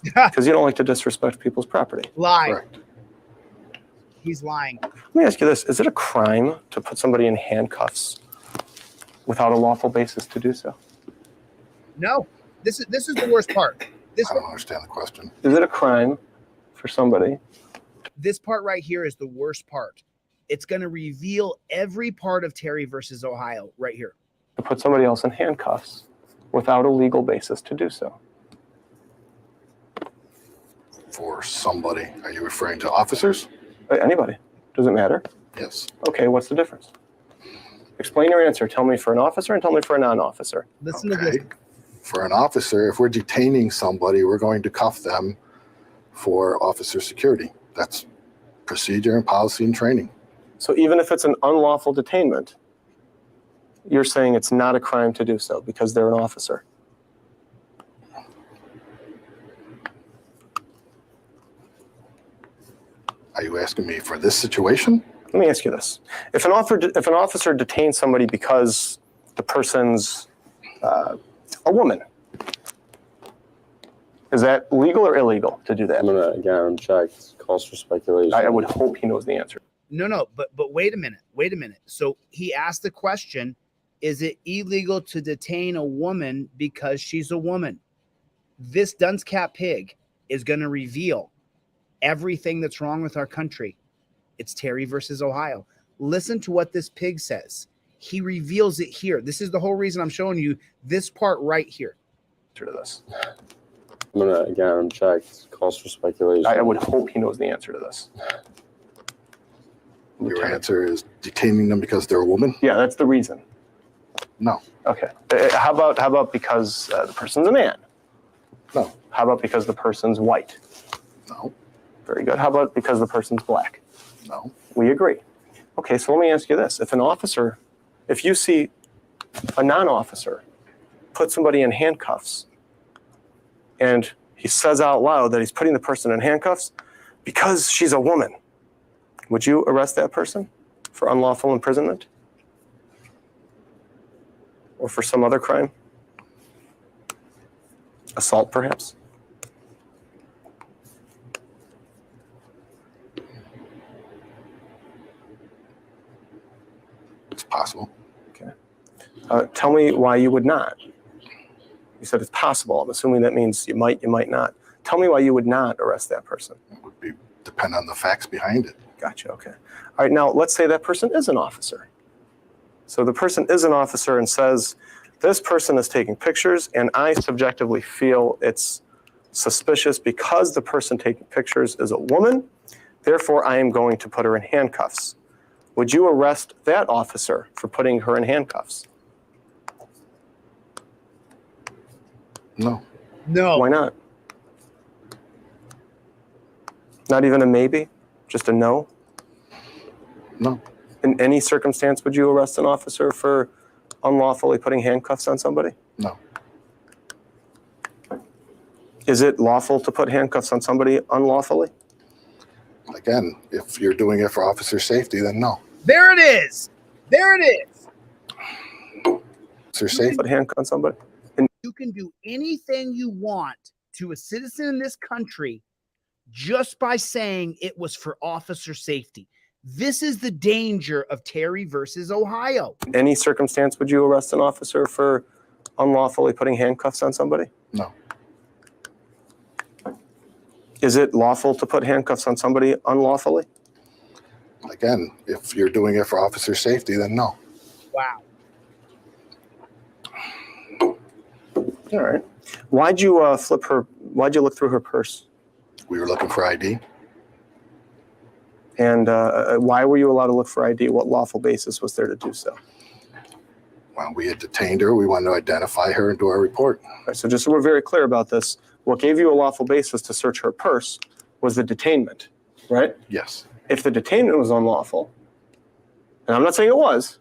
Because you don't like to disrespect people's property. Lie. Correct. He's lying. Let me ask you this. Is it a crime to put somebody in handcuffs without a lawful basis to do so? No. This is the worst part. I don't understand the question. Is it a crime for somebody? This part right here is the worst part. It's going to reveal every part of Terry versus Ohio right here. To put somebody else in handcuffs without a legal basis to do so? For somebody, are you referring to officers? Anybody. Does it matter? Yes. Okay, what's the difference? Explain your answer. Tell me for an officer and tell me for a non-officer. Listen to this. For an officer, if we're detaining somebody, we're going to cuff them for officer security. That's procedure and policy and training. So even if it's an unlawful detainment, you're saying it's not a crime to do so because they're an officer. Are you asking me for this situation? Let me ask you this. If an officer detains somebody because the person's a woman, is that legal or illegal to do that? I'm gonna again check. Calls for speculation. I would hope he knows the answer. No, but wait a minute. So he asked the question, is it illegal to detain a woman because she's a woman? This dunce cap pig is going to reveal everything that's wrong with our country. It's Terry versus Ohio. Listen to what this pig says. He reveals it here. This is the whole reason I'm showing you this part right here. To this. I'm gonna again check. Calls for speculation. I would hope he knows the answer to this. Your answer is detaining them because they're a woman? Yeah, that's the reason. No. Okay. How about because the person's a man? No. How about because the person's white? No. Very good. How about because the person's black? No. We agree. Okay, so let me ask you this. If you see a non-officer put somebody in handcuffs and he says out loud that he's putting the person in handcuffs because she's a woman, Would you arrest that person for unlawful imprisonment? Or for some other crime? Assault, perhaps? It's possible. Okay. Tell me why you would not. You said it's possible. I'm assuming that means you might not. Tell me why you would not arrest that person. It would depend on the facts behind it. Gotcha, okay. All right, now let's say that person is an officer. So the person is an officer and says, this person is taking pictures and I subjectively feel it's suspicious because the person taking pictures is a woman, therefore I am going to put her in handcuffs. Would you arrest that officer for putting her in handcuffs? No. No. Why not? Not even a maybe? Just a no? No. In any circumstance, would you arrest an officer for unlawfully putting handcuffs on somebody? No. Is it lawful to put handcuffs on somebody unlawfully? Again, if you're doing it for officer safety, then no. There it is. There it is. Officer safety. Put handcuffs on somebody? You can do anything you want to a citizen in this country just by saying it was for officer safety. This is the danger of Terry versus Ohio. In any circumstance, would you arrest an officer for unlawfully putting handcuffs on somebody? No. Is it lawful to put handcuffs on somebody unlawfully? Again, if you're doing it for officer safety, then no. Wow. All right. Why'd you why'd you look through her purse? We were looking for ID. And why were you allowed to look for ID? What lawful basis was there to do so? Well, we had detained her. We wanted to identify her and do our report. Okay, so just so we're very clear about this, what gave you a lawful basis to search her purse was the detainment, right? Yes. If the detainment was unlawful, and I'm not saying it was,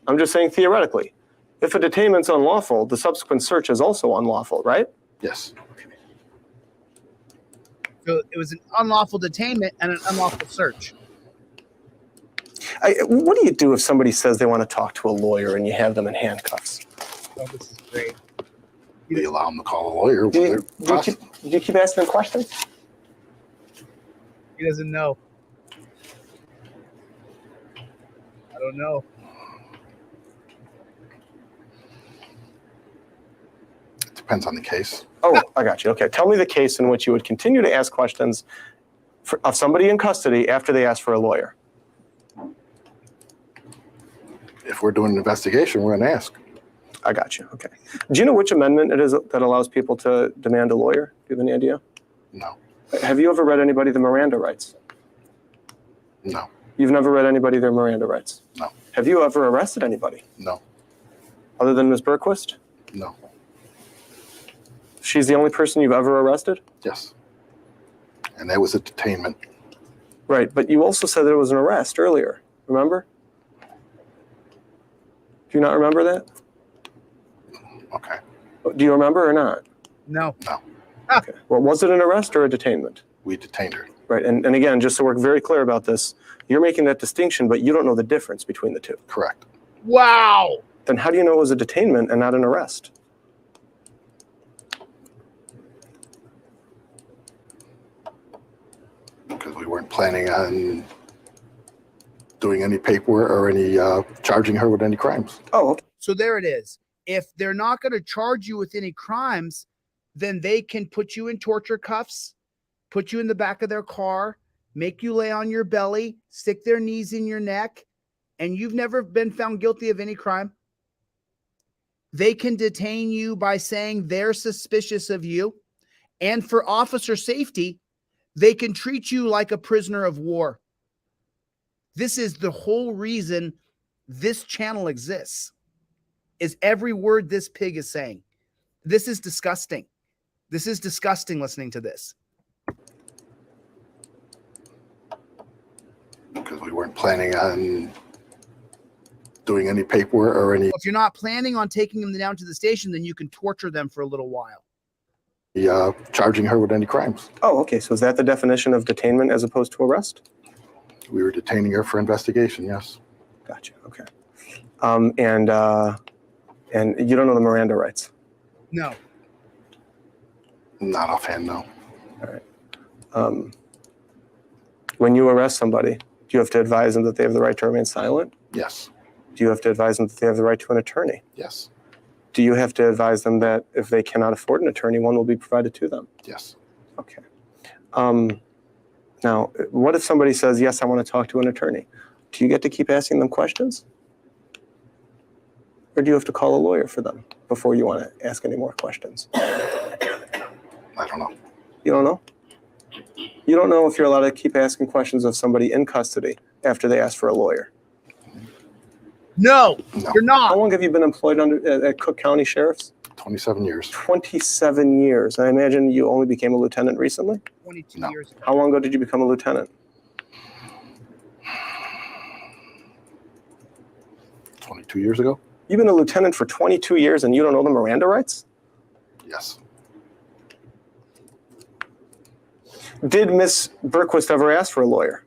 I'm just saying theoretically, if a detainment's unlawful, the subsequent search is also unlawful, right? Yes. So it was an unlawful detainment and an unlawful search. What do you do if somebody says they want to talk to a lawyer and you have them in handcuffs? Oh, this is great. We allow them to call a lawyer. Do you keep asking them questions? He doesn't know. I don't know. Depends on the case. Oh, I got you. Okay. Tell me the case in which you would continue to ask questions of somebody in custody after they ask for a lawyer. If we're doing an investigation, we're going to ask. I got you. Okay. Do you know which amendment it is that allows people to demand a lawyer? Do you have any idea? No. Have you ever read anybody the Miranda rights? No. You've never read anybody their Miranda rights? No. Have you ever arrested anybody? No. Other than Ms. Berquist? No. She's the only person you've ever arrested? Yes. And that was a detainment. Right, but you also said there was an arrest earlier, remember? Do you not remember that? Okay. Do you remember or not? No. No. Okay. Well, was it an arrest or a detainment? We detained her. Right, and again, just so we're very clear about this, you're making that distinction, but you don't know the difference between the two. Correct. Wow. Then how do you know it was a detainment and not an arrest? Because we weren't planning on doing any paperwork or any charging her with any crimes. Oh, okay. So there it is. If they're not going to charge you with any crimes, then they can put you in torture cuffs, put you in the back of their car, make you lay on your belly, stick their knees in your neck, and you've never been found guilty of any crime. They can detain you by saying they're suspicious of you. And for officer safety, they can treat you like a prisoner of war. This is the whole reason this channel exists, is every word this pig is saying. This is disgusting. This is disgusting listening to this. Because we weren't planning on doing any paperwork or any If you're not planning on taking them down to the station, then you can torture them for a little while. charging her with any crimes. Oh, okay. So is that the definition of detainment as opposed to arrest? We were detaining her for investigation, yes. Gotcha. Okay. And you don't know the Miranda rights? No. Not offhand, no. When you arrest somebody, do you have to advise them that they have the right to remain silent? Yes, Do you have to advise them that they have the right to an attorney? yes, Do you have to advise them that if they cannot afford an attorney, one will be provided to them? yes. Okay. Now, what if somebody says, yes, I want to talk to an attorney? Do you get to keep asking them questions? Or do you have to call a lawyer for them before you want to ask any more questions? I don't know. You don't know? You don't know if you're allowed to keep asking questions of somebody in custody after they ask for a lawyer. No, No. you're How not. long have you been employed at Cook County Sheriff's? 27 years. 27 years. I imagine you only became a lieutenant recently? 22 No. years ago. How long ago did you become a lieutenant? 22 years ago? You've been a lieutenant for 22 years and you don't know the Miranda rights? Yes. Did Miss Berquist ever ask for a lawyer?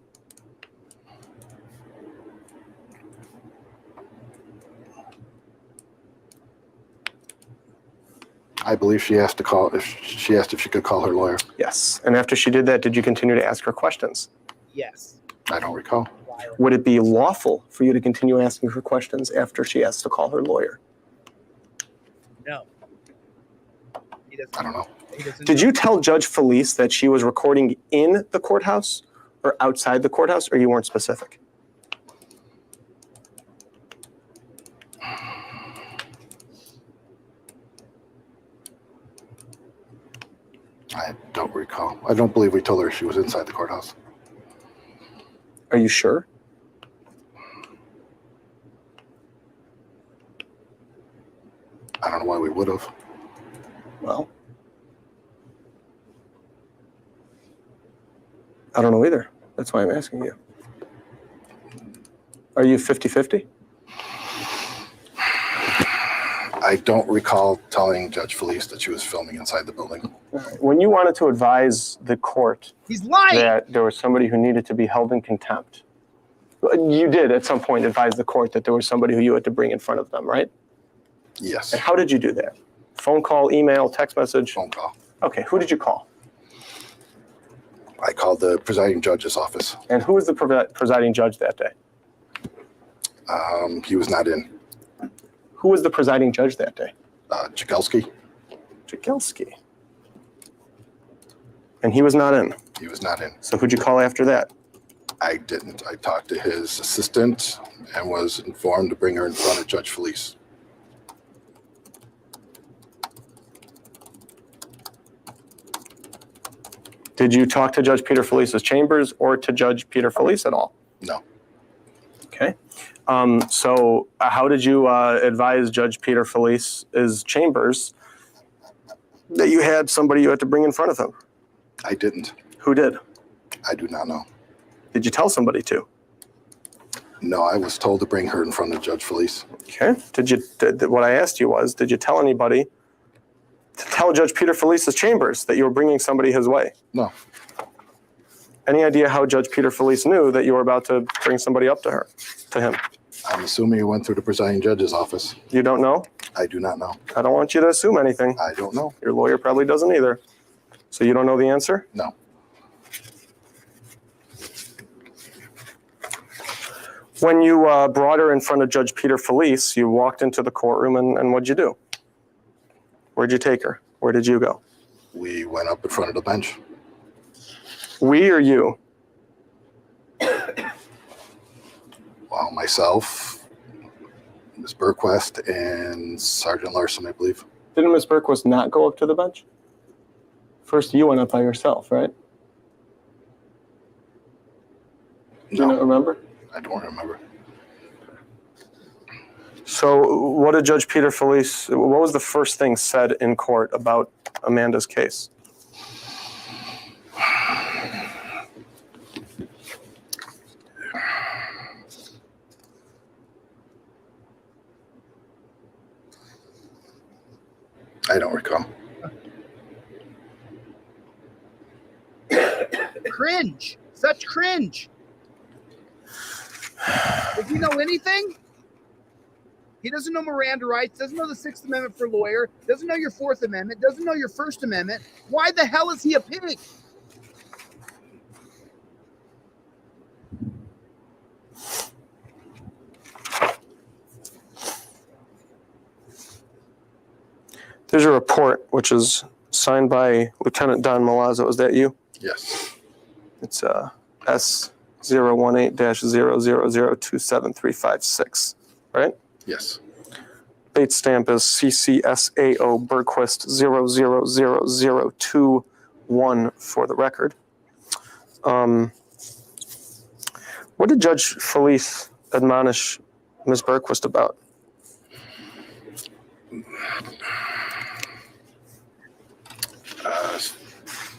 I believe she asked if she could call her lawyer. Yes. And after she did that, did you continue to ask her questions? Yes. I don't recall. Would it be lawful for you to continue asking her questions after she asked to call her lawyer? No. He doesn't. I don't know. He doesn't Did know. you tell Judge Felice that she was recording in the courthouse or outside the courthouse, or you weren't specific? I don't recall. I don't believe we told her she was inside the courthouse. Are you sure? I don't know why we would have. Well, I don't know either. That's why I'm asking you. Are you 50-50? I don't recall telling Judge Felice that she was filming inside the building. When you wanted to advise the court He's lying. that there was somebody who needed to be held in contempt, you did at some point advise the court that there was somebody who you had to bring in front of them, right? Yes. And how did you do that? Phone call, email, text message? Phone call. Okay, who did you call? I called the presiding judge's office. And who was the presiding judge that day? He was not in. Who was the presiding judge that day? Jagelski. Jagelski. And he was not in. He was not in. So who'd you call after that? I didn't. I talked to his assistant and was informed to bring her in front of Judge Felice. Did you talk to Judge Peter Felice's chambers or to Judge Peter Felice at all? No. Okay. So how did you advise Judge Peter Felice's chambers that you had somebody you had to bring in front of him? I didn't. Who did? I do not know. Did you tell somebody to? No, I was told to bring her in front of Judge Felice. Okay. What I asked you was, did you tell anybody to tell Judge Peter Felice's chambers that you were bringing somebody his way? No. Any idea how Judge Peter Felice knew that you were about to bring somebody up to him? I'm assuming it went through the presiding judge's office. You don't know? I do not know. I don't want you to assume anything. I don't know. Your lawyer probably doesn't either. So you don't know the answer? No. When you brought her in front of Judge Peter Felice, you walked into the courtroom and what'd you do? Where'd you take her? Where did you go? We went up in front of the bench. We or you? Well, myself, Ms. Berquist, and Sergeant Larson, I believe. Didn't Ms. Berquist not go up to the bench? First, you went up by yourself, right? Do you not remember? I don't remember. So what did Judge Peter Felice, what was the first thing said in court about Amanda's case? I don't recall. Cringe. Such cringe. Does he know anything? He doesn't know Miranda rights, doesn't know the Sixth Amendment for lawyer, doesn't know your Fourth Amendment, doesn't know your First Amendment. Why the hell is he a pig? There's a report which is signed by Lieutenant Don Malazzo. Is that you? Yes. It's S018-0002736, right? Yes. Date stamp is CCSAO Bergquist 000021 for the record. What did Judge Felice admonish Ms. Bergquist about?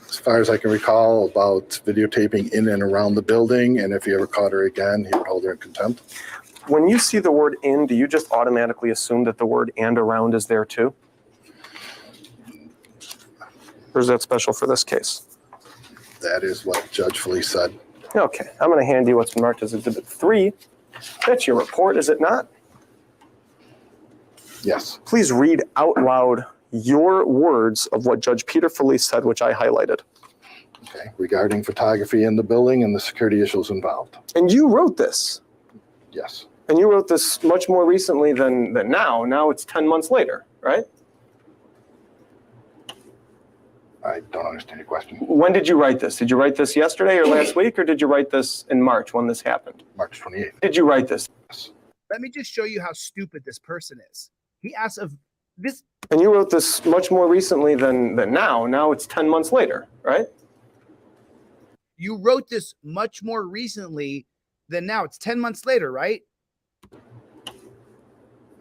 As far as I can recall, about videotaping in and around the building, and if he ever caught her again, he would hold her in contempt. When you see the word in, do you just automatically assume that the word and around is there too? Or is that special for this case? That is what Judge Felice said. Okay, I'm going to hand you what's marked as Exhibit 3. That's your report, is it not? Yes. Please read out loud your words of what Judge Peter Felice said, which I highlighted. Okay. Regarding photography in the building and the security issues involved. And you wrote this. Yes. And you wrote this much more recently than now. Now it's 10 months later, right? I don't understand your question. When did you write this? Did you write this yesterday or last week, or did you write this in March when this happened? March 28th. Did you write this? Yes. Let me just show you how stupid this person is. He asks of this. And you wrote this much more recently than now. Now it's 10 months later, right? You wrote this much more recently than now. It's 10 months later, right?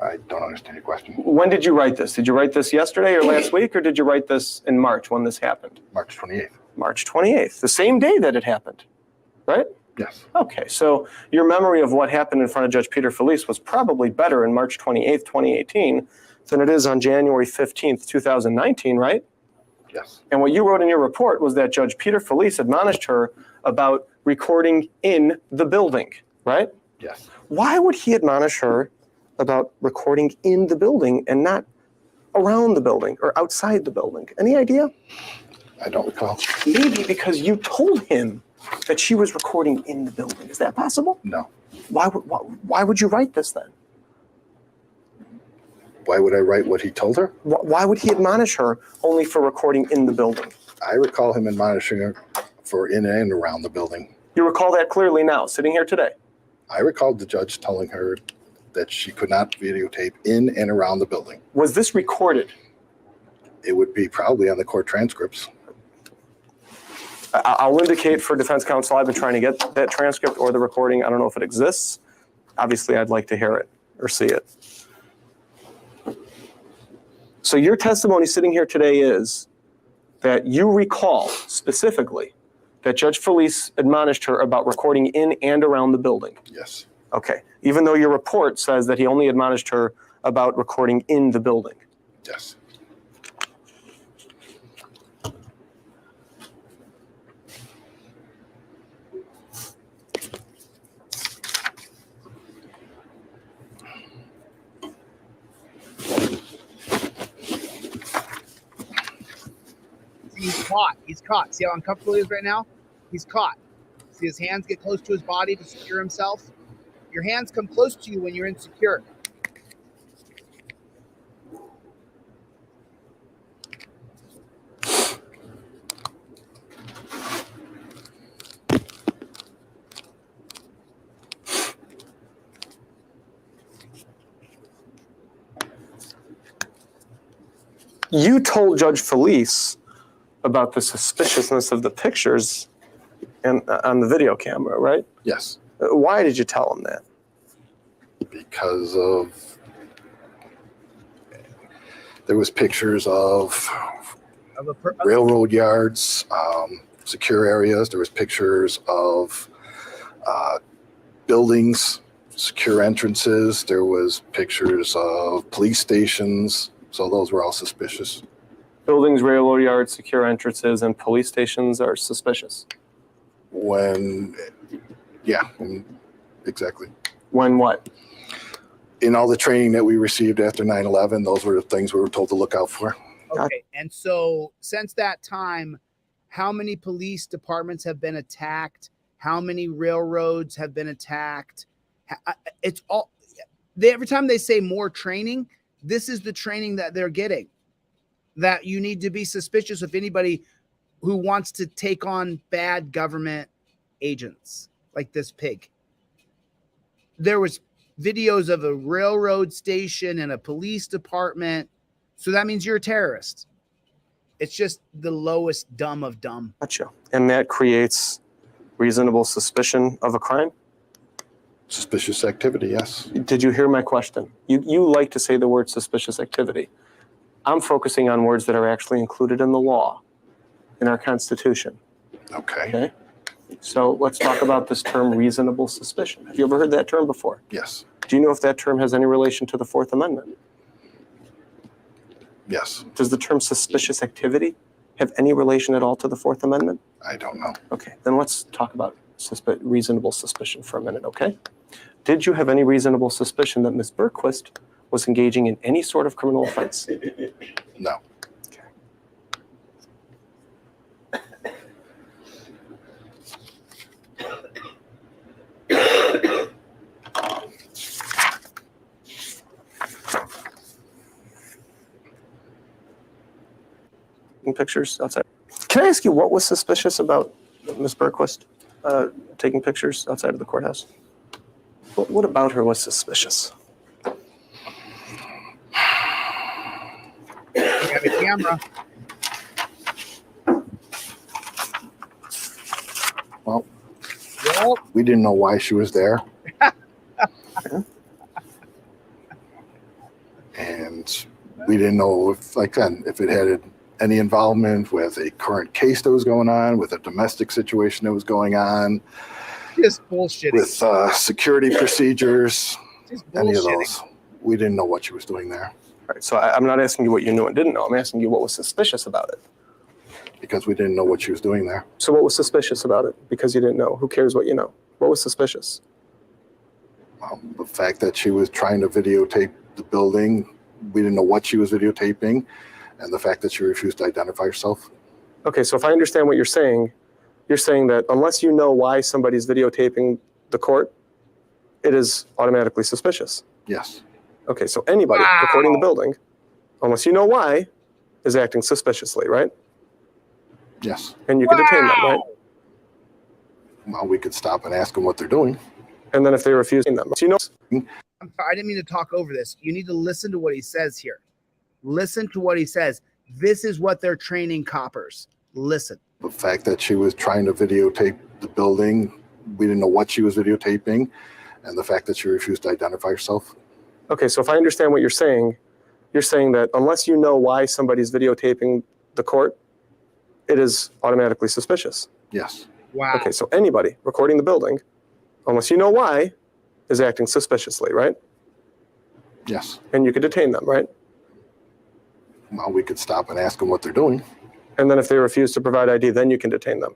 I don't understand your question. When did you write this? Did you write this yesterday or last week, or did you write this in March when this happened? March 28th. March 28th, the same day that it happened, right? Yes. Okay, so your memory of what happened in front of Judge Peter Felice was probably better in March 28th, 2018 than it is on January 15th, 2019, right? Yes. And what you wrote in your report was that Judge Peter Felice admonished her about recording in the building, right? Yes. Why would he admonish her about recording in the building and not around the building or outside the building? Any idea? I don't recall. Maybe because you told him that she was recording in the building. Is that possible? No. Why would you write this then? Why would I write what he told her? Why would he admonish her only for recording in the building? I recall him admonishing her for in and around the building. You recall that clearly now, sitting here today. I recalled the judge telling her that she could not videotape in and around the building. Was this recorded? It would be probably on the court transcripts. I'll indicate for defense counsel, I've been trying to get that transcript or the recording. I don't know if it exists. Obviously, I'd like to hear it or see it. So your testimony sitting here today is that you recall specifically that Judge Felice admonished her about recording in and around the building. Yes. Okay. Even though your report says that he only admonished her about recording in the building. Yes. He's caught. He's caught. See how uncomfortable he is right now? He's caught. See his hands get close to his body to secure himself? Your hands come close to you when you're insecure. You told Judge Felice about the suspiciousness of the pictures and on the video camera, right? Yes. Why did you tell him that? Because of there was pictures of railroad yards, secure areas. There was pictures of buildings, secure entrances. There was pictures of police stations. So those were all suspicious. Buildings, railroad yards, secure entrances, and police stations are suspicious. Exactly. When what? In all the training that we received after 9/11, those were the things we were told to look out for. Okay. And so since that time, how many police departments have been attacked? How many railroads have been attacked? It's all every time they say more training, this is the training that they're getting, that you need to be suspicious of anybody who wants to take on bad government agents like this pig. There was videos of a railroad station and a police department. So that means you're a terrorist. It's just the lowest dumb of dumb. Gotcha. And that creates reasonable suspicion of a crime? Suspicious activity, yes. Did you hear my question? You like to say the word suspicious activity. I'm focusing on words that are actually included in the law, in our Constitution. Okay. Okay? So let's talk about this term reasonable suspicion. Have you ever heard that term before? Yes. Do you know if that term has any relation to the Fourth Amendment? Yes. Does the term suspicious activity have any relation at all to the Fourth Amendment? I don't know. Okay, then let's talk about reasonable suspicion for a minute, okay? Did you have any reasonable suspicion that Ms. Bergquist was engaging in any sort of criminal offense? No. Okay. Pictures outside. Can I ask you what was suspicious about Ms. Bergquist taking pictures outside of the courthouse? What about her was suspicious? You have a camera. Well, Well, we didn't know why she was there. And we didn't know if, like then, if it had any involvement with a current case that was going on, with a domestic situation that was going on, just bullshitting. with security procedures, Just any of bullshitting. those. We didn't know what she was doing there All right, so I'm not asking you what you knew and didn't know. I'm asking you what was suspicious about it. because we didn't know what she was doing there. So what was suspicious about it? Because you didn't know. Who cares what you know? What was suspicious? The fact that she was trying to videotape the building, we didn't know what she was videotaping, and the fact that she refused to identify herself. Okay, so if I understand what you're saying that unless you know why somebody's videotaping the court, it is automatically suspicious. Yes. Okay, so anybody recording the building, unless you know why, is acting suspiciously, right? Yes. And you can detain them, right? Well, we could stop and ask them what they're doing. And then if they refuse them, so you know. I'm sorry, I didn't mean to talk over this. You need to listen to what he says here. Listen to what he says. This is what they're training coppers. Listen. The fact that she was trying to videotape the building, we didn't know what she was videotaping, and the fact that she refused to identify herself. Okay, so if I understand what you're saying that unless you know why somebody's videotaping the court, it is automatically suspicious. Yes. Wow. Okay, so anybody recording the building, unless you know why, is acting suspiciously, right? Yes. And you could detain them, right? Well, we could stop and ask them what they're doing. And then if they refuse to provide ID, then you can detain them.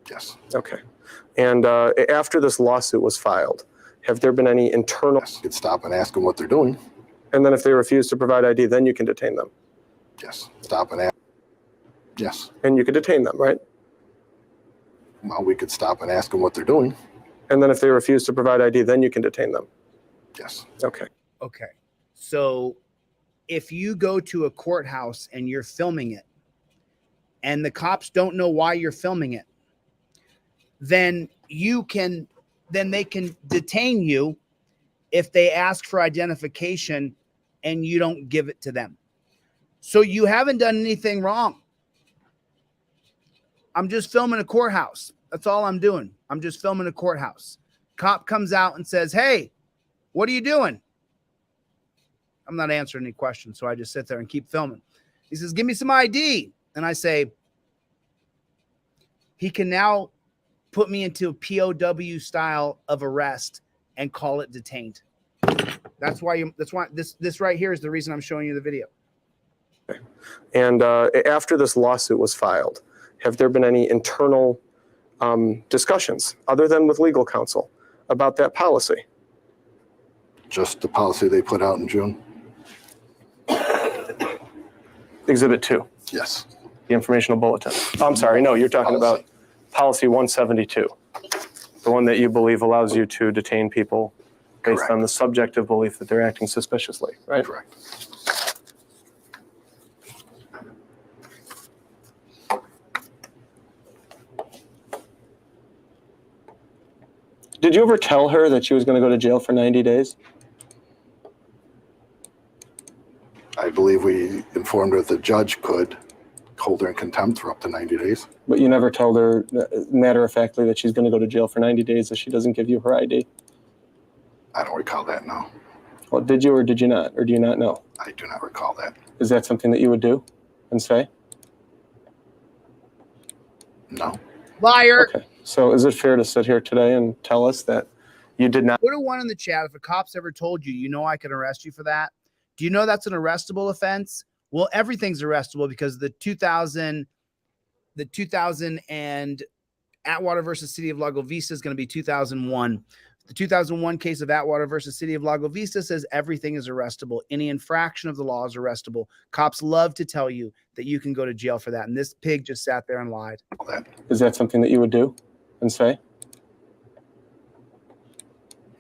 Yes. Okay. And after this lawsuit was filed, have there been any internal? Yes. We could stop and ask them what they're doing. And then if they refuse to provide ID, then you can detain them. Yes. Stop and ask. Yes. And you could detain them, right? Well, we could stop and ask them what they're doing. And then if they refuse to provide ID, then you can detain them. Yes. Okay. Okay. So if you go to a courthouse and you're filming it and the cops don't know why you're filming it, then they can detain you if they ask for identification and you don't give it to them. So you haven't done anything wrong. I'm just filming a courthouse. That's all I'm doing. I'm just filming a courthouse. Cop comes out and says, "Hey, what are you doing?" I'm not answering any questions, so I just sit there and keep filming. He says, "Give me some ID." And I say, he can now put me into a POW style of arrest and call it detained. That's why this right here is the reason I'm showing you the video. Okay. And after this lawsuit was filed, have there been any internal discussions other than with legal counsel about that policy? Just the policy they put out in June? Exhibit 2, Yes. the informational bulletin. Oh, I'm sorry, no, you're talking about policy 172, the one that you believe allows you to detain people based Correct. on the subjective belief that they're acting suspiciously, right? Correct. Did you ever tell her that she was going to go to jail for 90 days? I believe we informed her the judge could hold her in contempt for up to 90 days. But you never told her, matter-of-factly, that she's going to go to jail for 90 days if she doesn't give you her ID? I don't recall that, no. Well, did you or did you not? Or do you not know? I do not recall that. Is that something that you would do and say? No. Liar. Okay. So is it fair to sit here today and tell us that you did not? Put a 1 in the chat if a cop's ever told you, you know I can arrest you for that. Do you know that's an arrestable offense? Well, everything's arrestable because the 2000 and Atwater versus City of Lago Vista is going to be 2001. The 2001 case of Atwater versus City of Lago Vista says everything is arrestable. Any infraction of the law is arrestable. Cops love to tell you that you can go to jail for that. And this pig just sat there and lied. Is that something that you would do and say?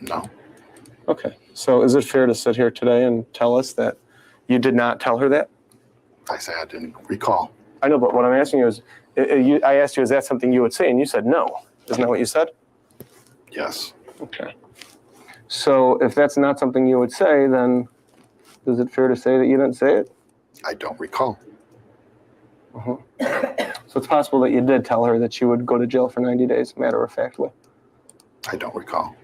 No. Okay. So is it fair to sit here today and tell us that you did not tell her that? I say I didn't recall. I know, but what I'm asking you is, I asked you, is that something you would say? And you said no. Isn't that what you said? Yes. Okay. So if that's not something you would say, then is it fair to say that you didn't say it? I don't recall. So it's possible that you did tell her that she would go to jail for 90 days, matter-of-factly. I don't recall.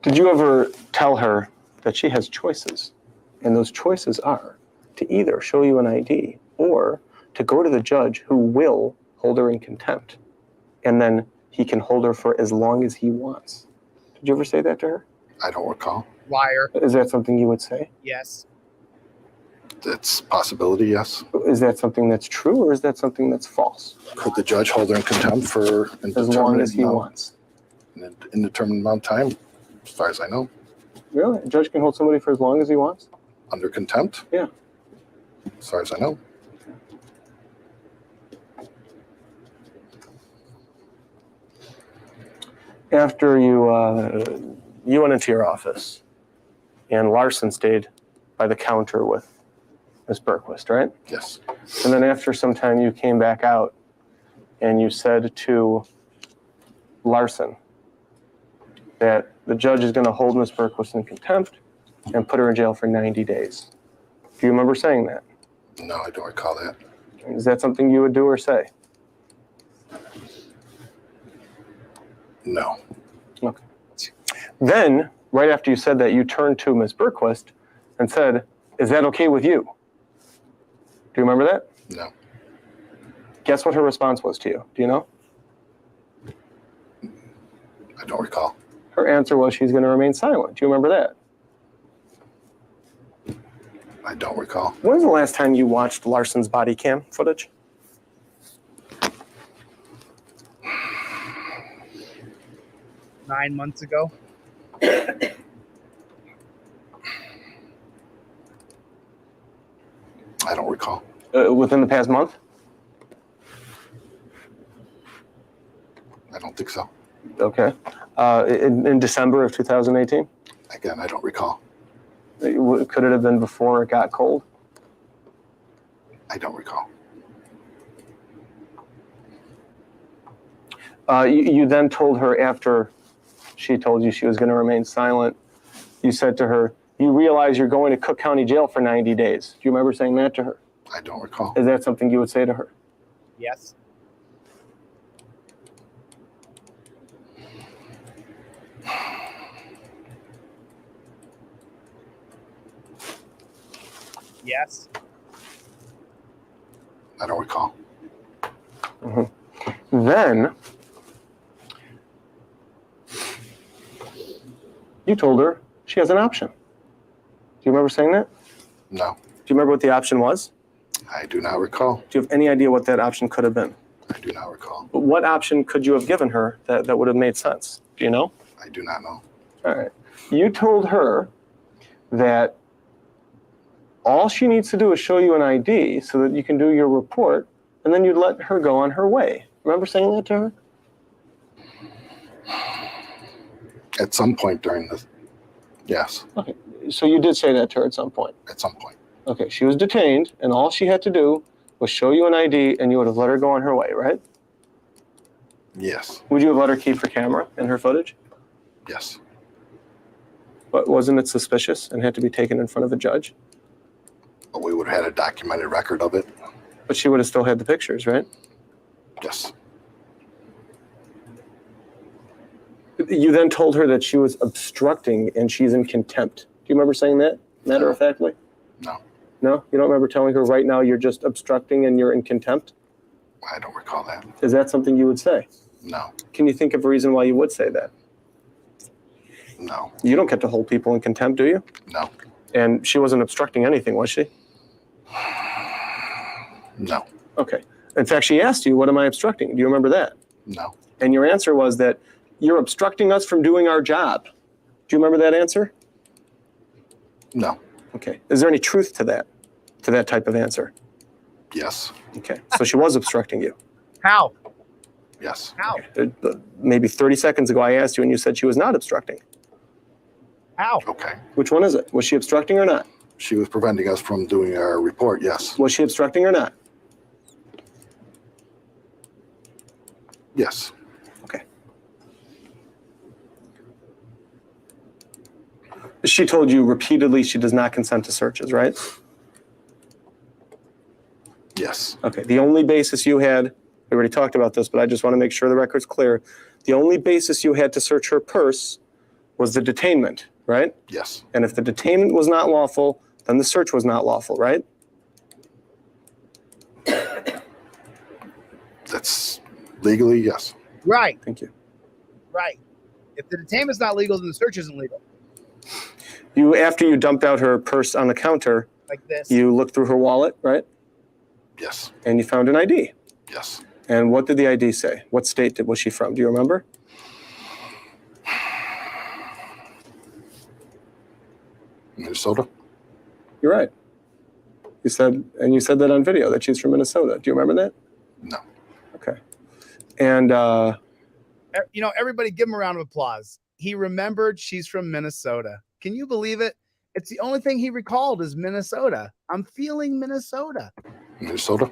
Did you ever tell her that she has choices? And those choices are to either show you an ID or to go to the judge who will hold her in contempt. And then he can hold her for as long as he wants. Did you ever say that to her? I don't recall. Liar. Is that something you would say? Yes. It's a possibility, yes. Is that something that's true or is that something that's false? Could the judge hold her in contempt for an As long as he indeterminate wants. an indeterminate amount of time, as far as I know? Really? A judge can hold somebody for as long as he wants? Under contempt? Yeah. As far as I know. After you went into your office and Larson stayed by the counter with Ms. Berquist, right? Yes. And then after some time you came back out and you said to Larson that the judge is going to hold Ms. Berquist in contempt and put her in jail for 90 days. Do you remember saying that? No, I don't recall that. Is that something you would do or say? No. Okay. Then, right after you said that, you turned to Ms. Berquist and said, "Is that okay with you?" Do you remember that? No. Guess what her response was to you? Do you know? I don't recall. Her answer was she's going to remain silent. Do you remember that? I don't recall. When was the last time you watched Larson's body cam footage? Nine months ago. I don't recall. Within the past month? I don't think so. Okay. In December of 2018? Again, I don't recall. Could it have been before it got cold? I don't recall. You then told her, after she told you she was going to remain silent, you said to her, "You realize you're going to Cook County Jail for 90 days. Do you remember saying that to her? I don't recall. Is that something you would say to her? Yes. Yes. I don't recall. Then you told her she has an option. Do you remember saying that? No. Do you remember what the option was? I do not recall. Do you have any idea what that option could have been? I do not recall. But what option could you have given her that would have made sense? Do you know? I do not know. All right. You told her that all she needs to do is show you an ID so that you can do your report, and then you'd let her go on her way. Remember saying that to her? At some point during the, yes, Okay. So you did say that to her at some point. at some point. Okay. She was detained, and all she had to do was show you an ID, and you would have let her go on her way, right? Yes, Would you have let her keep her camera and her footage? yes, But wasn't it suspicious and had to be taken in front of a judge? but we would have had a documented record of it. But she would have still had the pictures, right? Yes, You then told her that she was obstructing and she's in contempt. Do you remember saying that, matter of factly? no, No? You don't remember telling her right now you're just obstructing and you're in contempt? I don't recall that. Is that something you would say? No, Can you think of a reason why you would say that? no, You don't get to hold people in contempt, do you? no, And she wasn't obstructing anything, was she? no, Okay. In fact, she asked you, what am I obstructing? Do you remember that? no, And your answer was that you're obstructing us from doing our job. Do you remember that answer? no, Okay. Is there any truth to that type of answer? yes, Okay. So she was obstructing you. How? yes, How? Maybe 30 seconds ago, I asked you and you said she was not obstructing. How? okay. Which one is it? Was she obstructing or not? She was preventing us from doing our report, yes, Was she obstructing or not? yes, Okay. She told you repeatedly she does not consent to searches, right? yes, Okay. The only basis you had, we already talked about this, but I just want to make sure the record's clear. The only basis you had to search her purse was the detainment, right? yes, And if the detainment was not lawful, then the search was not lawful, right? that's legally, yes, Right. Thank you. Right. If the detainment's not legal, then the search isn't legal. You, after you dumped out her purse on the counter, Like this. you looked through her wallet, right? yes, And you found an ID. yes. And what did the ID say? What state was she from? Do you remember? Minnesota, You're right. You said that on video that she's from Minnesota. Do you remember that? no, Okay. And You know, everybody give him a round of applause. He remembered she's from Minnesota. Can you believe it? It's the only thing he recalled is Minnesota. I'm feeling Minnesota. Minnesota,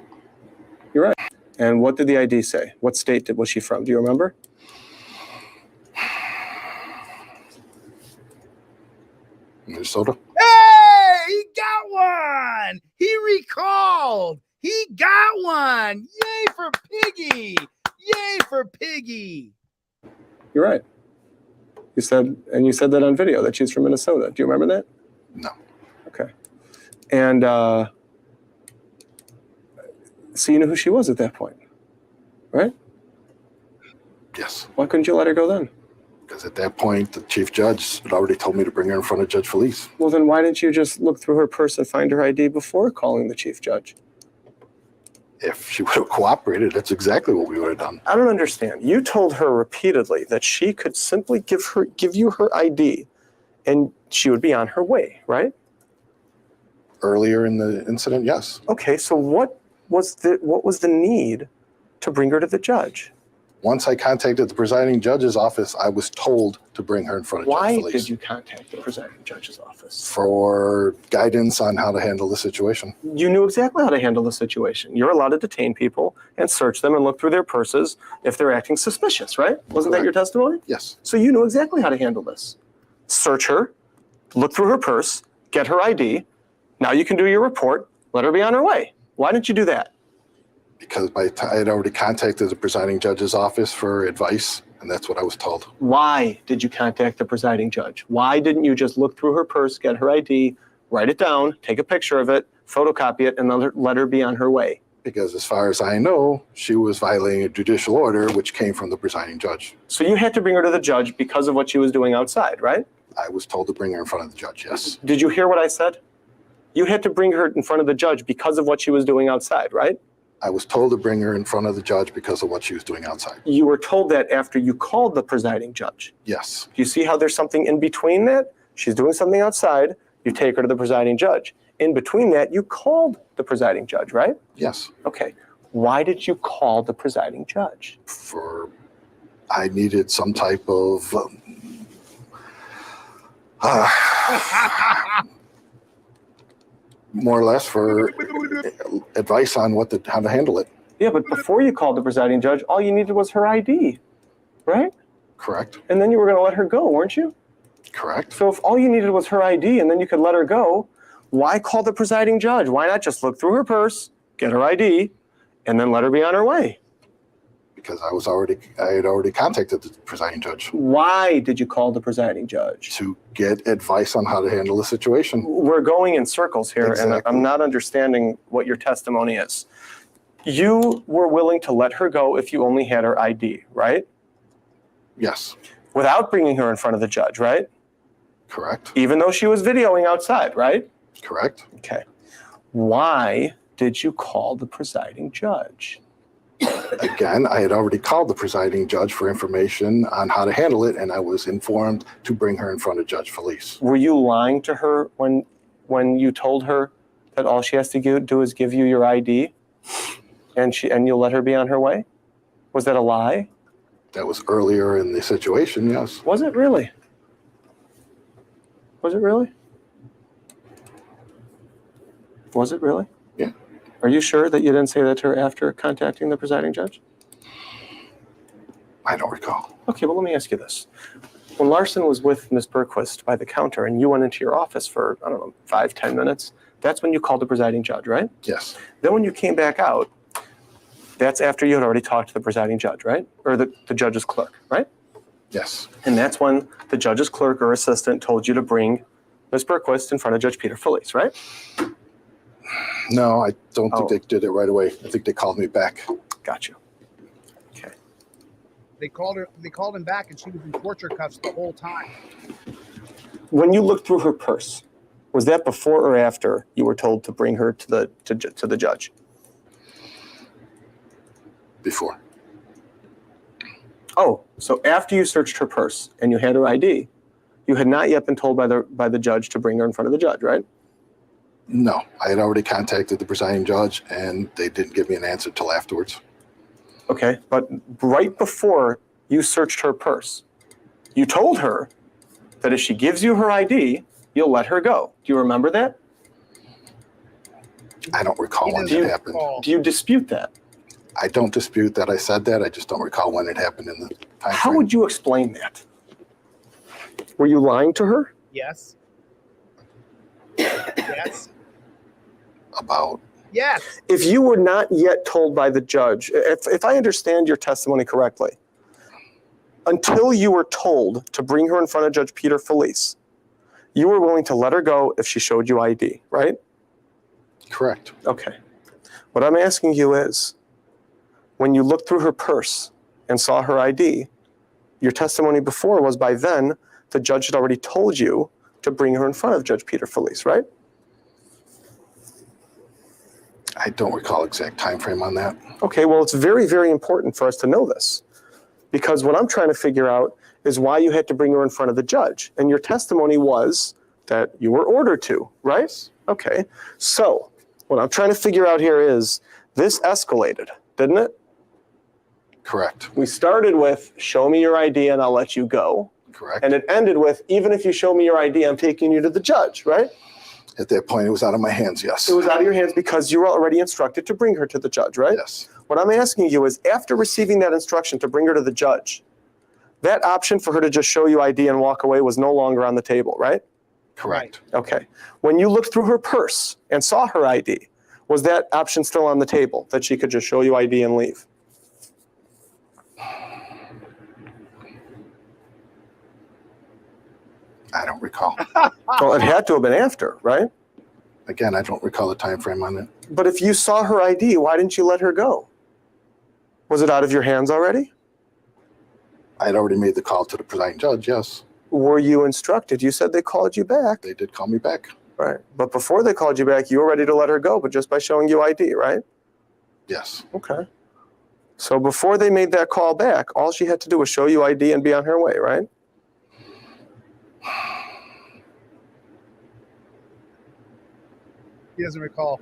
you're right. And what did the ID say? What state was she from? Do you remember? Minnesota, Hey, he got one. He recalled. He got one. Yay for Piggy. Yay for Piggy. You're right. You said that on video that she's from Minnesota. Do you remember that? no, Okay. And so you knew who she was at that point, right? yes. Why couldn't you let her go then? Because at that point, the chief judge had already told me to bring her in front of Judge Felice. Well, then why didn't you just look through her purse and find her ID before calling the chief judge? If she would have cooperated, that's exactly what we would have done. I don't understand. You told her repeatedly that she could simply give you her ID and she would be on her way, right? Earlier in the incident, yes. Okay, so what was the need to bring her to the judge? Once I contacted the presiding judge's office, I was told to bring her in front of Why Judge Felice. did you contact the presiding judge's office? For guidance on how to handle the situation. You knew exactly how to handle the situation. You're allowed to detain people and search them and look through their purses if they're acting suspicious, right? Wasn't that your testimony? Yes, So you knew exactly how to handle this. Search her, look through her purse, get her ID. Now you can do your report, let her be on her way. Why didn't you do that? because I had already contacted the presiding judge's office for advice, and that's what I was told. Why did you contact the presiding judge? Why didn't you just look through her purse, get her ID, write it down, take a picture of it, photocopy it, and let her be on her way? Because as far as I know, she was violating a judicial order, which came from the presiding judge. So you had to bring her to the judge because of what she was doing outside, right? I was told to bring her in front of the judge, yes. Did you hear what I said? You had to bring her in front of the judge because of what she was doing outside, right? I was told to bring her in front of the judge because of what she was doing outside. You were told that after you called the presiding judge. Yes, Do you see how there's something in between that? She's doing something outside, you take her to the presiding judge. In between that, you called the presiding judge, right? yes. Okay. Why did you call the presiding judge? I needed some type of more or less for advice on how to handle it. Yeah, but before you called the presiding judge, all you needed was her ID, right? Correct. And then you were going to let her go, weren't you? Correct. So if all you needed was her ID and then you could let her go, why call the presiding judge? Why not just look through her purse, get her ID, and then let her be on her way? Because I had already contacted the presiding judge Why did you call the presiding judge? to get advice on how to handle the situation. We're going in circles here, and Exactly. I'm not understanding what your testimony is. You were willing to let her go if you only had her ID, right? Yes, Without bringing her in front of the judge, right? correct. Even though she was videoing outside, right? Correct. Okay. Why did you call the presiding judge? Again, I had already called the presiding judge for information on how to handle it, and I was informed to bring her in front of Judge Felice. Were you lying to her when you told her that all she has to do is give you your ID and you'll let her be on her way? Was that a lie? That was earlier in the situation, yes. Was it really? Was it really? Was it really? Yeah. Are you sure that you didn't say that to her after contacting the presiding judge? I don't recall. Okay, well, let me ask you this. When Larson was with Ms. Berquist by the counter and you went into your office for, 5-10 minutes, that's when you called the presiding judge, right? Yes, Then when you came back out, that's after you had already talked to the presiding judge, right? Or the judge's clerk, right? yes, And that's when the judge's clerk or assistant told you to bring Ms. Berquist in front of Judge Peter Felice, right? no, I don't think Oh. they did it right away. I think they called me back. Got you. Okay. They called him back, and she was in torture cuffs the whole time. When you looked through her purse, was that before or after you were told to bring her to the judge? Before. Oh, so after you searched her purse and you had her ID, you had not yet been told by the judge to bring her in front of the judge, right? No, I had already contacted the presiding judge, and they didn't give me an answer till afterwards. Okay, but right before you searched her purse, you told her that if she gives you her ID, you'll let her go. Do you remember that? I don't recall when Do that you- happened. Do you dispute that? I don't dispute that I said that. I just don't recall when it happened in the time How frame. would you explain that? Were you lying to her? Yes. Yes. About Yes. If you were not yet told by the judge, if I understand your testimony correctly, until you were told to bring her in front of Judge Peter Felice, you were willing to let her go if she showed you ID, right? correct. Okay. What I'm asking you is, when you looked through her purse and saw her ID, your testimony before was by then the judge had already told you to bring her in front of Judge Peter Felice, right? I don't recall exact time frame on that. Okay, well, it's very, very important for us to know this, because what I'm trying to figure out is why you had to bring her in front of the judge. And your testimony was that you were ordered to, right? Okay, so what I'm trying to figure out here is this escalated, didn't it? Correct. We started with, show me your ID and I'll let you go. Correct. And it ended with, even if you show me your ID, I'm taking you to the judge, right? At that point, it was out of my hands, yes. It was out of your hands because you were already instructed to bring her to the judge, right? Yes. What I'm asking you is, after receiving that instruction to bring her to the judge, that option for her to just show you ID and walk away was no longer on the table, right? Correct. Okay. When you looked through her purse and saw her ID, was that option still on the table, that she could just show you ID and leave? I don't recall. Well, it had to have been after, right? Again, I don't recall the time frame on it. But if you saw her ID, why didn't you let her go? Was it out of your hands already? I had already made the call to the presiding judge, yes. Were you instructed? You said they called you back. They did call me back. Right. But before they called you back, you were ready to let her go, but just by showing you ID, right? Yes. Okay. So before they made that call back, all she had to do was show you ID and be on her way, right? He doesn't recall.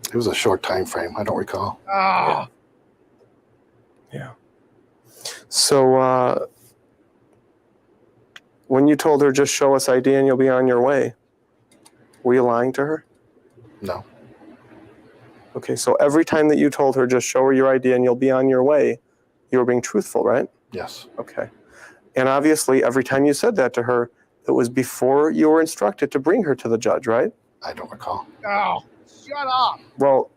It was a short time frame. I don't recall. Ah, Yeah. So when you told her just show us ID and you'll be on your way, were you lying to her? No. Okay, so every time that you told her just show her your ID and you'll be on your way, you were being truthful, right? Yes. Okay. And obviously, every time you said that to her, it was before you were instructed to bring her to the judge, right? I don't recall. oh, shut up. Well,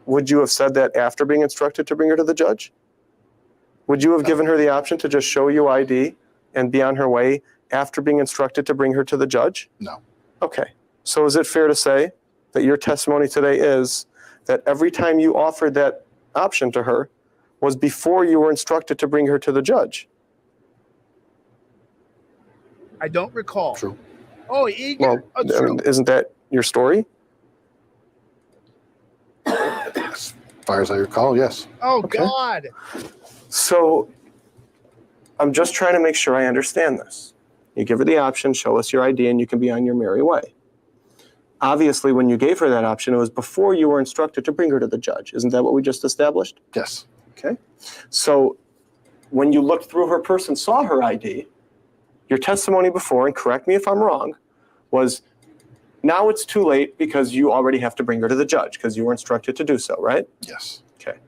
would you have said that after being instructed to bring her to the judge? Would you have given her the option to just show you ID and be on her way after being instructed to bring her to the judge? No. Okay. So is it fair to say that your testimony today is that every time you offered that option to her was before you were instructed to bring her to the judge? I don't recall. True. Oh, Well, I mean, isn't that your story? As far as I recall, yes. oh Okay. God. So I'm just trying to make sure I understand this. You give her the option, show us your ID, and you can be on your merry way. Obviously, when you gave her that option, it was before you were instructed to bring her to the judge. Isn't that what we just established? Yes. Okay. So when you looked through her purse and saw her ID, your testimony before, and correct me if I'm wrong, was now it's too late because you already have to bring her to the judge because you were instructed to do so, right? Yes. Okay.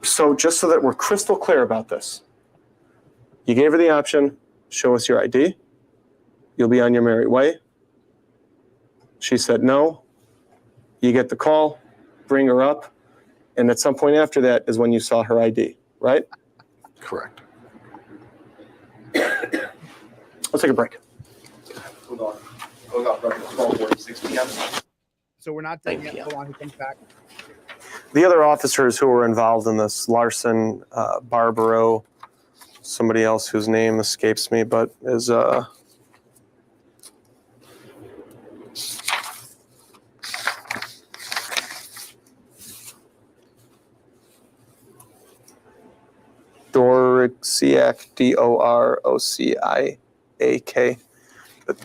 So just so that we're crystal clear about this, you gave her the option, show us your ID, you'll be on your merry way. She said no. You get the call, bring her up, and at some point after that is when you saw her ID, right? Correct. Let's take a break. Hold on. Hold on, 12:46 p.m. So we're not done 9 yet. p.m. Hold on, he comes back. The other officers who were involved in this, Larson, Barbaro, somebody else whose name escapes me, but is Dorociak, Dorociak.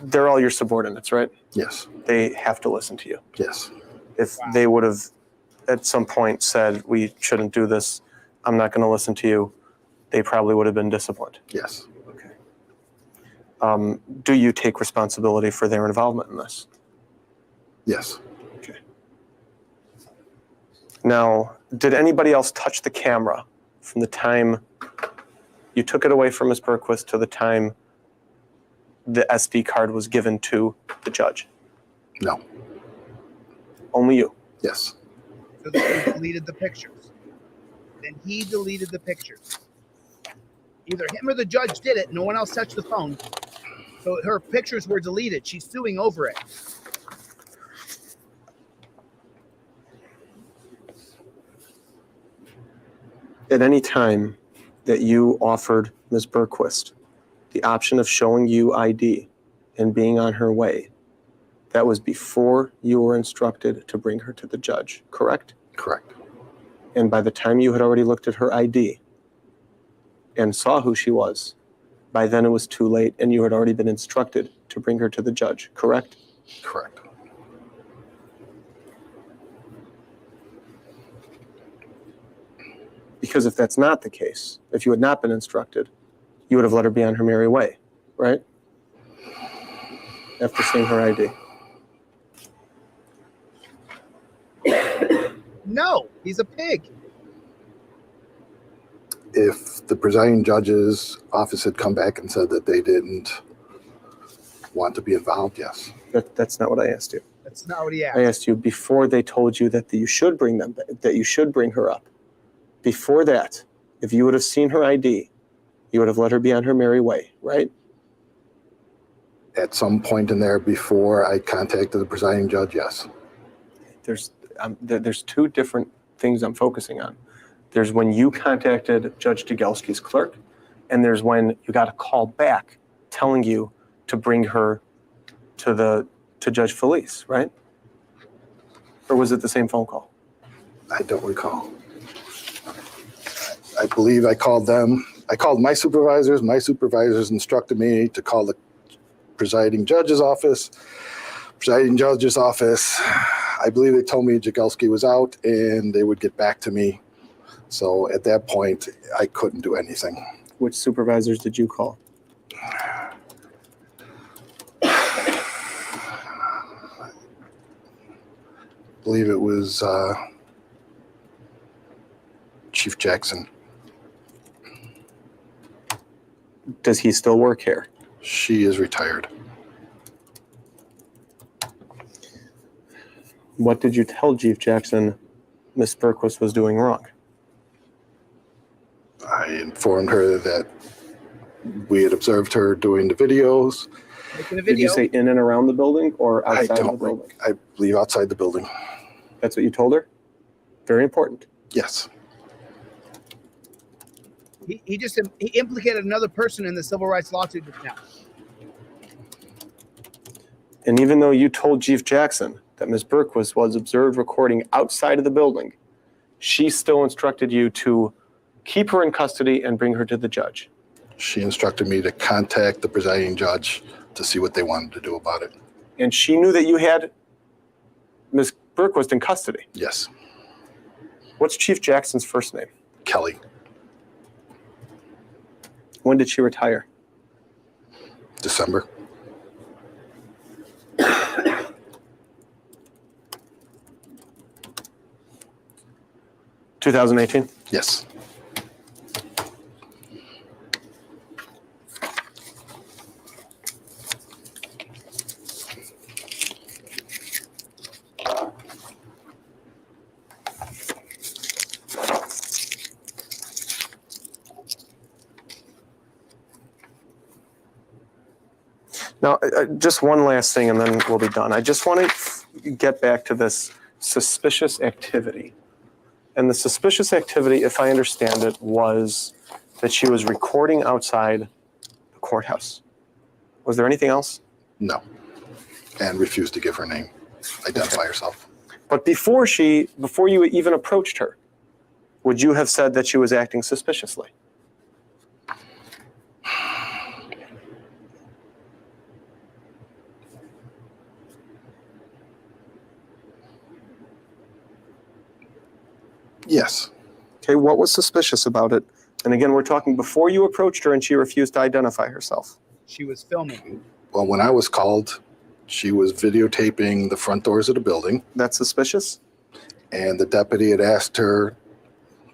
They're all your subordinates, right? Yes. They have to listen to you. Yes. If Wow. they would have at some point said, we shouldn't do this, I'm not going to listen to you, they probably would have been disciplined. Yes. Okay. Do you take responsibility for their involvement in this? Yes. Okay. Now, did anybody else touch the camera from the time you took it away from Ms. Berquist to the time the SD card was given to the judge? No. Only you. Yes. So then he deleted the pictures. Then he deleted the pictures. Either him or the judge did it. No one else touched the phone. So her pictures were deleted. She's suing over it. At any time that you offered Ms. Berquist the option of showing you ID and being on her way, that was before you were instructed to bring her to the judge, correct? Correct. And by the time you had already looked at her ID and saw who she was, by then it was too late and you had already been instructed to bring her to the judge, correct? Correct. Because if that's not the case, if you had not been instructed, you would have let her be on her merry way, right? After seeing her ID. No, he's a pig. If the presiding judge's office had come back and said that they didn't want to be involved, yes. That's not what I asked you. That's not what he I asked. asked you before they told you that you should bring them, that you should bring her up. Before that, if you would have seen her ID, you would have let her be on her merry way, right? At some point in there before I contacted the presiding judge, yes. There's two different things I'm focusing on. There's when you contacted Judge Degelski's clerk, and there's when you got a call back telling you to bring her to to Judge Felice, right? Or was it the same phone call? I don't recall. I believe I called them. I called my supervisors. My supervisors instructed me to call the presiding judge's office. Presiding judge's office, I believe they told me Jagelski was out and they would get back to me. So at that point, I couldn't do anything. Which supervisors did you call? I believe it was Chief Jackson. Does he still work here? She is retired. What did you tell Chief Jackson Ms. Berquist was doing wrong? I informed her that we had observed her doing the videos. Making a Did you video. say in and around the building or I outside of the don't. building? I believe outside the building. That's what you told her? Very important. Yes. He implicated another person in the civil rights lawsuit just now. And even though you told Chief Jackson that Ms. Berquist was observed recording outside of the building, she still instructed you to keep her in custody and bring her to the judge. She instructed me to contact the presiding judge to see what they wanted to do about it. And she knew that you had Ms. Berquist in custody. Yes. What's Chief Jackson's first name? Kelly. When did she retire? December. (2018) Yes. Now, just one last thing and then we'll be done. I just want to get back to this suspicious activity. And the suspicious activity, if I understand it, was that she was recording outside the courthouse. Was there anything else? No. And refused to give her name, identify herself. But before you even approached her, would you have said that she was acting suspiciously? Yes. Okay, what was suspicious about it? And again, we're talking before you approached her and she refused to identify herself. She was filming. Well, when I was called, she was videotaping the front doors of the building, That's suspicious? and the deputy had asked her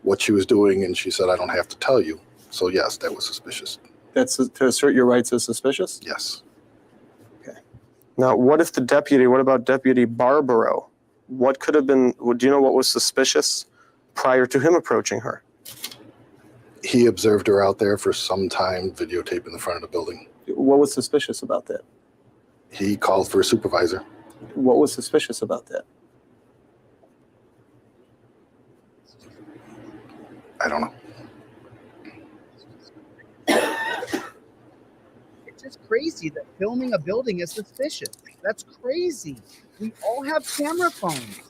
what she was doing, and she said, "I don't have to tell you." So yes, that was suspicious. That's to assert your rights as suspicious? Yes. Now, what about Deputy Barbaro? What could have been, do you know what was suspicious prior to him approaching her? He observed her out there for some time videotaping the front of the building. What was suspicious about that? He called for a supervisor. What was suspicious about that? I don't know. It's just crazy that filming a building is suspicious. That's crazy. We all have camera phones.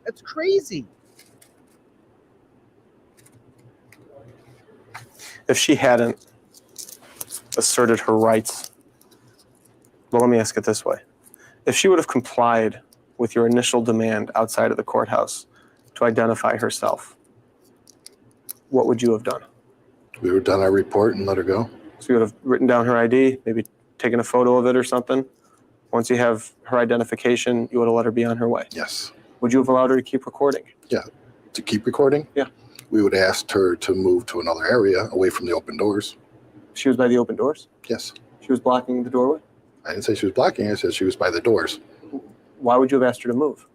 That's crazy. If she hadn't asserted her rights, well, let me ask it this way. If she would have complied with your initial demand outside of the courthouse to identify herself, what would you have done? We would have done our report and let her go. So you would have written down her ID, maybe taken a photo of it or something. Once you have her identification, you would have let her be on her way. Yes. Would you have allowed her to keep recording? To keep recording? Yeah. We would have asked her to move to another area away from the open doors. She was by the open doors? Yes. She was blocking the doorway? I didn't say she was blocking. I said she was by the doors Why would you have asked her to move?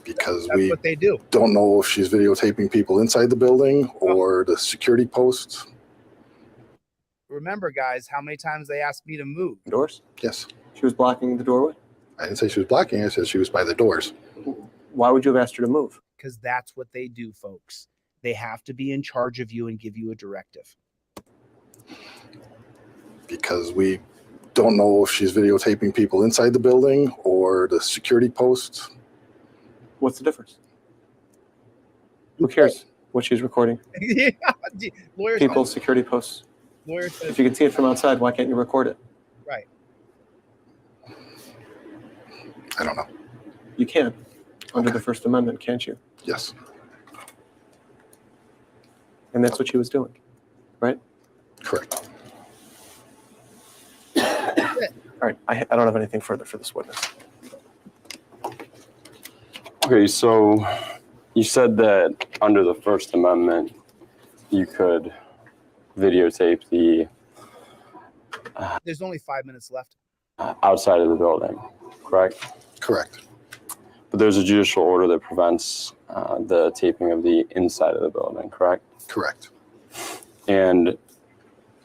because That's we what they do. don't know if she's videotaping people inside the building or the security posts. Remember, guys, how many times they asked me to move? Doors? Yes. She was blocking the doorway? I didn't say she was blocking. I said she was by the doors. Why would you have asked her to move? Because that's what they do, folks. They have to be in charge of you and give you a directive. Because we don't know if she's videotaping people inside the building or the security posts. What's the difference? Who cares what she's recording? Yeah, lawyers. People, security posts. Lawyers. If you can see it from outside, why can't you record it? Right. I don't know. You can, under the First Amendment, can't you? Yes. And that's what she was doing, right? Correct. All right, I don't have anything further for this witness. Okay, so you said that under the First Amendment, you could videotape the There's only 5 minutes left. outside of the building, correct? Correct. But there's a judicial order that prevents the taping of the inside of the building, correct? Correct. And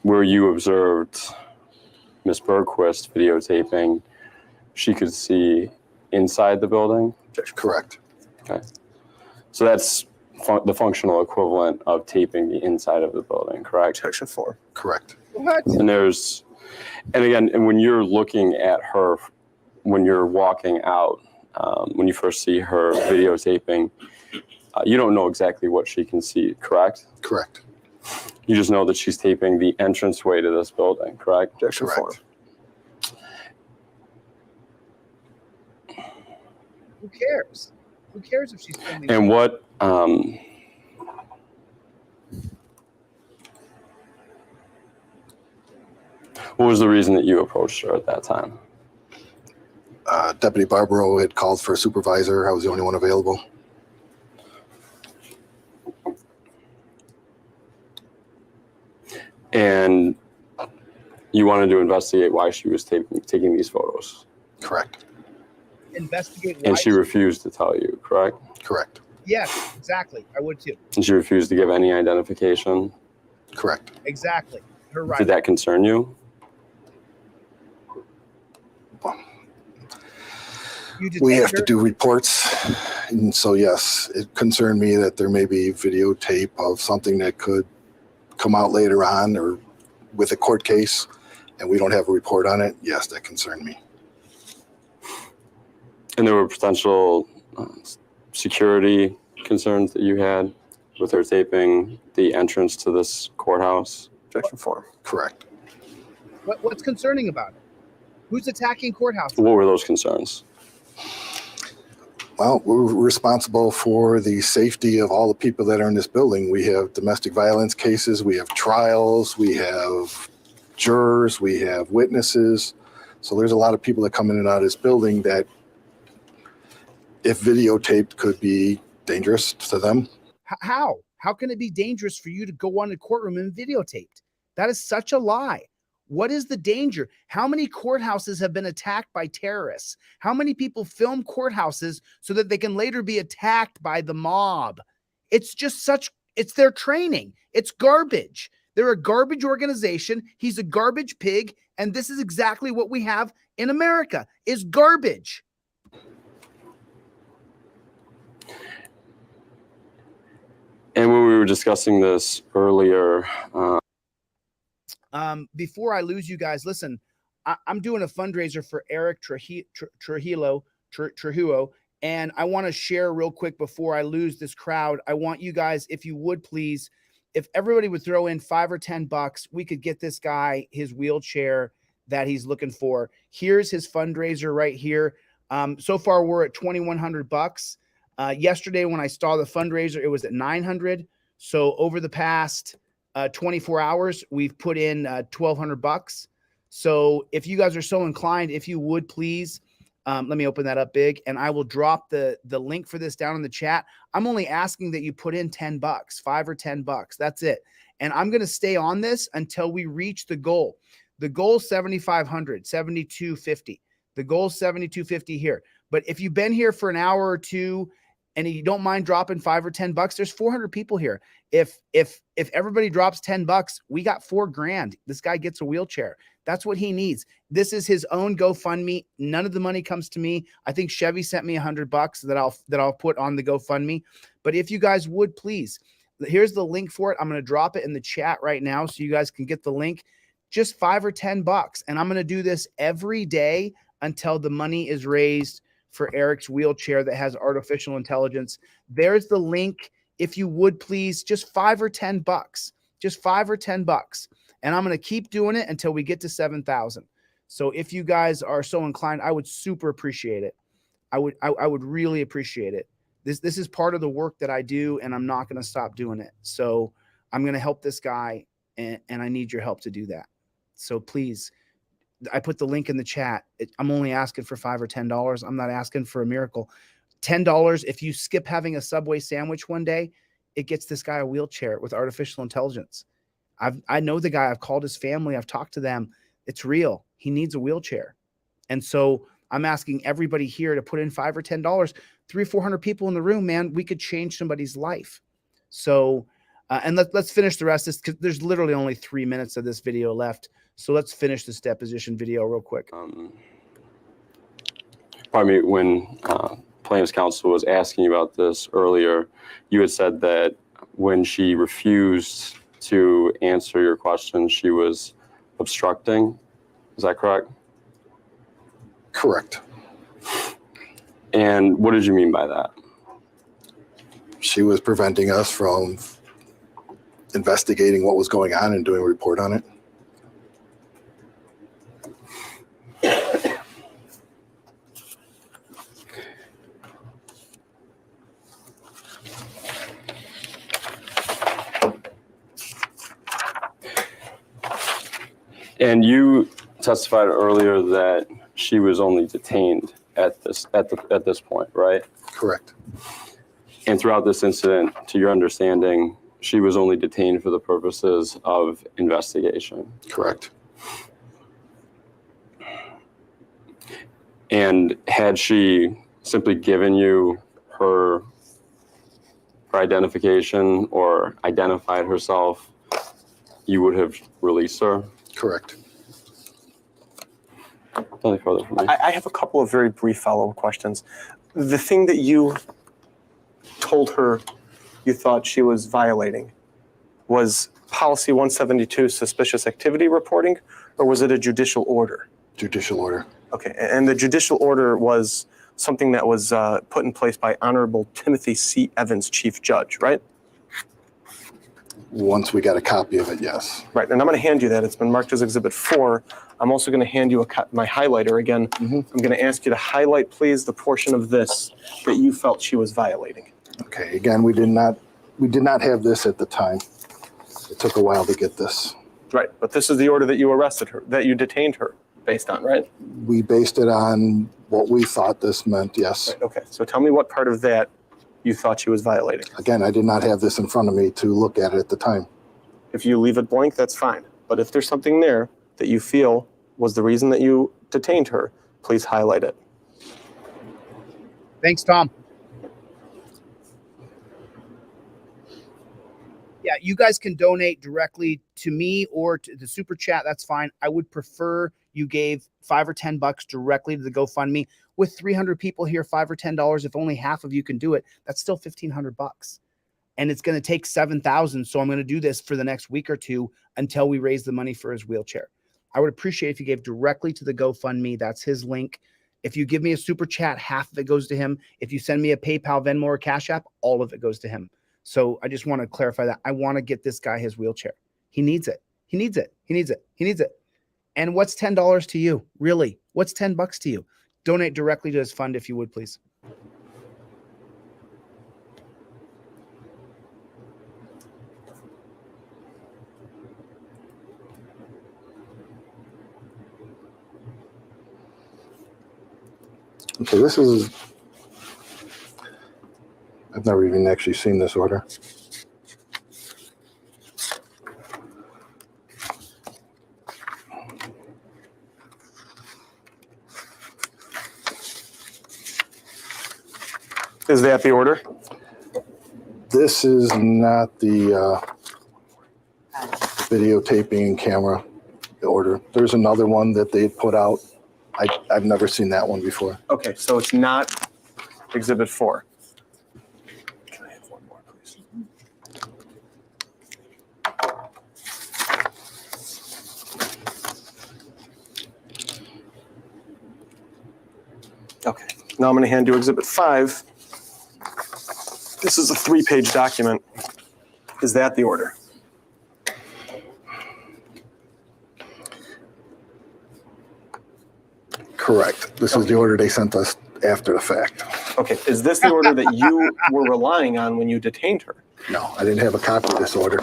where you observed Ms. Bergquist videotaping, she could see inside the building? Correct. Okay. So that's the functional equivalent of taping the inside of the building, correct? Section 4. Correct. What? And again, and when you're looking at her, when you're walking out, when you first see her videotaping, you don't know exactly what she can see, correct? Correct. You just know that she's taping the entranceway to this building, correct? Section 4. Correct. Who cares? Who cares if she's filming? And what was the reason that you approached her at that time? Deputy Barbaro had called for a supervisor. I was the only one available. And you wanted to investigate why she was taking these photos. Correct. Investigate. And why she refused to tell you, correct? Correct. Yes, exactly. I would too. And she refused to give any identification. Correct. Exactly. Her right. Did that concern you? You We detained have to her? do reports. And so, yes, it concerned me that there may be videotape of something that could come out later on or with a court case, and we don't have a report on it. Yes, that concerned me. And there were potential security concerns that you had with her taping the entrance to this courthouse? Section 4. Correct. What's concerning about it? Who's attacking courthouse? What were those concerns? Well, we're responsible for the safety of all the people that are in this building. We have domestic violence cases, we have trials, we have jurors, we have witnesses. So there's a lot of people that come in and out of this building that, if videotaped, could be dangerous to them. How? How can it be dangerous for you to go on a courtroom and videotaped? That is such a lie. What is the danger? How many courthouses have been attacked by terrorists? How many people film courthouses so that they can later be attacked by the mob? It's just it's their training. It's garbage. They're a garbage organization. He's a garbage pig. And this is exactly what we have in America, is garbage. And when we were discussing this earlier, before I lose you guys, listen, I'm doing a fundraiser for Eric Trujillo, and I want to share real quick before I lose this crowd. I want you guys, if you would please, if everybody would throw in $5 or $10, we could get this guy his wheelchair that he's looking for. Here's his fundraiser right here. So far, we're at $2,100. Yesterday, when I saw the fundraiser, it was at $900. So over the past 24 hours, we've put in $1,200. So if you guys are so inclined, if you would please, let me open that up big, and I will drop the link for this down in the chat. I'm only asking that you put in $10, $5 or $10. That's it. And I'm going to stay on this until we reach the goal. The goal is 7,500, 7,250. The goal is 7,250 here. But if you've been here for an hour or two and you don't mind dropping $5 or $10, there's 400 people here. If everybody drops $10, we got $4,000. This guy gets a wheelchair. That's what he needs. This is his own GoFundMe. None of the money comes to me. I think Chevy sent me $100 that I'll put on the GoFundMe. But if you guys would please, here's the link for it. I'm going to drop it in the chat right now so you guys can get the link. just $5 or $10. And I'm going to do this every day until the money is raised for Eric's wheelchair that has artificial intelligence. There's the link. If you would please, just $5 or $10, just $5 or $10. And I'm going to keep doing it until we get to 7,000. So if you guys are so inclined, I would super appreciate it. I would really appreciate it. This is part of the work that I do, and I'm not going to stop doing it. So I'm going to help this guy, and I need your help to do that. So please, I put the link in the chat. I'm only asking for $5 or $10. I'm not asking for a miracle. $10, if you skip having a Subway sandwich one day, it gets this guy a wheelchair with artificial intelligence. I know the guy. I've called his family. I've talked to them. It's real. He needs a wheelchair. And so I'm asking everybody here to put in $5 or $10. 300 or 400 people in the room, man. We could change somebody's life. So, and let's finish the rest of this, because there's literally only 3 minutes of this video left. So let's finish this deposition video real quick. Pardon me, when plaintiff's counsel was asking you about this earlier, you had said that when she refused to answer your question, she was obstructing. Is that correct? Correct. And what did you mean by that? She was preventing us from investigating what was going on and doing a report on it. And you testified earlier that she was only detained at this point, right? Correct. And throughout this incident, to your understanding, she was only detained for the purposes of investigation. Correct. And had she simply given you her identification or identified herself, you would have released her? Correct. Nothing further from me. I have a couple of very brief follow-up questions. The thing that you told her you thought she was violating was policy 172, suspicious activity reporting, or was it a judicial order? Judicial order. Okay, and the judicial order was something that was put in place by Honorable Timothy C. Evans, Chief Judge, right? Once we got a copy of it, yes. Right, and I'm going to hand you that. It's been marked as Exhibit 4. I'm also going to hand you my highlighter again. I'm going to ask you to highlight, please, the portion of this that you felt she was violating. Okay, again, we did not have this at the time. It took a while to get this. Right, but this is the order that you arrested her, that you detained her based on, right? We based it on what we thought this meant, yes. Right, okay, so tell me what part of that you thought she was violating. Again, I did not have this in front of me to look at it at the time. If you leave it blank, that's fine. But if there's something there that you feel was the reason that you detained her, please highlight it. Thanks, Tom. Yeah, you guys can donate directly to me or to the super chat. That's fine. I would prefer you gave $5 or $10 directly to the GoFundMe. With 300 people here, $5 or $10, if only half of you can do it, that's still $1,500. And it's going to take 7,000. So I'm going to do this for the next week or two until we raise the money for his wheelchair. I would appreciate if you gave directly to the GoFundMe. That's his link. If you give me a super chat, half of it goes to him. If you send me a PayPal, Venmo, or Cash App, all of it goes to him. So I just want to clarify that. I want to get this guy his wheelchair. He needs it. He needs it. He needs it. He needs it. And what's $10 to you? Really? What's $10 to you? Donate directly to his fund if you would, please. Okay, this is, I've never even actually seen this order. Is that the order? This is not the videotaping camera order. There's another one that they put out. I've never seen that one before. Okay, so it's not Exhibit 4. Can I have one more, please? Now I'm going to hand you Exhibit 5. This is a 3-page document. Is that the order? Correct. This is the order they sent us after the fact. Okay, is this the order that you were relying on when you detained her? No, I didn't have a copy of this order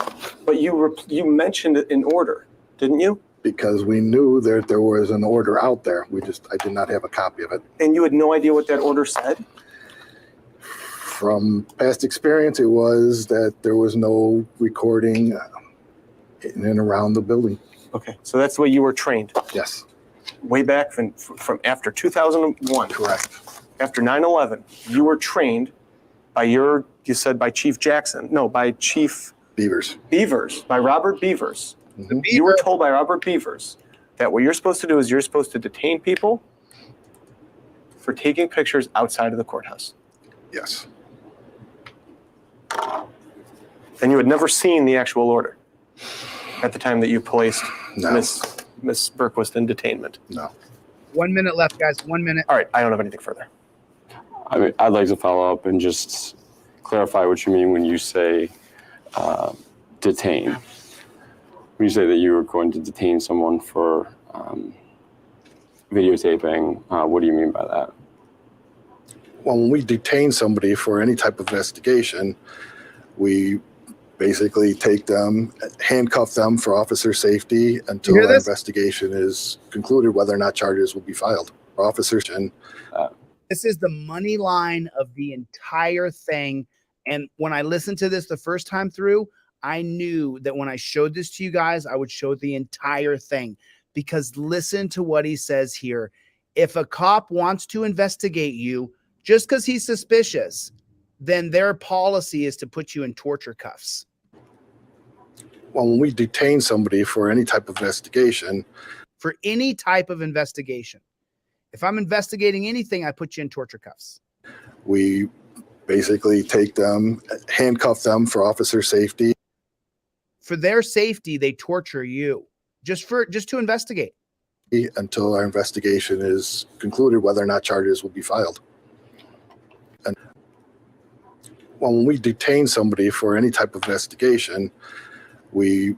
But you mentioned it in order, didn't you? because we knew that there was an order out there. I did not have a copy of it. And you had no idea what that order said? From past experience, it was that there was no recording in and around the building. Okay, so that's the way you were trained, Yes, way back from after 2001. correct. After 9/11, you were trained by you said by Chief Jackson. No, by Chief Beavers. Beavers, by Robert Beavers. Mhm. You were told by Robert Beavers that what you're supposed to do is you're supposed to detain people for taking pictures outside of the courthouse. Yes, And you had never seen the actual order at the time that you placed No. Miss Berquist in detainment. no. 1 minute left, guys. 1 minute. All right, I don't have anything further. I mean, I'd like to follow up and just clarify what you mean when you say detain. When you say that you were going to detain someone for videotaping, what do you mean by that? Well, when we detain somebody for any type of investigation, we basically take them, handcuff them for officer safety until You hear our this? investigation is concluded, whether or not charges will be filed. Officers and This is the money line of the entire thing. And when I listened to this the first time through, I knew that when I showed this to you guys, I would show the entire thing. Because listen to what he says here. If a cop wants to investigate you just because he's suspicious, then their policy is to put you in torture cuffs. well, when we detain somebody for any type of investigation, For any type of investigation. If I'm investigating anything, I put you in torture cuffs. we basically take them, handcuff them for officer safety For their safety, they torture you just to investigate. until our investigation is concluded, whether or not charges will be filed. And well, when we detain somebody for any type of investigation, we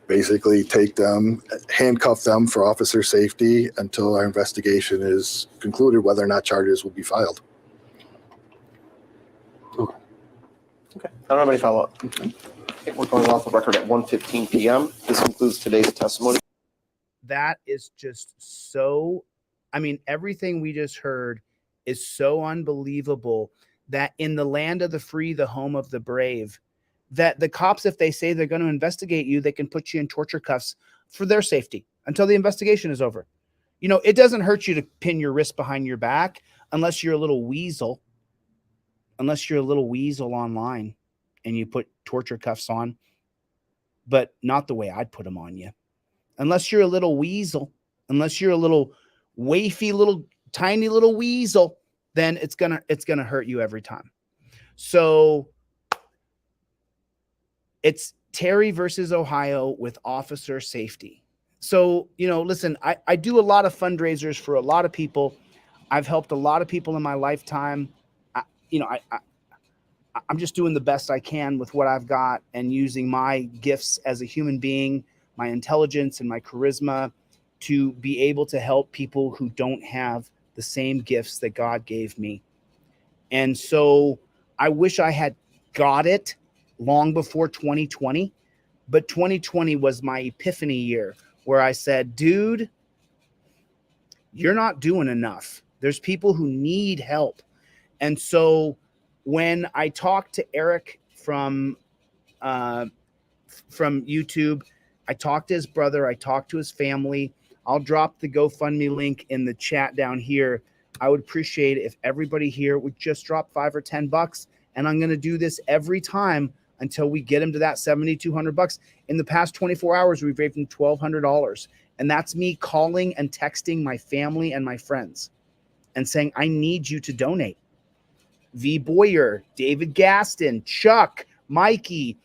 basically take them, handcuff them for officer safety until our investigation is concluded, whether or not charges will be filed. Okay, I don't have any follow-up. Okay, we're going off the record at 1:15 p.m. This concludes today's testimony. That is just so, I mean, everything we just heard is so unbelievable that in the land of the free, the home of the brave, that the cops, if they say they're going to investigate you, they can put you in torture cuffs for their safety until the investigation is over. You know, it doesn't hurt you to pin your wrist behind your back unless you're a little weasel, online and you put torture cuffs on, but not the way I'd put them on you. Unless you're a little weasel, unless you're a little wafy, tiny little weasel, then it's gonna hurt you every time. So it's Terry versus Ohio with officer safety. So, you know, listen, I do a lot of fundraisers for a lot of people. I've helped a lot of people in my lifetime. I'm just doing the best I can with what I've got and using my gifts as a human being, my intelligence and my charisma to be able to help people who don't have the same gifts that God gave me. And so I wish I had got it long before 2020, but 2020 was my epiphany year where I said, dude, you're not doing enough. There's people who need help. And so when I talked to Eric from YouTube, I talked to his brother, I talked to his family. I'll drop the GoFundMe link in the chat down here. I would appreciate it if everybody here would just drop $5 or $10. And I'm going to do this every time until we get him to that $7,200. In the past 24 hours, we've raised him $1,200. And that's me calling and texting my family and my friends and saying, I need you to donate. V. Boyer, David Gaston, Chuck, Mikey,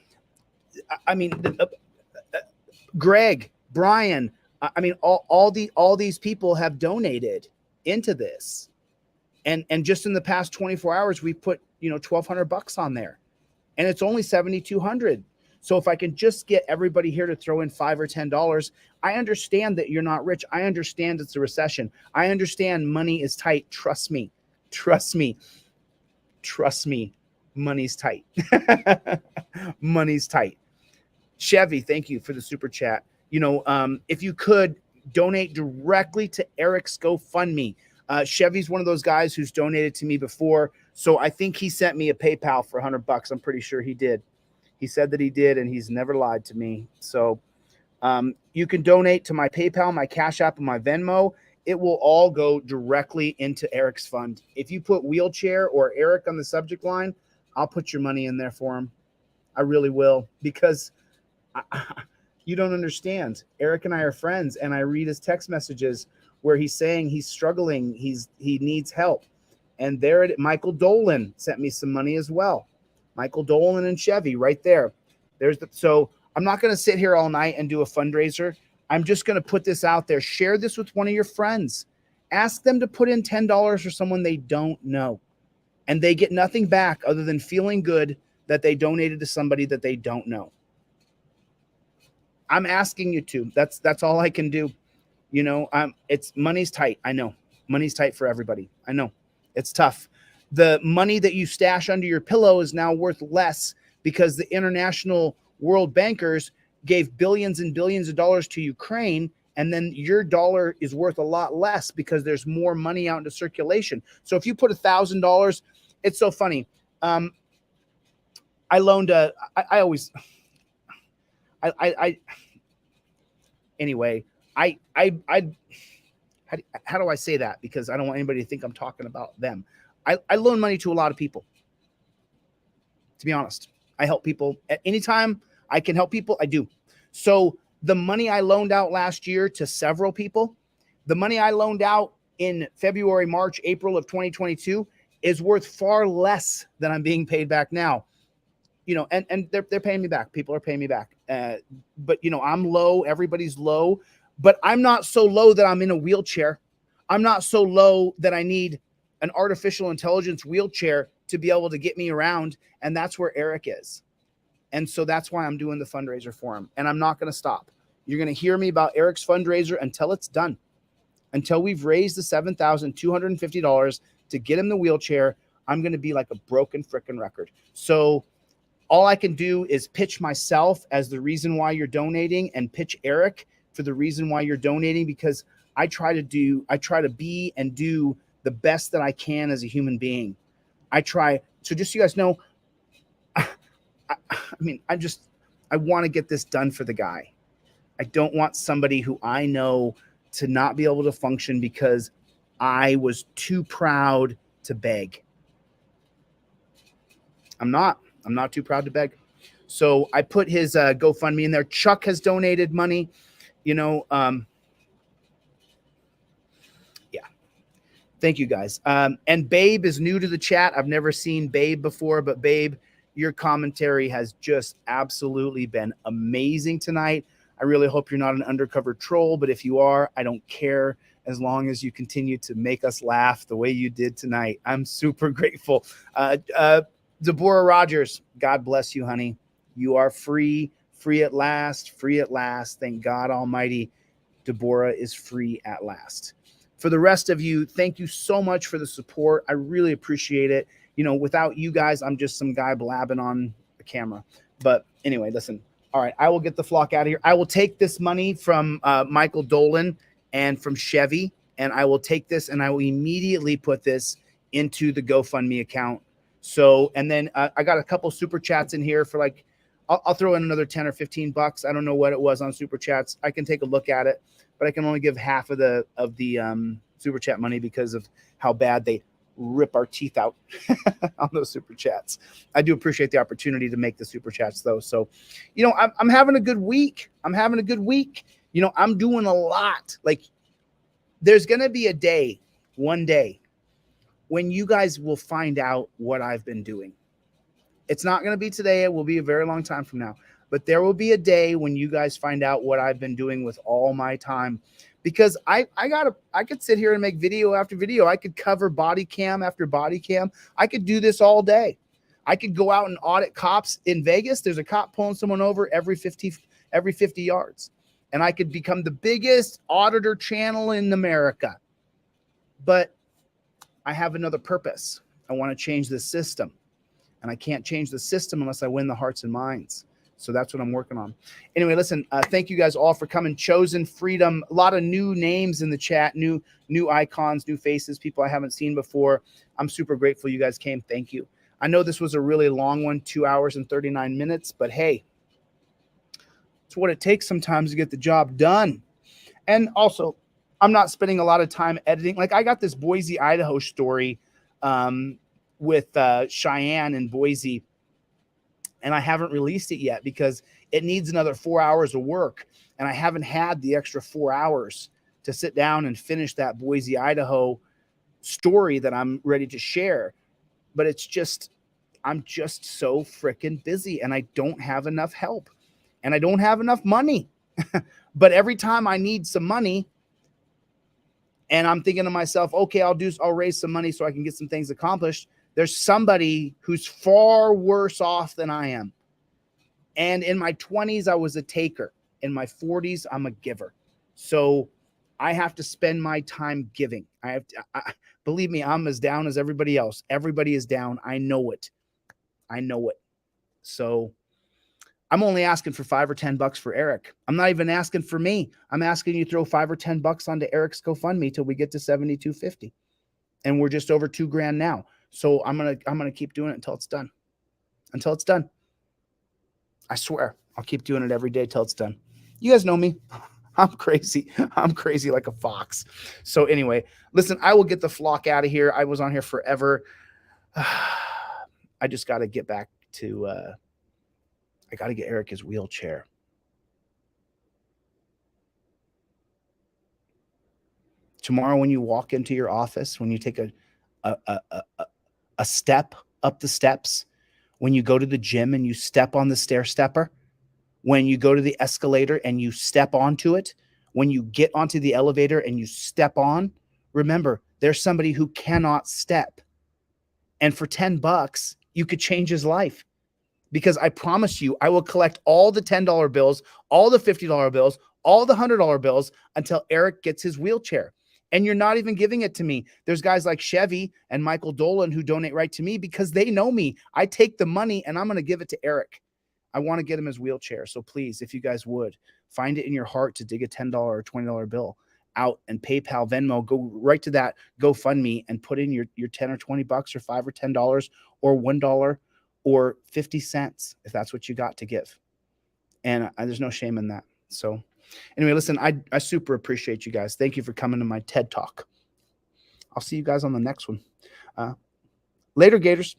Greg, Brian, all these people have donated into this. And just in the past 24 hours, we put, $1,200 on there, and it's only 7,200. So if I can just get everybody here to throw in $5 or $10, I understand that you're not rich. I understand it's a recession. I understand money is tight. Trust me. Money's tight. Money's tight. Chevy, thank you for the super chat. If you could donate directly to Eric's GoFundMe. Chevy's one of those guys who's donated to me before. So I think he sent me a PayPal for $100. I'm pretty sure he did. He said that he did, and he's never lied to me. So you can donate to my PayPal, my Cash App, and my Venmo. It will all go directly into Eric's fund. If you put wheelchair or Eric on the subject line, I'll put your money in there for him. I really will, because you don't understand. Eric and I are friends, and I read his text messages where he's saying he's struggling. He needs help. And Michael Dolan sent me some money as well. Michael Dolan and Chevy right there. So I'm not going to sit here all night and do a fundraiser. I'm just going to put this out there. Share this with one of your friends. Ask them to put in $10 for someone they don't know. And they get nothing back other than feeling good that they donated to somebody that they don't know. I'm asking you to. That's all I can do. Money's tight. I know. Money's tight for everybody. I know. It's tough. The money that you stash under your pillow is now worth less because the international world bankers gave billions and billions of dollars to Ukraine, and then your dollar is worth a lot less because there's more money out into circulation. So if you put $1,000, it's so funny. I loaned how do I say that? Because I don't want anybody to think I'm talking about them. I loan money to a lot of people. To be honest, I help people at any time I can help people. I do. So the money I loaned out last year to several people, the money I loaned out in February, March, April of 2022 is worth far less than I'm being paid back now. And they're paying me back. People are paying me back. But I'm low. Everybody's low. But I'm not so low that I'm in a wheelchair. I'm not so low that I need an artificial intelligence wheelchair to be able to get me around. And that's where Eric is. And so that's why I'm doing the fundraiser for him. And I'm not going to stop. You're going to hear me about Eric's fundraiser until it's done. Until we've raised the $7,250 to get him the wheelchair, I'm going to be like a broken frickin' record. So all I can do is pitch myself as the reason why you're donating, and pitch Eric for the reason why you're donating, because I try to be and do the best that I can as a human being. So just so you guys know, I want to get this done for the guy. I don't want somebody who I know to not be able to function because I was too proud to beg. I'm not too proud to beg. So I put his GoFundMe in there. Chuck has donated money. Yeah. Thank you guys. And Babe is new to the chat. I've never seen Babe before, but Babe, your commentary has just absolutely been amazing tonight. I really hope you're not an undercover troll, but if you are, I don't care, as long as you continue to make us laugh the way you did tonight. I'm super grateful. Deboraugh Rodgers, God bless you, honey. You are free at last, free at last. Thank God Almighty. Deboraugh is free at last. For the rest of you, thank you so much for the support. I really appreciate it. Without you guys, I'm just some guy blabbing on the camera. But anyway, listen. All right, I will get the flock out of here. I will take this money from Michael Dolan and from Chevy, and I will take this and I will immediately put this into the GoFundMe account. So, and then I got a couple super chats in here for I'll throw in another 10 or 15 bucks. I don't know what it was on super chats. I can take a look at it, but I can only give half of the super chat money because of how bad they rip our teeth out on those super chats. I do appreciate the opportunity to make the super chats though. So, I'm having a good week. I'm doing a lot. There's going to be one day when you guys will find out what I've been doing. It's not going to be today. It will be a very long time from now, But there will be a day when you guys find out what I've been doing with all my time, because I could sit here and make video after video. I could cover body cam after body cam. I could do this all day. I could go out and audit cops in Vegas. There's a cop pulling someone over every 50 yards. And I could become the biggest auditor channel in America. But I have another purpose. I want to change the system. And I can't change the system unless I win the hearts and minds. So that's what I'm working on. Anyway, listen, thank you guys all for coming. Chosen Freedom, a lot of new names in the chat, new icons, new faces, people I haven't seen before. I'm super grateful you guys came. Thank you. I know this was a really long one, 2 hours and 39 minutes, but hey, it's what it takes sometimes to get the job done. And also, I'm not spending a lot of time editing. Like, I got this Boise, Idaho story with Cheyenne and Boise, and I haven't released it yet because it needs another 4 hours of work, and I haven't had the extra 4 hours to sit down and finish that Boise, Idaho story that I'm ready to share. But it's just, I'm just so freaking busy, and I don't have enough help, and I don't have enough money. But every time I need some money, and I'm thinking to myself, okay, I'll raise some money so I can get some things accomplished, there's somebody who's far worse off than I am. And in my 20s, I was a taker. In my 40s, I'm a giver. So I have to spend my time giving. Believe me, I'm as down as everybody else. Everybody is down. I know it. I know it. So I'm only asking for $5 or $10 for Eric. I'm not even asking for me. I'm asking you to throw $5 or $10 onto Eric's GoFundMe till we get to 7,250. And we're just over $2,000 now. So I'm gonna keep doing it until it's done. Until it's done. I swear, I'll keep doing it every day till it's done. You guys know me. I'm crazy. I'm crazy like a fox. So anyway, listen, I will get the flock out of here. I was on here forever. I just got to get back to, I got to get Eric his wheelchair. Tomorrow when you walk into your office, when you take a step up the steps, when you go to the gym and you step on the stair stepper, when you go to the escalator and you step onto it, when you get onto the elevator and you step on, remember, there's somebody who cannot step. And for $10, you could change his life. Because I promise you, I will collect all the $10 bills, all the $50 bills, all the $100 bills until Eric gets his wheelchair. And you're not even giving it to me. There's guys like Chevy and Michael Dolan who donate right to me because they know me. I take the money and I'm going to give it to Eric. I want to get him his wheelchair. So please, if you guys would, find it in your heart to dig a $10 or $20 bill out and PayPal, Venmo, go right to that GoFundMe and put in your $10 or $20 or $5 or $10 or $1 or 50 cents if that's what you got to give. And there's no shame in that. So anyway, listen, I super appreciate you guys. Thank you for coming to my TED Talk. I'll see you guys on the next one. Later, Gators.